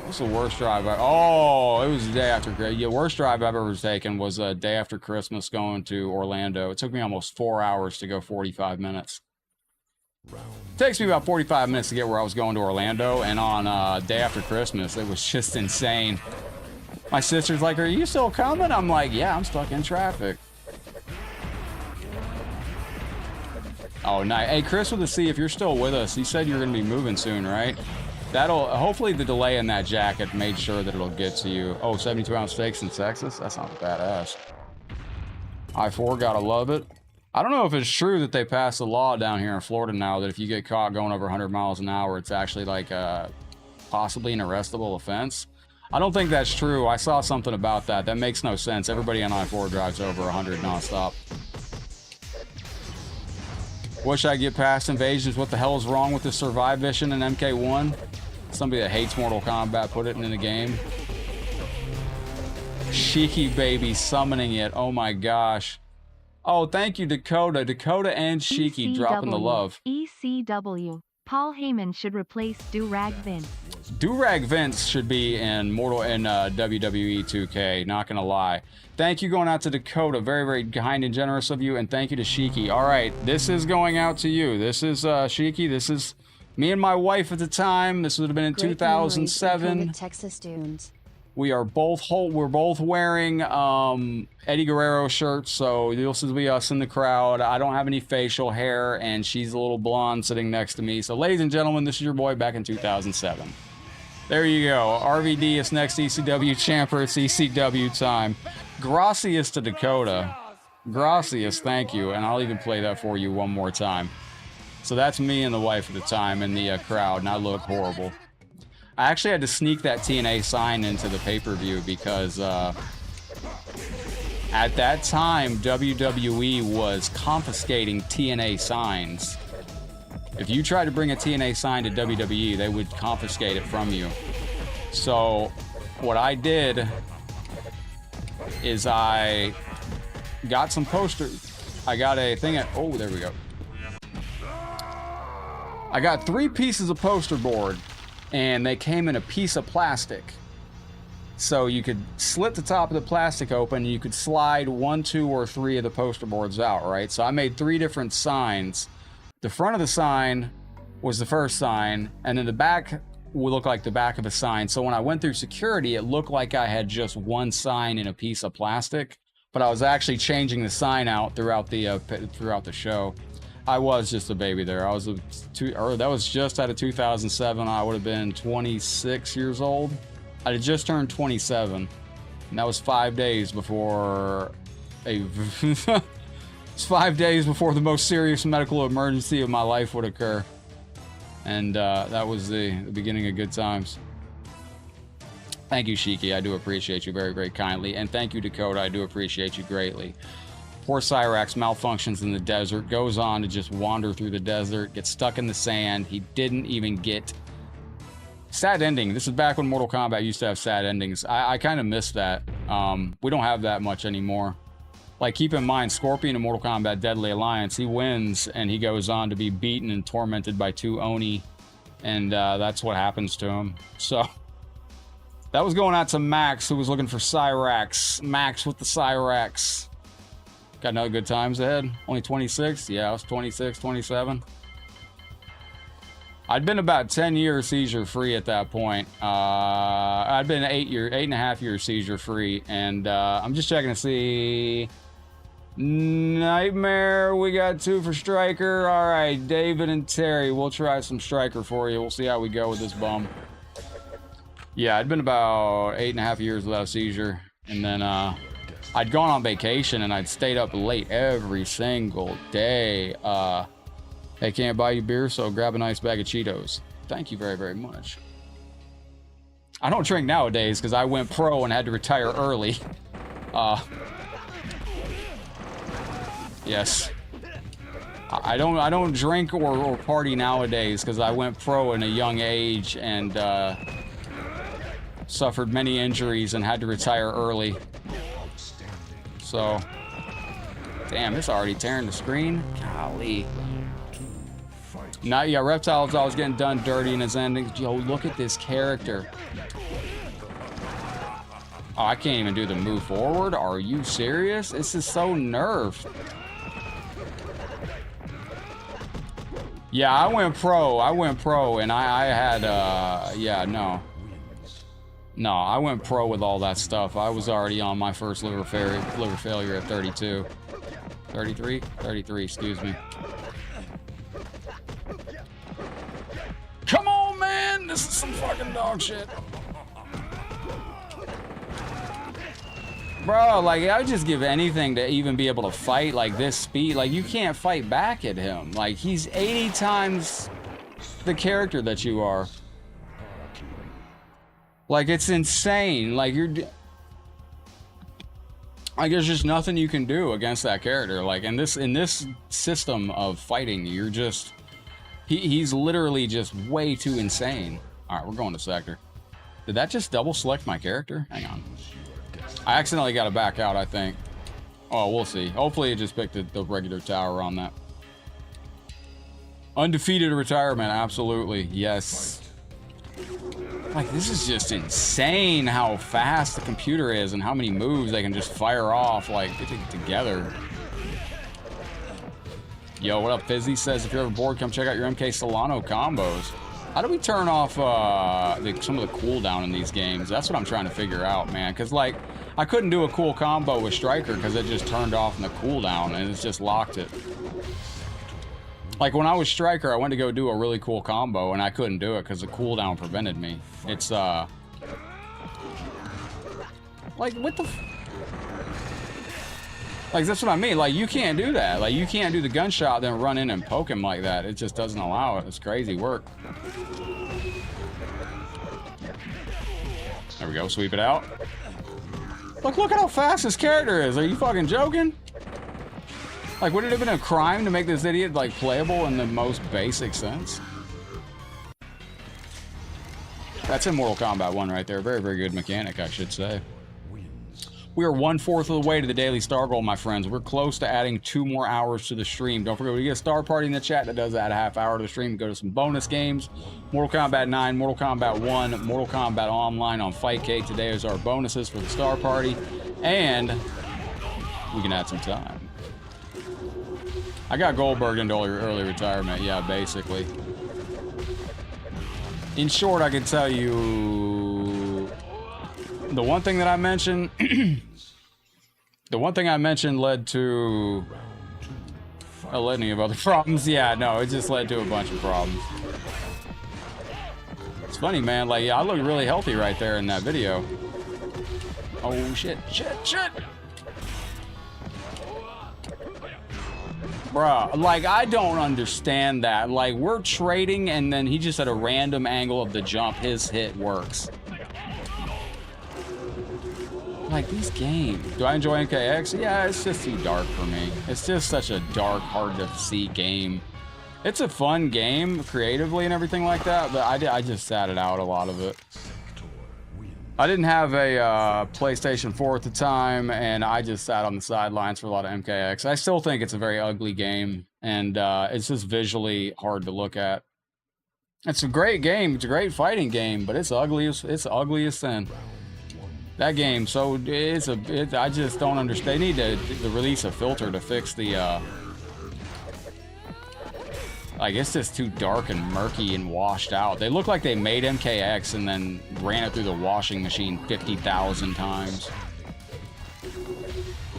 What's the worst drive? Oh, it was the day after. Yeah, worst drive I've ever taken was a day after Christmas going to Orlando. It took me almost 4 hours to go 45 minutes. It takes me about 45 minutes to get where I was going to Orlando, and on day after Christmas, it was just insane. My sister's like, "Are you still coming?" I'm like, "Yeah, I'm stuck in traffic." Oh, nice. Hey, Chris with the C, if you're still with us, you said you're going to be moving soon, right? That'll, hopefully the delay in that jacket made sure that it'll get to you. Oh, 72 ounce steaks in Texas? That sounds badass. I-4, gotta love it. I don't know if it's true that they passed a law down here in Florida now that if you get caught going over 100 miles an hour, it's actually like possibly an arrestable offense. I don't think that's true. I saw something about that. That makes no sense. Everybody on I-4 drives over 100 nonstop. Wish I get past invasions. What the hell is wrong with the survive mission in MK1? Somebody that hates Mortal Kombat put it in the game. Shiki baby summoning it. Oh my gosh. Oh, thank you, Dakota. Dakota and Shiki dropping the love. ECW. Paul Heyman should replace Do-Rag Vince. Do-Rag Vince should be in WWE 2K, not gonna lie. Thank you going out to Dakota. Very, very kind and generous of you. And thank you to Shiki. All right, this is going out to you. This is Shiki. This is me and my wife at the time. This would have been in 2007. Texas Dunes. We're both wearing Eddie Guerrero shirts, so this will be us in the crowd. I don't have any facial hair, and she's a little blonde sitting next to me. So, ladies and gentlemen, this is your boy back in 2007. There you go. RVD is next ECW champer. It's ECW time. Gracias to Dakota. Gracias, thank you. And I'll even play that for you one more time. So that's me and the wife at the time in the crowd, and I look horrible. I actually had to sneak that TNA sign into the pay-per-view because at that time, WWE was confiscating TNA signs. If you tried to bring a TNA sign to WWE, they would confiscate it from you. So what I did is I got some posters. I got a thing at, oh, there we go. I got 3 pieces of poster board, and they came in a piece of plastic. So you could slit the top of the plastic open, and you could slide 1, 2, or 3 of the poster boards out, right? So I made 3 different signs. The front of the sign was the first sign, and then the back would look like the back of a sign. So when I went through security, it looked like I had just 1 sign in a piece of plastic, but I was actually changing the sign out throughout the show. I was just a baby there. I was that was just out of 2007. I would have been 26 years old. I had just turned 27, and that was 5 days before it's 5 days before the most serious medical emergency of my life would occur. And that was the beginning of good times. Thank you, Shiki. I do appreciate you very, very kindly. And thank you, Dakota. I do appreciate you greatly. Poor Cyrax malfunctions in the desert, goes on to just wander through the desert, gets stuck in the sand. He didn't even get... Sad ending. This is back when Mortal Kombat used to have sad endings. I kind of miss that. We don't have that much anymore. Like, keep in mind, Scorpion in Mortal Kombat Deadly Alliance, he wins, and he goes on to be beaten and tormented by 2 Oni, and that's what happens to him. So, that was going out to Max, who was looking for Cyrax. Max with the Cyrax. Got another good times ahead. Only 26? Yeah, I was 26, 27. I'd been about 10 years seizure-free at that point. I'd been 8.5 years seizure-free, and I'm just checking to see... Nightmare, we got 2 for Striker. All right, David and Terry, we'll try some Striker for you. We'll see how we go with this bum. Yeah, I'd been about 8.5 years without a seizure. And then I'd gone on vacation and I'd stayed up late every single day. They can't buy you beer, so grab a nice bag of Cheetos. Thank you very, very much. I don't drink nowadays because I went pro and had to retire early. Yes. I don't drink or party nowadays because I went pro in a young age and suffered many injuries and had to retire early. So, damn, it's already tearing the screen. Golly. Yeah, Reptiles, I was getting done dirty in his ending. Yo, look at this character. Oh, I can't even do the move forward. Are you serious? This is so nerfed. Yeah, I went pro, and I had, yeah, no. No, I went pro with all that stuff. I was already on my first liver failure at 32. 33? 33, excuse me. Come on, man! This is some fucking dog shit. Bro, like, I would just give anything to even be able to fight like this speed. Like, you can't fight back at him. Like, he's 80 times the character that you are. Like, it's insane. Like, like, there's just nothing you can do against that character. Like, in this system of fighting, you're just... He's literally just way too insane. Alright, we're going to sector. Did that just double select my character? Hang on. I accidentally got to back out, I think. Oh, we'll see. Hopefully it just picked the regular tower on that. Undefeated retirement, absolutely. Yes. Like, this is just insane how fast the computer is and how many moves they can just fire off, like, get it together. Yo, what up, Fizzy? Says, if you're ever bored, come check out your MK Solano combos. How do we turn off some of the cooldown in these games? That's what I'm trying to figure out, man. Because, like, I couldn't do a cool combo with Striker because it just turned off in the cooldown and it's just locked it. Like, when I was Striker, I went to go do a really cool combo and I couldn't do it because the cooldown prevented me. It's, like, what the... Like, that's what I mean. Like, you can't do that. Like, you can't do the gunshot, then run in and poke him like that. It just doesn't allow it. It's crazy work. There we go. Sweep it out. Look at how fast this character is. Are you fucking joking? Like, would it have been a crime to make this idiot, like, playable in the most basic sense? That's in Mortal Kombat 1 right there. Very, very good mechanic, I should say. We are 1/4 of the way to the daily star goal, my friends. We're close to adding 2 more hours to the stream. Don't forget, we get a star party in the chat that does add a half hour to the stream. Go to some bonus games. Mortal Kombat 9, Mortal Kombat 1, Mortal Kombat Online on Fightcade. Today is our bonuses for the star party. And we can add some time. I got Goldberg into early retirement. Yeah, basically. In short, I can tell you... The one thing that I mentioned, led to a litany of other problems. Yeah, no, it just led to a bunch of problems. It's funny, man. Like, I look really healthy right there in that video. Oh, shit. Bruh, like, I don't understand that. Like, we're trading, and then he just at a random angle of the jump, his hit works. Like, these games. Do I enjoy NKX? Yeah, it's just too dark for me. It's just such a dark, hard to see game. It's a fun game, creatively and everything like that, but I just sat it out, a lot of it. I didn't have a PlayStation 4 at the time, and I just sat on the sidelines for a lot of MKX. I still think it's a very ugly game, and it's just visually hard to look at. It's a great game. It's a great fighting game, but it's ugly as sin. That game, so I just don't understand. They need to release a filter to fix the, like, it's just too dark and murky and washed out. They look like they made MKX and then ran it through the washing machine 50,000 times.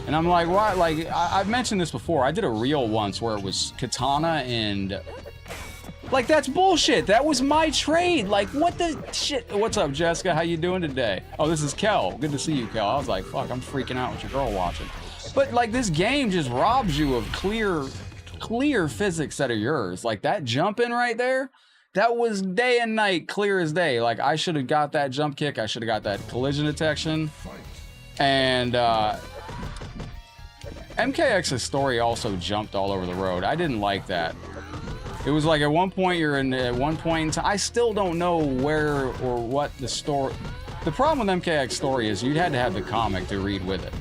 And I'm like, why? Like, I've mentioned this before. I did a reel once where it was katana and... Like, that's bullshit. That was my trade. Like, what the shit? What's up, Jessica? How you doing today? Oh, this is Kel. Good to see you, Kel. I was like, fuck, I'm freaking out with your girl watching. But, like, this game just robs you of clear physics that are yours. Like, that jump in right there, that was day and night, clear as day. Like, I should have got that jump kick. I should have got that collision detection. And, MKX's story also jumped all over the road. I didn't like that. It was like at one point at one point in time, I still don't know where or what the story. The problem with MKX story is you had to have the comic to read with it.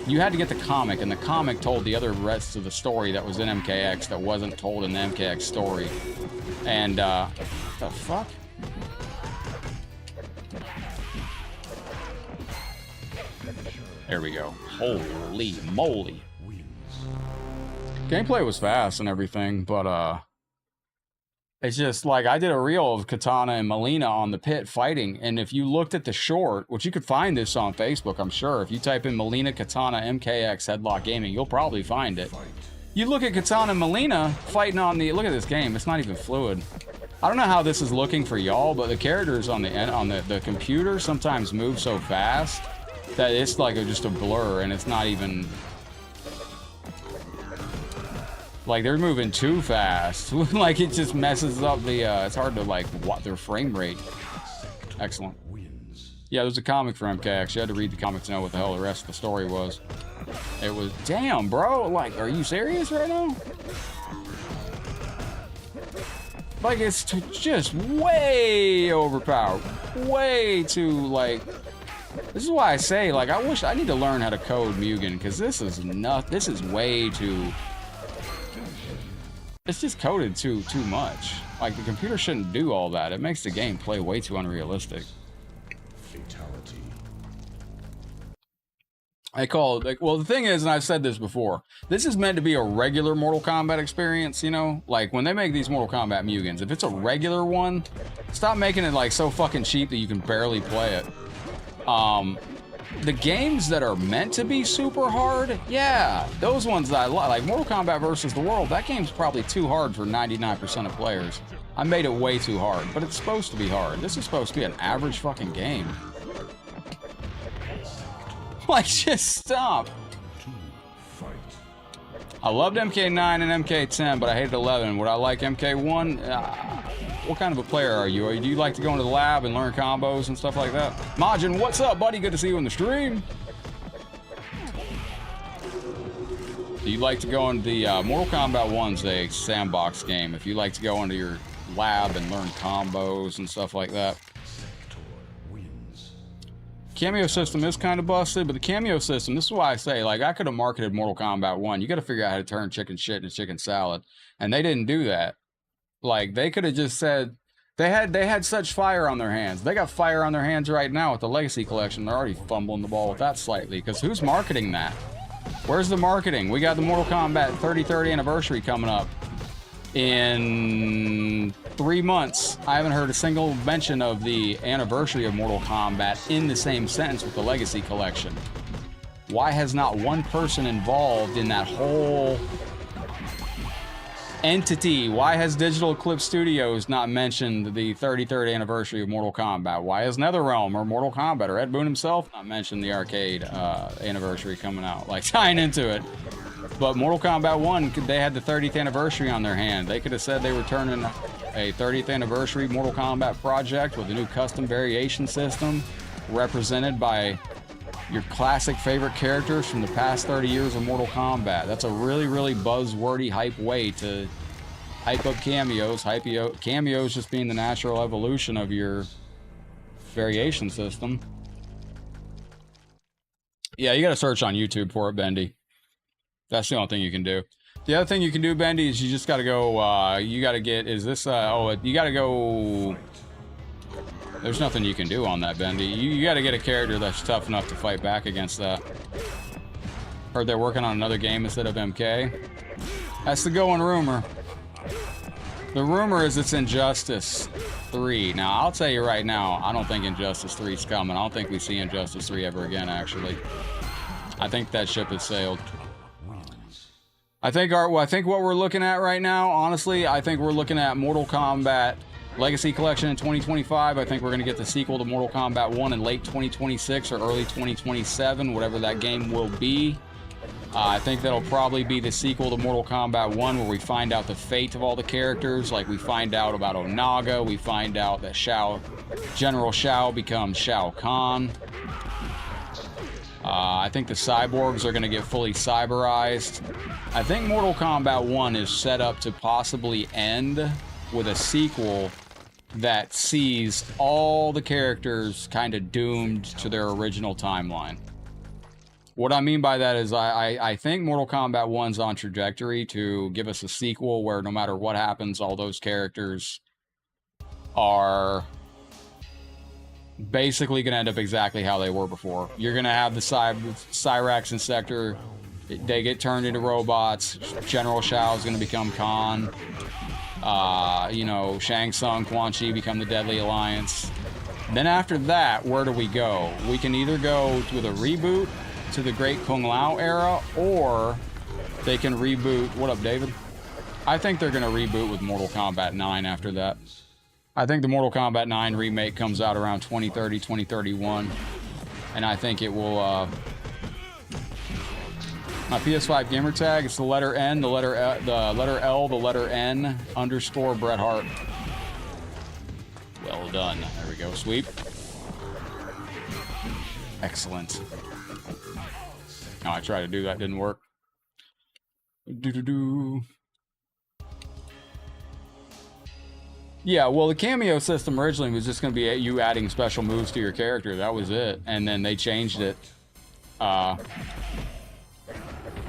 You had to get the comic, and the comic told the other rest of the story that was in MKX that wasn't told in the MKX story. And what the fuck? There we go. Holy moly. Gameplay was fast and everything, but it's just like I did a reel of Katana and Melina on the pit fighting, and if you looked at the short, which you could find this on Facebook, I'm sure, if you type in Melina Katana MKX Headlockedgaming, you'll probably find it. You look at Katana and Melina fighting on the, look at this game, it's not even fluid. I don't know how this is looking for y'all, but the characters on the computer sometimes move so fast that it's like just a blur, and it's not even... Like, they're moving too fast. Like, it just messes up the, it's hard to, like, what their frame rate. Excellent. Yeah, there's a comic for MKX. You had to read the comic to know what the hell the rest of the story was. It was, damn, bro. Like, are you serious right now? Like, it's just way overpowered. Way too, like... This is why I say, like, I need to learn how to code Mugen, because this is way too... It's just coded too much. Like, the computer shouldn't do all that. It makes the game play way too unrealistic. Fatality. I call it, like, well, the thing is, and I've said this before, this is meant to be a regular Mortal Kombat experience, you know? Like, when they make these Mortal Kombat Mugens, if it's a regular one, stop making it, like, so fucking cheap that you can barely play it. The games that are meant to be super hard, yeah, those ones that I like Mortal Kombat versus the World, that game's probably too hard for 99% of players. I made it way too hard, but it's supposed to be hard. This is supposed to be an average fucking game. Like, just stop. I loved MK9 and MK10, but I hated 11. Would I like MK1? What kind of a player are you? Do you like to go into the lab and learn combos and stuff like that? Majin, what's up, buddy? Good to see you on the stream. Do you like to go into the Mortal Kombat 1's a sandbox game? If you like to go into your lab and learn combos and stuff like that. Cameo system is kind of busted, but the cameo system, this is why I say, like, I could have marketed Mortal Kombat 1. You got to figure out how to turn chicken shit into chicken salad. And they didn't do that. Like, they could have just said, they had such fire on their hands. They got fire on their hands right now with the Legacy Collection. They're already fumbling the ball with that slightly, because who's marketing that? Where's the marketing? We got the Mortal Kombat 30th anniversary coming up in 3 months. I haven't heard a single mention of the anniversary of Mortal Kombat in the same sentence with the Legacy Collection. Why has not one person involved in that whole entity? Why has Digital Eclipse Studios not mentioned the 33rd anniversary of Mortal Kombat? Why has NetherRealm or Mortal Kombat or Ed Boon himself not mentioned the arcade anniversary coming out, like tying into it? But Mortal Kombat 1, they had the 30th anniversary on their hand. They could have said they were turning a 30th anniversary Mortal Kombat project with a new custom variation system represented by your classic favorite characters from the past 30 years of Mortal Kombat. That's a really, really buzzwordy, hype way to hype up cameos. Cameos just being the natural evolution of your variation system. Yeah, you gotta search on YouTube for it, Bendy. That's the only thing you can do. The other thing you can do, Bendy, is you just gotta go, you gotta get, is this, you gotta go, there's nothing you can do on that, Bendy. You gotta get a character that's tough enough to fight back against that. Heard they're working on another game instead of MK. That's the going rumor. The rumor is it's Injustice 3. Now, I'll tell you right now, I don't think Injustice 3 is coming. I don't think we see Injustice 3 ever again, actually. I think that ship has sailed. I think what we're looking at right now, honestly, I think we're looking at Mortal Kombat Legacy Collection in 2025. I think we're going to get the sequel to Mortal Kombat 1 in late 2026 or early 2027, whatever that game will be. I think that'll probably be the sequel to Mortal Kombat 1, where we find out the fate of all the characters. Like, we find out about Onaga, we find out that General Shao becomes Shao Kahn. I think the cyborgs are going to get fully cyberized. I think Mortal Kombat 1 is set up to possibly end with a sequel that sees all the characters kind of doomed to their original timeline. What I mean by that is I think Mortal Kombat 1's on trajectory to give us a sequel where no matter what happens, all those characters are basically going to end up exactly how they were before. You're going to have the Cyrax and Sector. They get turned into robots. General Shao is going to become Khan. You know, Shang Tsung, Quan Chi become the Deadly Alliance. Then after that, where do we go? We can either go with a reboot to the Great Kung Lao era, or they can reboot... What up, David? I think they're going to reboot with Mortal Kombat 9 after that. I think the Mortal Kombat 9 remake comes out around 2030, 2031. And I think it will... my PS5 gamer tag, it's the letter N, the letter L, the letter N, _ Bret Hart. Well done. There we go. Sweep. Excellent. Oh, I tried to do that, didn't work. Yeah, well, the cameo system originally was just going to be you adding special moves to your character. That was it. And then they changed it.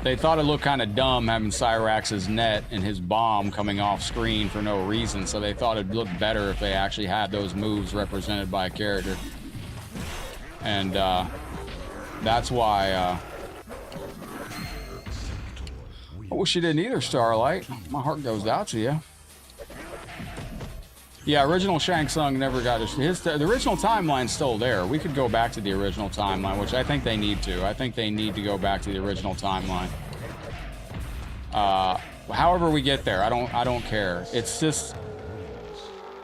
They thought it looked kind of dumb having Cyrax's net and his bomb coming off screen for no reason, so they thought it'd look better if they actually had those moves represented by a character. And that's why... I wish you didn't either, Starlight. My heart goes out to you. Yeah, original Shang Tsung never got the original timeline's still there. We could go back to the original timeline, which I think they need to. I think they need to go back to the original timeline. However we get there, I don't care. It's just,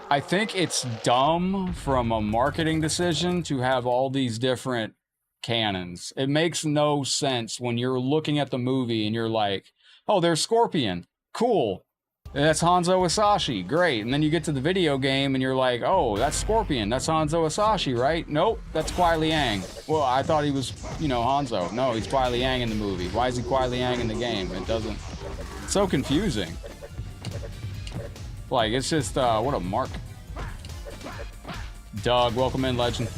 I think it's dumb from a marketing decision to have all these different canons. It makes no sense when you're looking at the movie and you're like, oh, there's Scorpion. Cool. That's Hanzo Asashi. Great. And then you get to the video game and you're like, oh, that's Scorpion. That's Hanzo Asashi, right? Nope, that's Kuai Liang. Well, I thought he was, you know, Hanzo. No, he's Kuai Liang in the movie. Why is he Kuai Liang in the game? It doesn't... It's so confusing. Like, it's just, what a mark. Doug, welcome in, legend.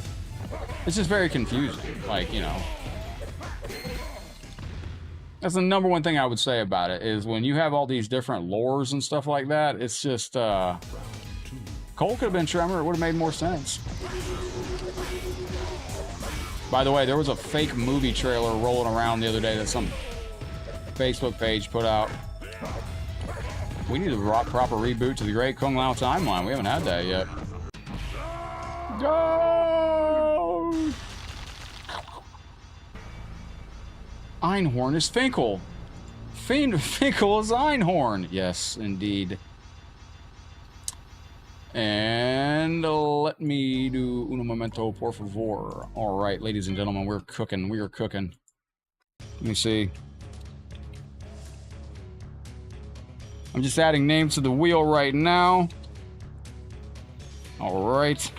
It's just very confusing. Like, you know... That's the number one thing I would say about it, is when you have all these different lores and stuff like that, it's just, Cole could have been Tremor, it would have made more sense. By the way, there was a fake movie trailer rolling around the other day that some Facebook page put out. We need a proper reboot to the Great Kung Lao timeline. We haven't had that yet. Go! Einhorn is Finkel. Finkel is Einhorn. Yes, indeed. And let me do uno momento, por favor. All right, ladies and gentlemen, we're cooking. We are cooking. Let me see. I'm just adding names to the wheel right now. All right.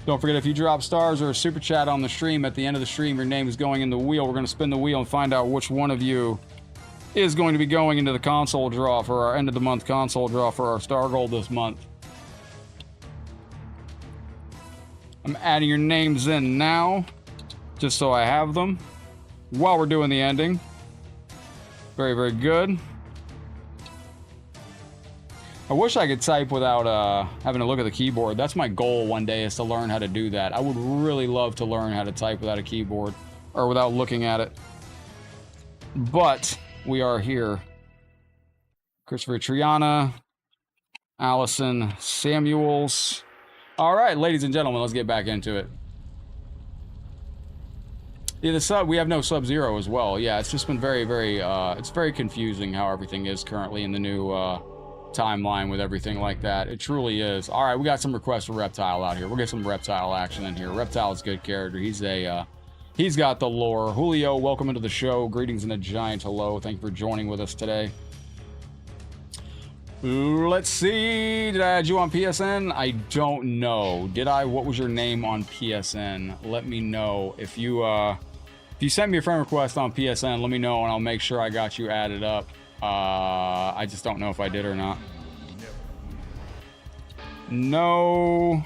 Don't forget, if you drop stars or a super chat on the stream, at the end of the stream, your name is going in the wheel. We're going to spin the wheel and find out which one of you is going to be going into the console draw for our end of the month console draw for our star goal this month. I'm adding your names in now, just so I have them while we're doing the ending. Very, very good. I wish I could type without having to look at the keyboard. That's my goal one day, is to learn how to do that. I would really love to learn how to type without a keyboard, or without looking at it. But we are here. Christopher Triana, Allison Samuels. All right, ladies and gentlemen, let's get back into it. Yeah, the sub, we have no Sub-Zero as well. Yeah, it's just been very, very, it's very confusing how everything is currently in the new timeline with everything like that. It truly is. All right, we got some requests for Reptile out here. We'll get some Reptile action in here. Reptile's a good character. He's got the lore. Julio, welcome into the show. Greetings and a giant hello. Thank you for joining with us today. Let's see. Did I add you on PSN? I don't know. Did I? What was your name on PSN? Let me know. If you send me a friend request on PSN, let me know and I'll make sure I got you added up. I just don't know if I did or not. No.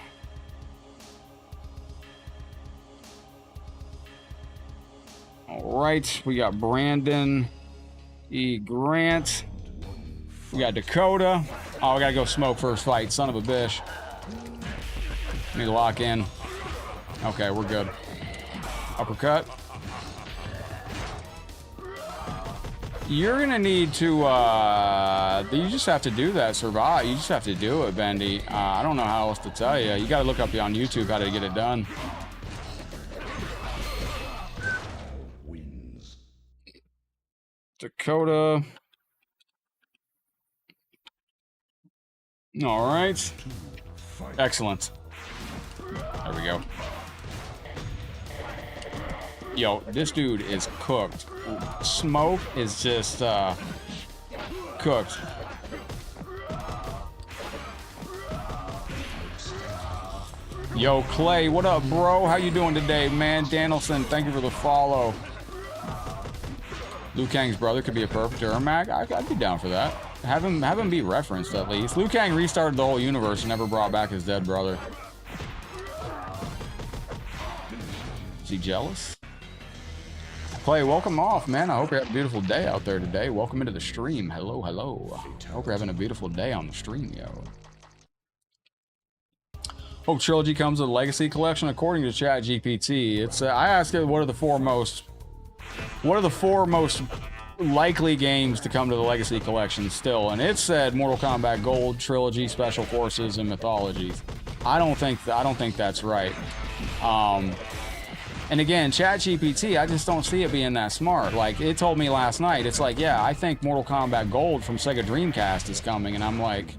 All right. We got Brandon E. Grant. We got Dakota. Oh, we gotta go smoke first fight. Son of a bitch. Let me lock in. Okay, we're good. Uppercut. You're gonna need to, you just have to do that, survive. You just have to do it, Bendy. I don't know how else to tell you. You gotta look up on YouTube how to get it done. Dakota. All right. Excellent. There we go. Yo, this dude is cooked. Smoke is just cooked. Yo, Clay, what up, bro? How you doing today, man? Danielson, thank you for the follow. Liu Kang's brother could be a perfect Ermac. I'd be down for that. Have him be referenced at least. Liu Kang restarted the whole universe and never brought back his dead brother. Is he jealous? Clay, welcome off, man. I hope you have a beautiful day out there today. Welcome into the stream. Hello, hello. Hope you're having a beautiful day on the stream, yo. Hope Trilogy comes with a Legacy Collection. According to ChatGPT, it's I asked it what are the four most likely games to come to the Legacy Collection still, and it said Mortal Kombat Gold, Trilogy, Special Forces, and Mythologies. I don't think that's right. And again, ChatGPT, I just don't see it being that smart. Like, it told me last night, it's like, yeah, I think Mortal Kombat Gold from Sega Dreamcast is coming, and I'm like,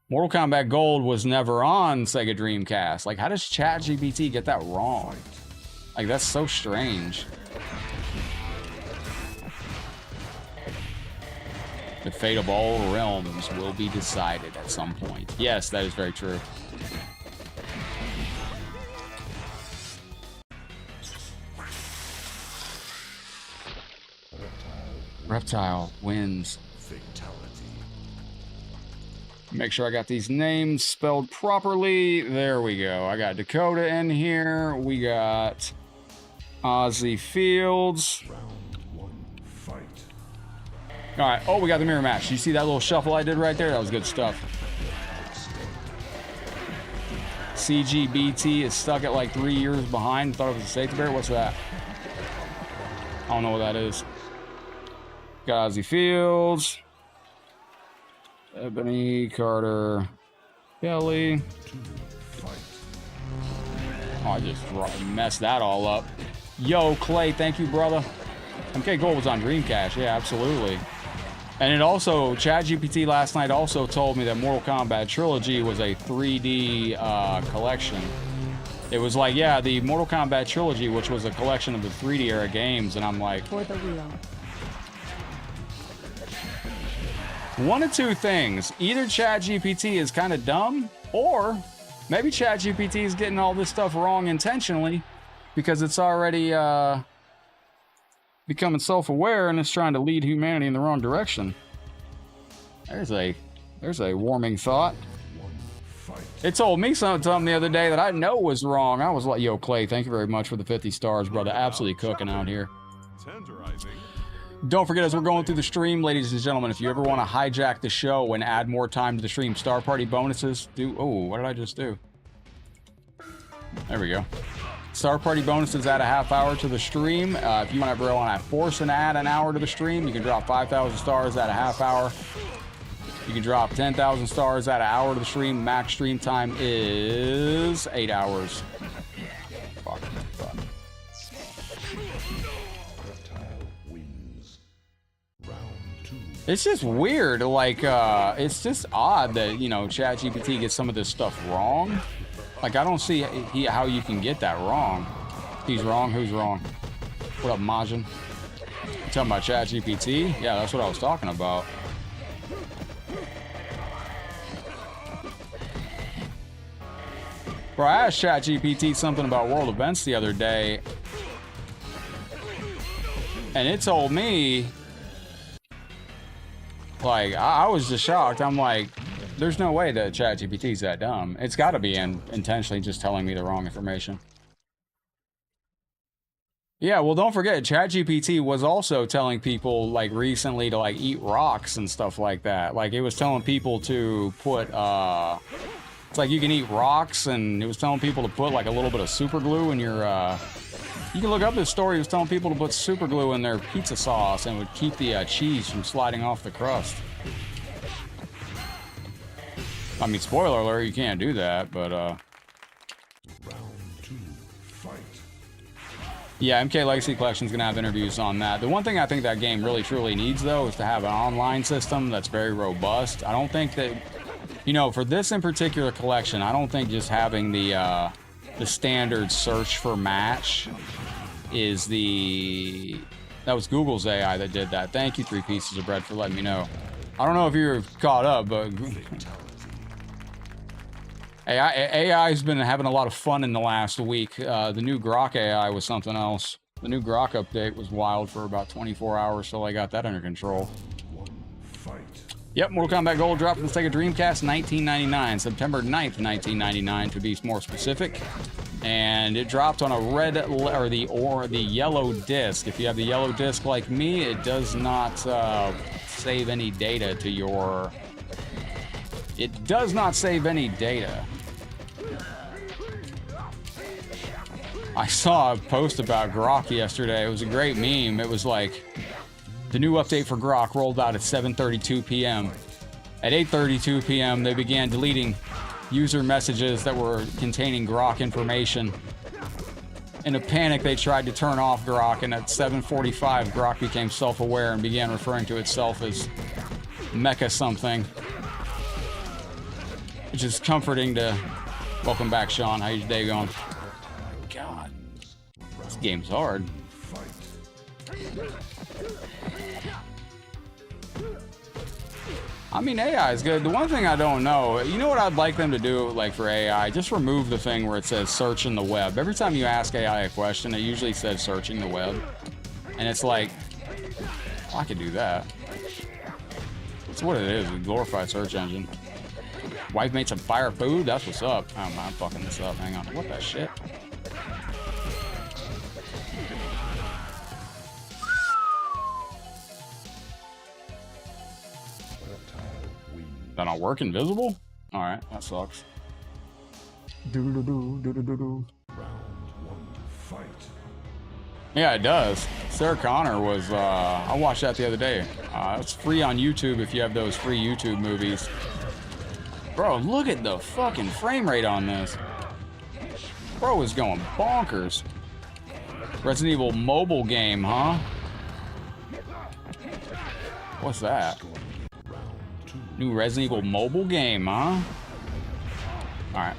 Mortal Kombat Gold was never on Sega Dreamcast. Like, how does ChatGPT get that wrong? Like, that's so strange. The fate of all realms will be decided at some point. Yes, that is very true. Reptile wins. Fatality. Make sure I got these names spelled properly. There we go. I got Dakota in here. We got Ozzy Fields. Round one, fight. All right. Oh, we got the mirror match. You see that little shuffle I did right there? That was good stuff. CGBT is stuck at like 3 years behind. Thought it was a safety barrier. What's that? I don't know what that is. Got Ozzy Fields. Ebony, Carter, Kelly. Oh, I just messed that all up. Yo, Clay, thank you, brother. MK Gold was on Dreamcast. Yeah, absolutely. And it also, ChatGPT last night also told me that Mortal Kombat Trilogy was a 3D collection. It was like, yeah, the Mortal Kombat Trilogy, which was a collection of the 3D era games, and I'm like, For the wheel. one of two things. Either ChatGPT is kind of dumb, or maybe ChatGPT is getting all this stuff wrong intentionally because it's already becoming self-aware and it's trying to lead humanity in the wrong direction. There's a warming thought. It told me something the other day that I know was wrong. I was like, yo, Clay, thank you very much for the 50 stars, brother. Absolutely cooking out here. Tenderizing. Don't forget, as we're going through the stream, ladies and gentlemen, if you ever want to hijack the show and add more time to the stream, Star Party bonuses do... Oh, what did I just do? There we go. Star Party bonuses add a half hour to the stream. If you want to force and add an hour to the stream, you can drop 5,000 stars, add a half hour. You can drop 10,000 stars at an hour of the stream. Max stream time is 8 hours. Fuck. It's just weird, like, it's just odd that, you know, ChatGPT gets some of this stuff wrong. Like, I don't see how you can get that wrong. He's wrong, who's wrong? What up, Majin? You talking about ChatGPT? Yeah, that's what I was talking about. Bro, I asked ChatGPT something about world events the other day, and it told me, like, I was just shocked. I'm like, there's no way that ChatGPT's that dumb. It's got to be intentionally just telling me the wrong information. Yeah, well, don't forget, ChatGPT was also telling people, like, recently to, like, eat rocks and stuff like that. Like, it was telling people to put, it's like you can eat rocks, and it was telling people to put, like, a little bit of super glue in your, you can look up this story. It was telling people to put super glue in their pizza sauce, and it would keep the cheese from sliding off the crust. I mean, spoiler alert, you can't do that, but, Round 2, fight. Yeah, MK Legacy Collection's gonna have interviews on that. The one thing I think that game really truly needs, though, is to have an online system that's very robust. I don't think that, you know, for this in particular collection, I don't think just having the standard search for match is the... That was Google's AI that did that. Thank you, 3 Pieces of Bread, for letting me know. I don't know if you're caught up, but... AI's been having a lot of fun in the last week. The new Grok AI was something else. The new Grok update was wild for about 24 hours till I got that under control. Fight. Yep, Mortal Kombat Gold dropped from the Sega Dreamcast 1999, September 9th, 1999 to be more specific. And it dropped on a red or the yellow disc. If you have the yellow disc like me, it does not save any data to your... It does not save any data. I saw a post about Grok yesterday. It was a great meme. It was like, the new update for Grok rolled out at 7:32 p.m. At 8:32 p.m., they began deleting user messages that were containing Grok information. In a panic, they tried to turn off Grok, and at 7:45, Grok became self-aware and began referring to itself as Mecha something. Which is comforting to... Welcome back, Sean. How's your day going? God. This game's hard. I mean, AI is good. The one thing I don't know, you know what I'd like them to do, like, for AI? Just remove the thing where it says searching the web. Every time you ask AI a question, it usually says searching the web. And it's like, well, I could do that. That's what it is, a glorified search engine. Wife made some fire food? That's what's up. Oh, I'm fucking this up. Hang on. What the shit? That not work invisible? Alright, that sucks. Round 1, fight. Yeah, it does. Sarah Connor was, I watched that the other day. It's free on YouTube if you have those free YouTube movies. Bro, look at the fucking frame rate on this. Bro is going bonkers. Resident Evil mobile game, huh? What's that? New Resident Evil mobile game, huh? Alright.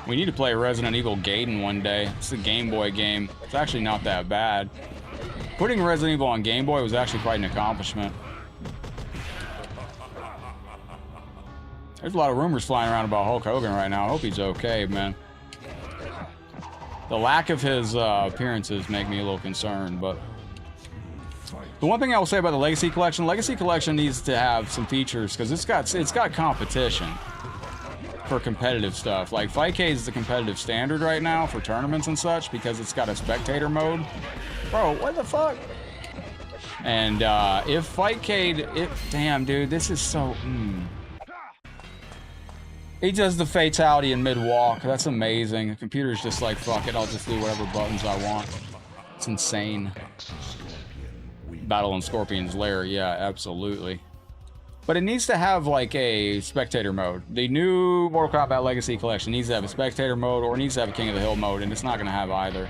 We need to play Resident Evil Gaiden one day. It's a Game Boy game. It's actually not that bad. Putting Resident Evil on Game Boy was actually quite an accomplishment. There's a lot of rumors flying around about Hulk Hogan right now. I hope he's okay, man. The lack of his appearances make me a little concerned, but... The one thing I will say about the Legacy Collection needs to have some features, because it's got competition for competitive stuff. Like, Fightcade is the competitive standard right now for tournaments and such, because it's got a spectator mode. Bro, what the fuck? And if Fightcade, damn, dude, this is so. He does the fatality in mid-walk. That's amazing. The computer's just like, fuck it, I'll just do whatever buttons I want. It's insane. Battle in Scorpion's Lair, yeah, absolutely. But it needs to have like a spectator mode. The new Mortal Kombat Legacy Collection needs to have a spectator mode or it needs to have a King of the Hill mode, and it's not going to have either.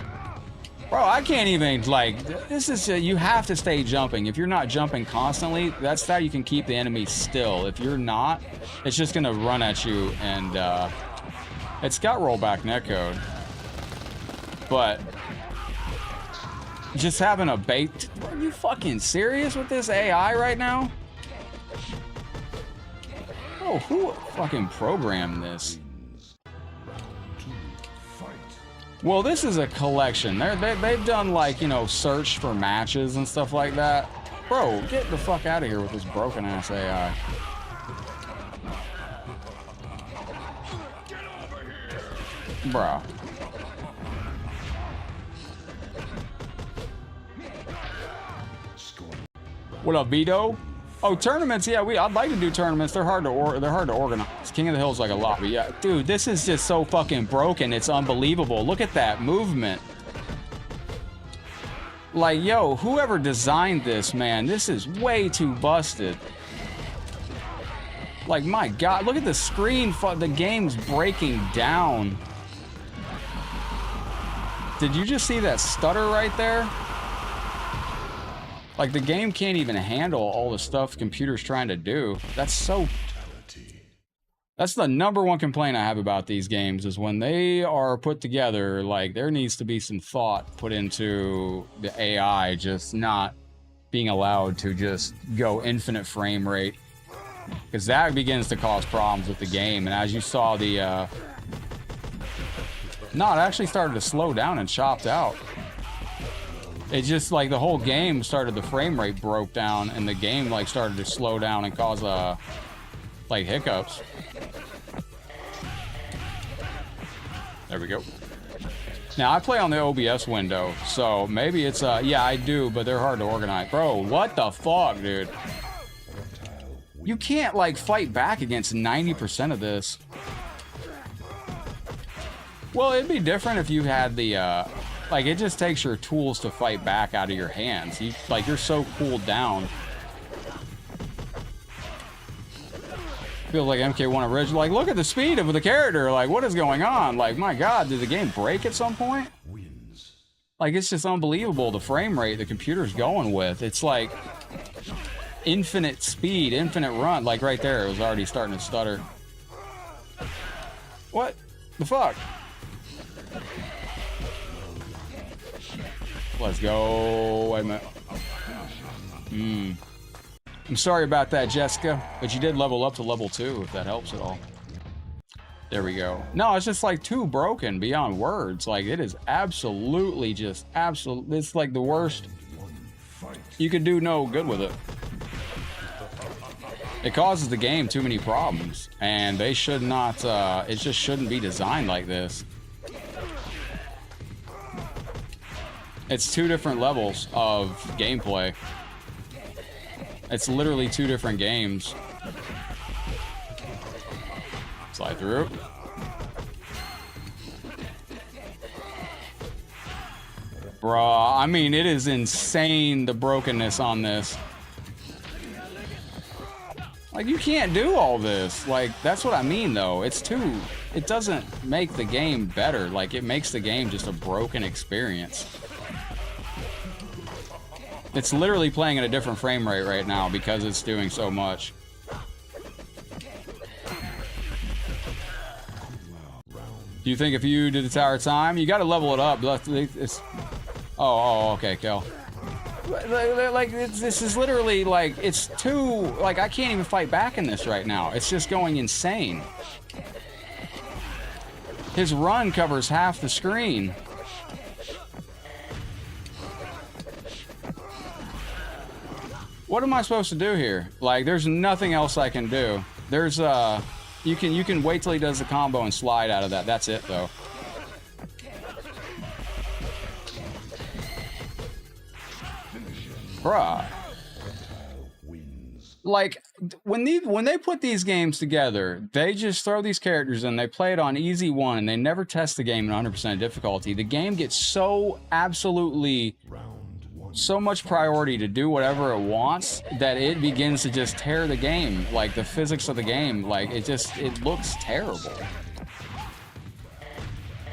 Bro, I can't even, like, this is, you have to stay jumping. If you're not jumping constantly, that's how you can keep the enemy still. If you're not, it's just going to run at you, and it's got rollback netcode. But just having a bait, are you fucking serious with this AI right now? Oh, who fucking programmed this? Well, this is a collection. They've done, like, you know, search for matches and stuff like that. Bro, get the fuck out of here with this broken ass AI. Bro. What up, Vito? Oh, tournaments, yeah, I'd like to do tournaments. They're hard to organize. King of the Hill's like a lot, but yeah, dude, this is just so fucking broken. It's unbelievable. Look at that movement. Like, yo, whoever designed this, man, this is way too busted. Like, my God, look at the screen. The game's breaking down. Did you just see that stutter right there? Like, the game can't even handle all the stuff the computer's trying to do. That's so... That's the #1 complaint I have about these games, is when they are put together, like, there needs to be some thought put into the AI just not being allowed to just go infinite frame rate. Because that begins to cause problems with the game. And as you saw, the... No, it actually started to slow down and chopped out. It just, like, the whole game started, the frame rate broke down, and the game, like, started to slow down and cause, like, hiccups. There we go. Now, I play on the OBS window, so maybe it's, yeah, I do, but they're hard to organize. Bro, what the fuck, dude? You can't, like, fight back against 90% of this. Well, it'd be different if you had the, like, it just takes your tools to fight back out of your hands. You're so cooled down. Feels like MK1 original. Like, look at the speed of the character. Like, what is going on? Like, my God, did the game break at some point? Like, it's just unbelievable, the frame rate the computer's going with. It's like infinite speed, infinite run. Like, right there, it was already starting to stutter. What the fuck? Let's go. Wait a minute. I'm sorry about that, Jessica, but you did level up to level 2, if that helps at all. There we go. No, it's just like too broken beyond words. Like, it is absolutely just it's like the worst. You could do no good with it. It causes the game too many problems, and they should not, it just shouldn't be designed like this. It's 2 different levels of gameplay. It's literally 2 different games. Slide through. Bruh, I mean, it is insane, the brokenness on this. Like, you can't do all this. Like, that's what I mean, though. It's too... It doesn't make the game better. Like, it makes the game just a broken experience. It's literally playing at a different frame rate right now because it's doing so much. Do you think if you did the Tower of Time, you got to level it up? It's, oh, okay, Kel. Like, this is literally, like, it's too... Like, I can't even fight back in this right now. It's just going insane. His run covers half the screen. What am I supposed to do here? Like, there's nothing else I can do. There's, you can wait till he does the combo and slide out of that. That's it, though. Bruh. Like, when they put these games together, they just throw these characters in, they play it on easy 1, and they never test the game in 100% difficulty. The game gets so absolutely so much priority to do whatever it wants that it begins to just tear the game. Like the physics of the game, like it looks terrible.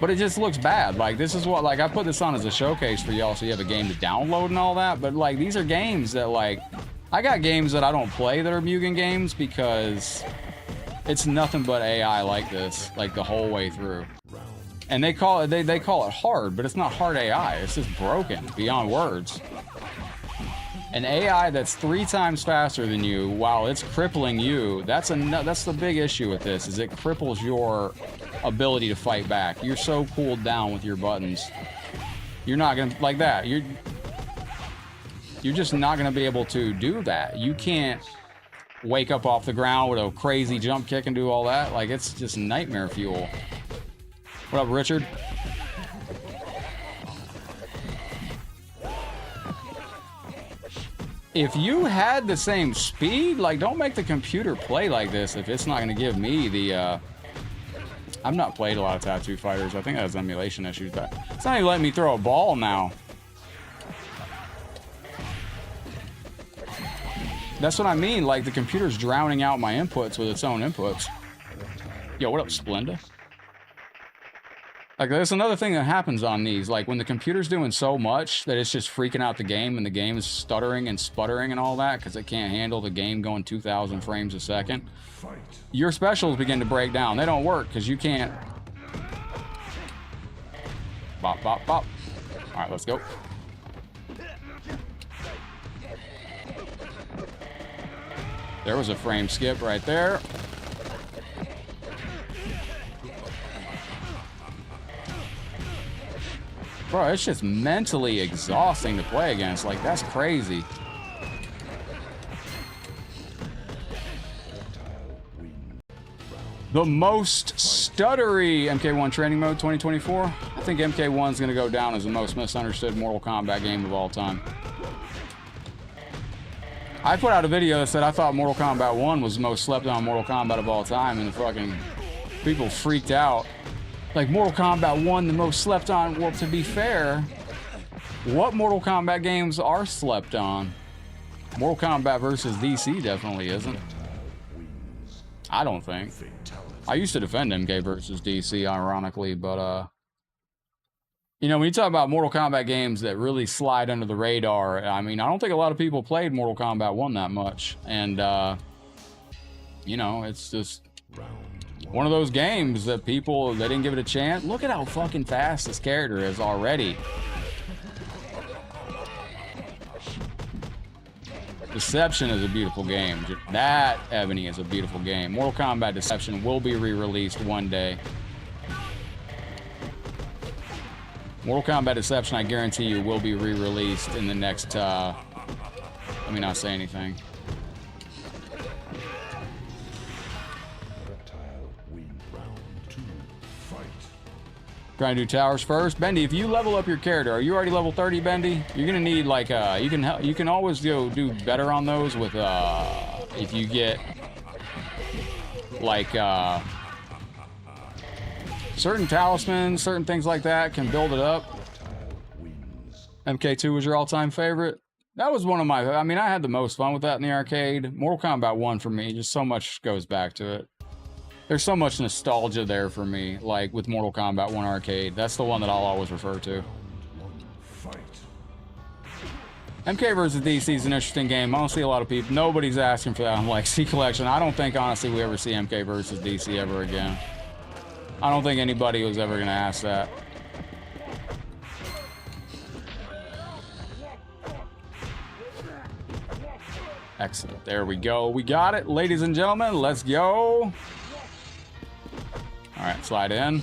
But it just looks bad. Like this is what, like I put this on as a showcase for y'all so you have a game to download and all that. But like these are games that like, I got games that I don't play that are Mugen games because it's nothing but AI like this, like the whole way through. And they call it they call it hard, but it's not hard AI. It's just broken beyond words. An AI that's 3 times faster than you while it's crippling you. That's the big issue with this. Is it cripples your ability to fight back. You're so cooled down with your buttons. You're not gonna like that. You're just not gonna be able to do that. You can't wake up off the ground with a crazy jump kick and do all that. Like it's just nightmare fuel. What up, Richard? If you had the same speed, like don't make the computer play like this if it's not going to give me the, I've not played a lot of Tattoo Fighters. I think that has emulation issues, but it's not even letting me throw a ball now. That's what I mean, like the computer's drowning out my inputs with its own inputs. Yo, what up, Splenda? Like, there's another thing that happens on these. Like, when the computer's doing so much that it's just freaking out the game and the game is stuttering and sputtering and all that because it can't handle the game going 2,000 frames a second, your specials begin to break down. They don't work because you can't... Bop, bop, bop. All right, let's go. There was a frame skip right there. Bro, it's just mentally exhausting to play against. Like, that's crazy. The most stuttery MK1 training mode 2024. I think MK1's gonna go down as the most misunderstood Mortal Kombat game of all time. I put out a video that said I thought Mortal Kombat 1 was the most slept on Mortal Kombat of all time, and the fucking people freaked out. Like, Mortal Kombat 1, the most slept on. Well, to be fair, what Mortal Kombat games are slept on? Mortal Kombat versus DC definitely isn't. I don't think. I used to defend MK versus DC, ironically, but, you know, when you talk about Mortal Kombat games that really slide under the radar, I mean, I don't think a lot of people played Mortal Kombat 1 that much. And, you know, it's just one of those games that people, they didn't give it a chance. Look at how fucking fast this character is already. Deception is a beautiful game. That, Ebony, is a beautiful game. Mortal Kombat Deception will be re-released one day. Mortal Kombat Deception, I guarantee you, will be re-released in the next, let me not say anything. Trying to do towers first. Bendy, if you level up your character, are you already level 30, Bendy? You're gonna need like you can always go do better on those with if you get like certain talismans, certain things like that can build it up. MK2 was your all-time favorite. That was one of my, I mean, I had the most fun with that in the arcade. Mortal Kombat 1 for me, just so much goes back to it. There's so much nostalgia there for me, like with Mortal Kombat 1 Arcade. That's the one that I'll always refer to. MK vs. DC is an interesting game. I don't see a lot of people. Nobody's asking for that on like C Collection. I don't think, honestly, we ever see MK vs. DC ever again. I don't think anybody was ever going to ask that. Excellent. There we go. We got it. Ladies and gentlemen, let's go. All right, slide in.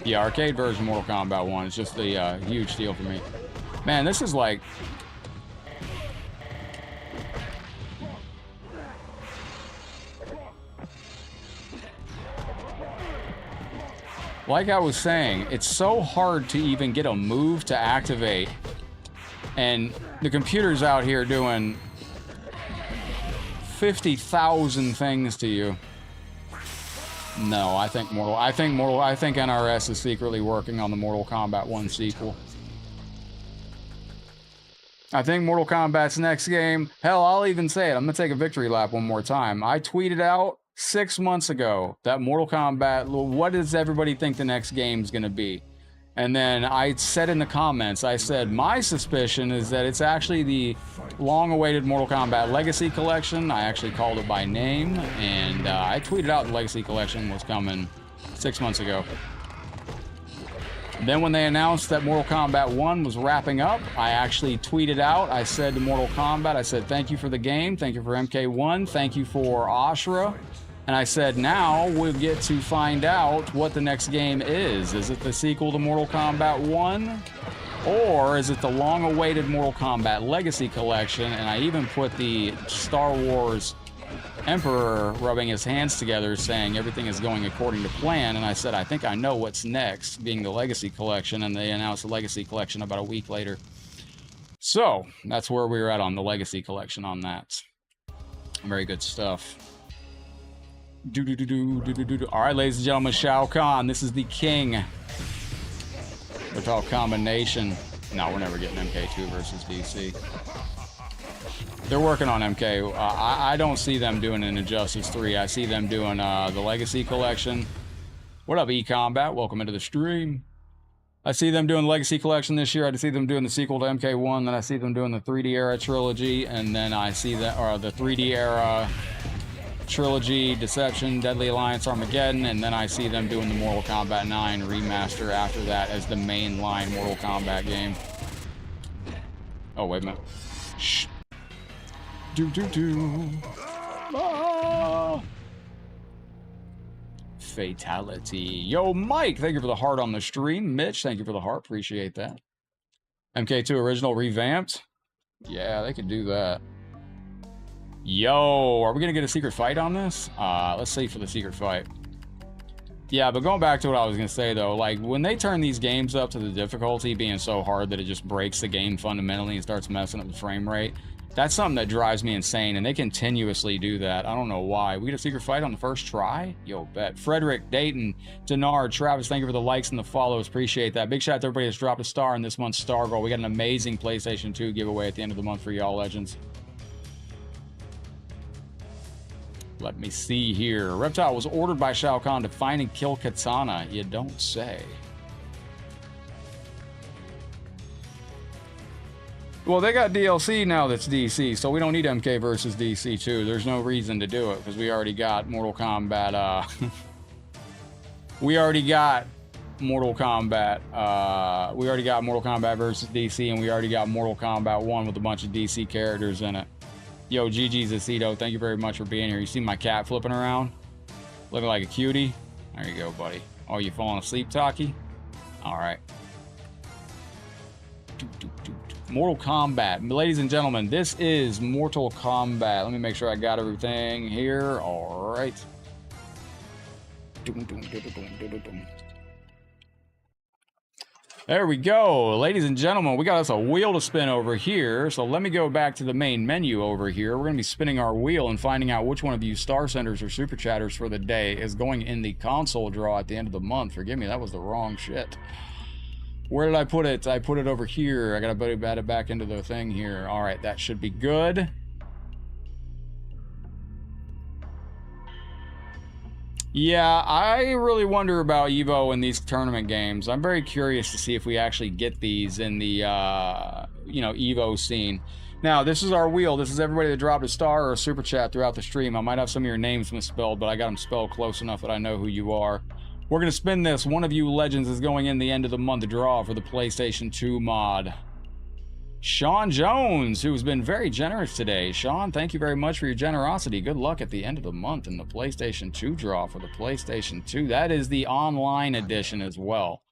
Yeah, arcade version Mortal Kombat 1 is just a huge deal for me. Man, this is like... Like I was saying, it's so hard to even get a move to activate. And the computer's out here doing 50,000 things to you. No, I think NRS is secretly working on the Mortal Kombat 1 sequel. I think Mortal Kombat's next game, hell, I'll even say it. I'm going to take a victory lap one more time. I tweeted out 6 months ago that Mortal Kombat, what does everybody think the next game's going to be? And then I said in the comments, I said, my suspicion is that it's actually the long-awaited Mortal Kombat Legacy Collection. I actually called it by name, and I tweeted out the Legacy Collection was coming 6 months ago. Then when they announced that Mortal Kombat 1 was wrapping up, I actually tweeted out, I said to Mortal Kombat, I said, thank you for the game, thank you for MK1, thank you for Ashura. And I said, now we'll get to find out what the next game is. Is it the sequel to Mortal Kombat 1? Or is it the long-awaited Mortal Kombat Legacy Collection? And I even put the Star Wars Emperor rubbing his hands together saying everything is going according to plan, and I said I think I know what's next, being the Legacy Collection, and they announced the Legacy Collection about a week later. So that's where we were at on the Legacy Collection on that. Very good stuff. Alright, ladies and gentlemen, Shao Kahn, this is the king. Mortal Combination. No, we're never getting MK2 versus DC. They're working on MK. I don't see them doing an Injustice 3. I see them doing the Legacy Collection. What up, E-Combat? Welcome into the stream. I see them doing the Legacy Collection this year. I see them doing the sequel to MK1. Then I see them doing the 3D era trilogy. And then I see that, or the 3D era trilogy, Deception, Deadly Alliance, Armageddon. And then I see them doing the Mortal Kombat 9 remaster after that as the mainline Mortal Kombat game. Oh, wait a minute. Shh. Ah. Fatality. Yo, Mike, thank you for the heart on the stream. Mitch, thank you for the heart. Appreciate that. MK2 original revamped. Yeah, they could do that. Yo, are we gonna get a secret fight on this? Let's see for the secret fight. Yeah, but going back to what I was gonna say though, like when they turn these games up to the difficulty being so hard that it just breaks the game fundamentally and starts messing up the frame rate, that's something that drives me insane, and they continuously do that. I don't know why. We get a secret fight on the first try? Yo, bet. Frederick, Dayton, Denard, Travis, thank you for the likes and the follows. Appreciate that. Big shout out to everybody that's dropped a star in this month's Star Goal. We got an amazing PlayStation 2 giveaway at the end of the month for y'all legends. Let me see here. Reptile was ordered by Shao Kahn to find and kill Katana. You don't say. Well, they got DLC now that's DC, so we don't need MK versus DC 2. There's no reason to do it, because we already got Mortal Kombat, we already got Mortal Kombat, versus DC, and we already got Mortal Kombat 1 with a bunch of DC characters in it. Yo, GG's Aceto, thank you very much for being here. You see my cat flipping around? Looking like a cutie? There you go, buddy. Oh, you falling asleep, Taki? Alright. Mortal Kombat. Ladies and gentlemen, this is Mortal Kombat. Let me make sure I got everything here. All right. There we go. Ladies and gentlemen, we got us a wheel to spin over here. So let me go back to the main menu over here. We're going to be spinning our wheel and finding out which one of you Star Senders or Super Chatters for the day is going in the console draw at the end of the month. Forgive me, that was the wrong shit. Where did I put it? I put it over here. I gotta add it back into the thing here. All right, that should be good. Yeah, I really wonder about Evo in these tournament games. I'm very curious to see if we actually get these in the, Evo scene. Now, this is our wheel. This is everybody that dropped a star or a super chat throughout the stream. I might have some of your names misspelled, but I got them spelled close enough that I know who you are. We're going to spin this. One of you legends is going in the end of the month to draw for the PlayStation 2 mod. Sean Jones, who's been very generous today. Sean, thank you very much for your generosity. Good luck at the end of the month in the PlayStation 2 draw for the PlayStation 2. That is the online edition as well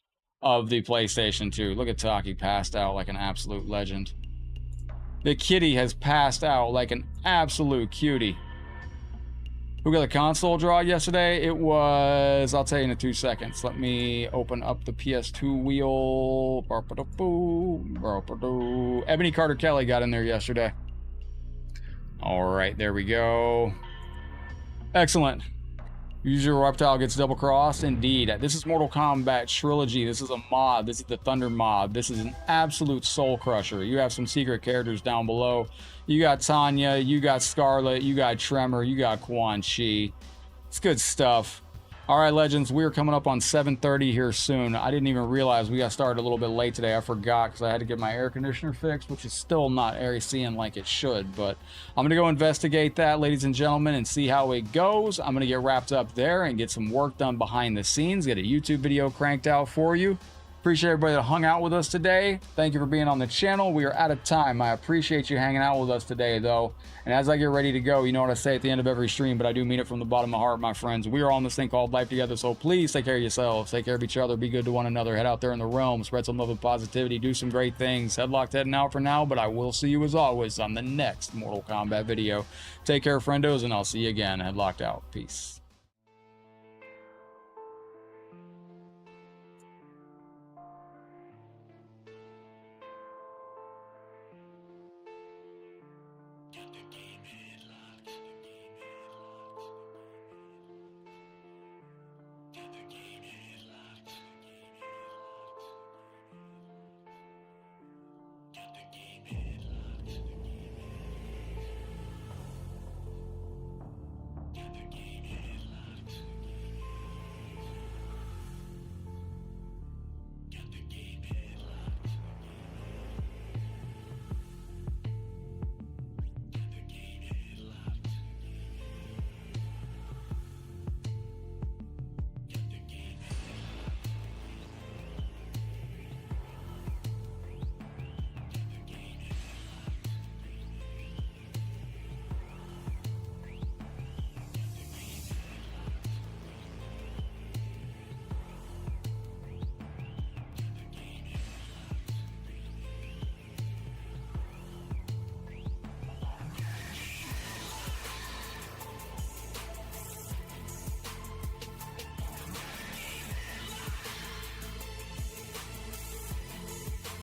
of the PlayStation 2. Look at Taki, passed out like an absolute legend. The kitty has passed out like an absolute cutie. Who got a console draw yesterday? It was, I'll tell you in 2 seconds. Let me open up the PS2 wheel. Ebony Carter Kelly got in there yesterday. All right, there we go. Excellent. Use your reptile gets double crossed. Indeed. This is Mortal Kombat Trilogy. This is a mod. This is the Thunder mod. This is an absolute soul crusher. You have some secret characters down below. You got Tanya, you got Scarlet, you got Tremor, you got Quan Chi. It's good stuff. All right, legends, we're coming up on 7:30 here soon. I didn't even realize we got started a little bit late today. I forgot because I had to get my air conditioner fixed, which is still not AC-ing like it should. But I'm going to go investigate that, ladies and gentlemen, and see how it goes. I'm going to get wrapped up there and get some work done behind the scenes, get a YouTube video cranked out for you. Appreciate everybody that hung out with us today. Thank you for being on the channel. We are out of time. I appreciate you hanging out with us today, though. And as I get ready to go, you know what I say at the end of every stream, but I do mean it from the bottom of my heart, my friends. We are on this thing called life together, so please take care of yourselves. Take care of each other. Be good to one another. Head out there in the realm. Spread some love and positivity. Do some great things. Headlocked heading out for now, but I will see you as always on the next Mortal Kombat video. Take care, friendos, and I'll see you again. Headlocked out. Peace. Get the game in.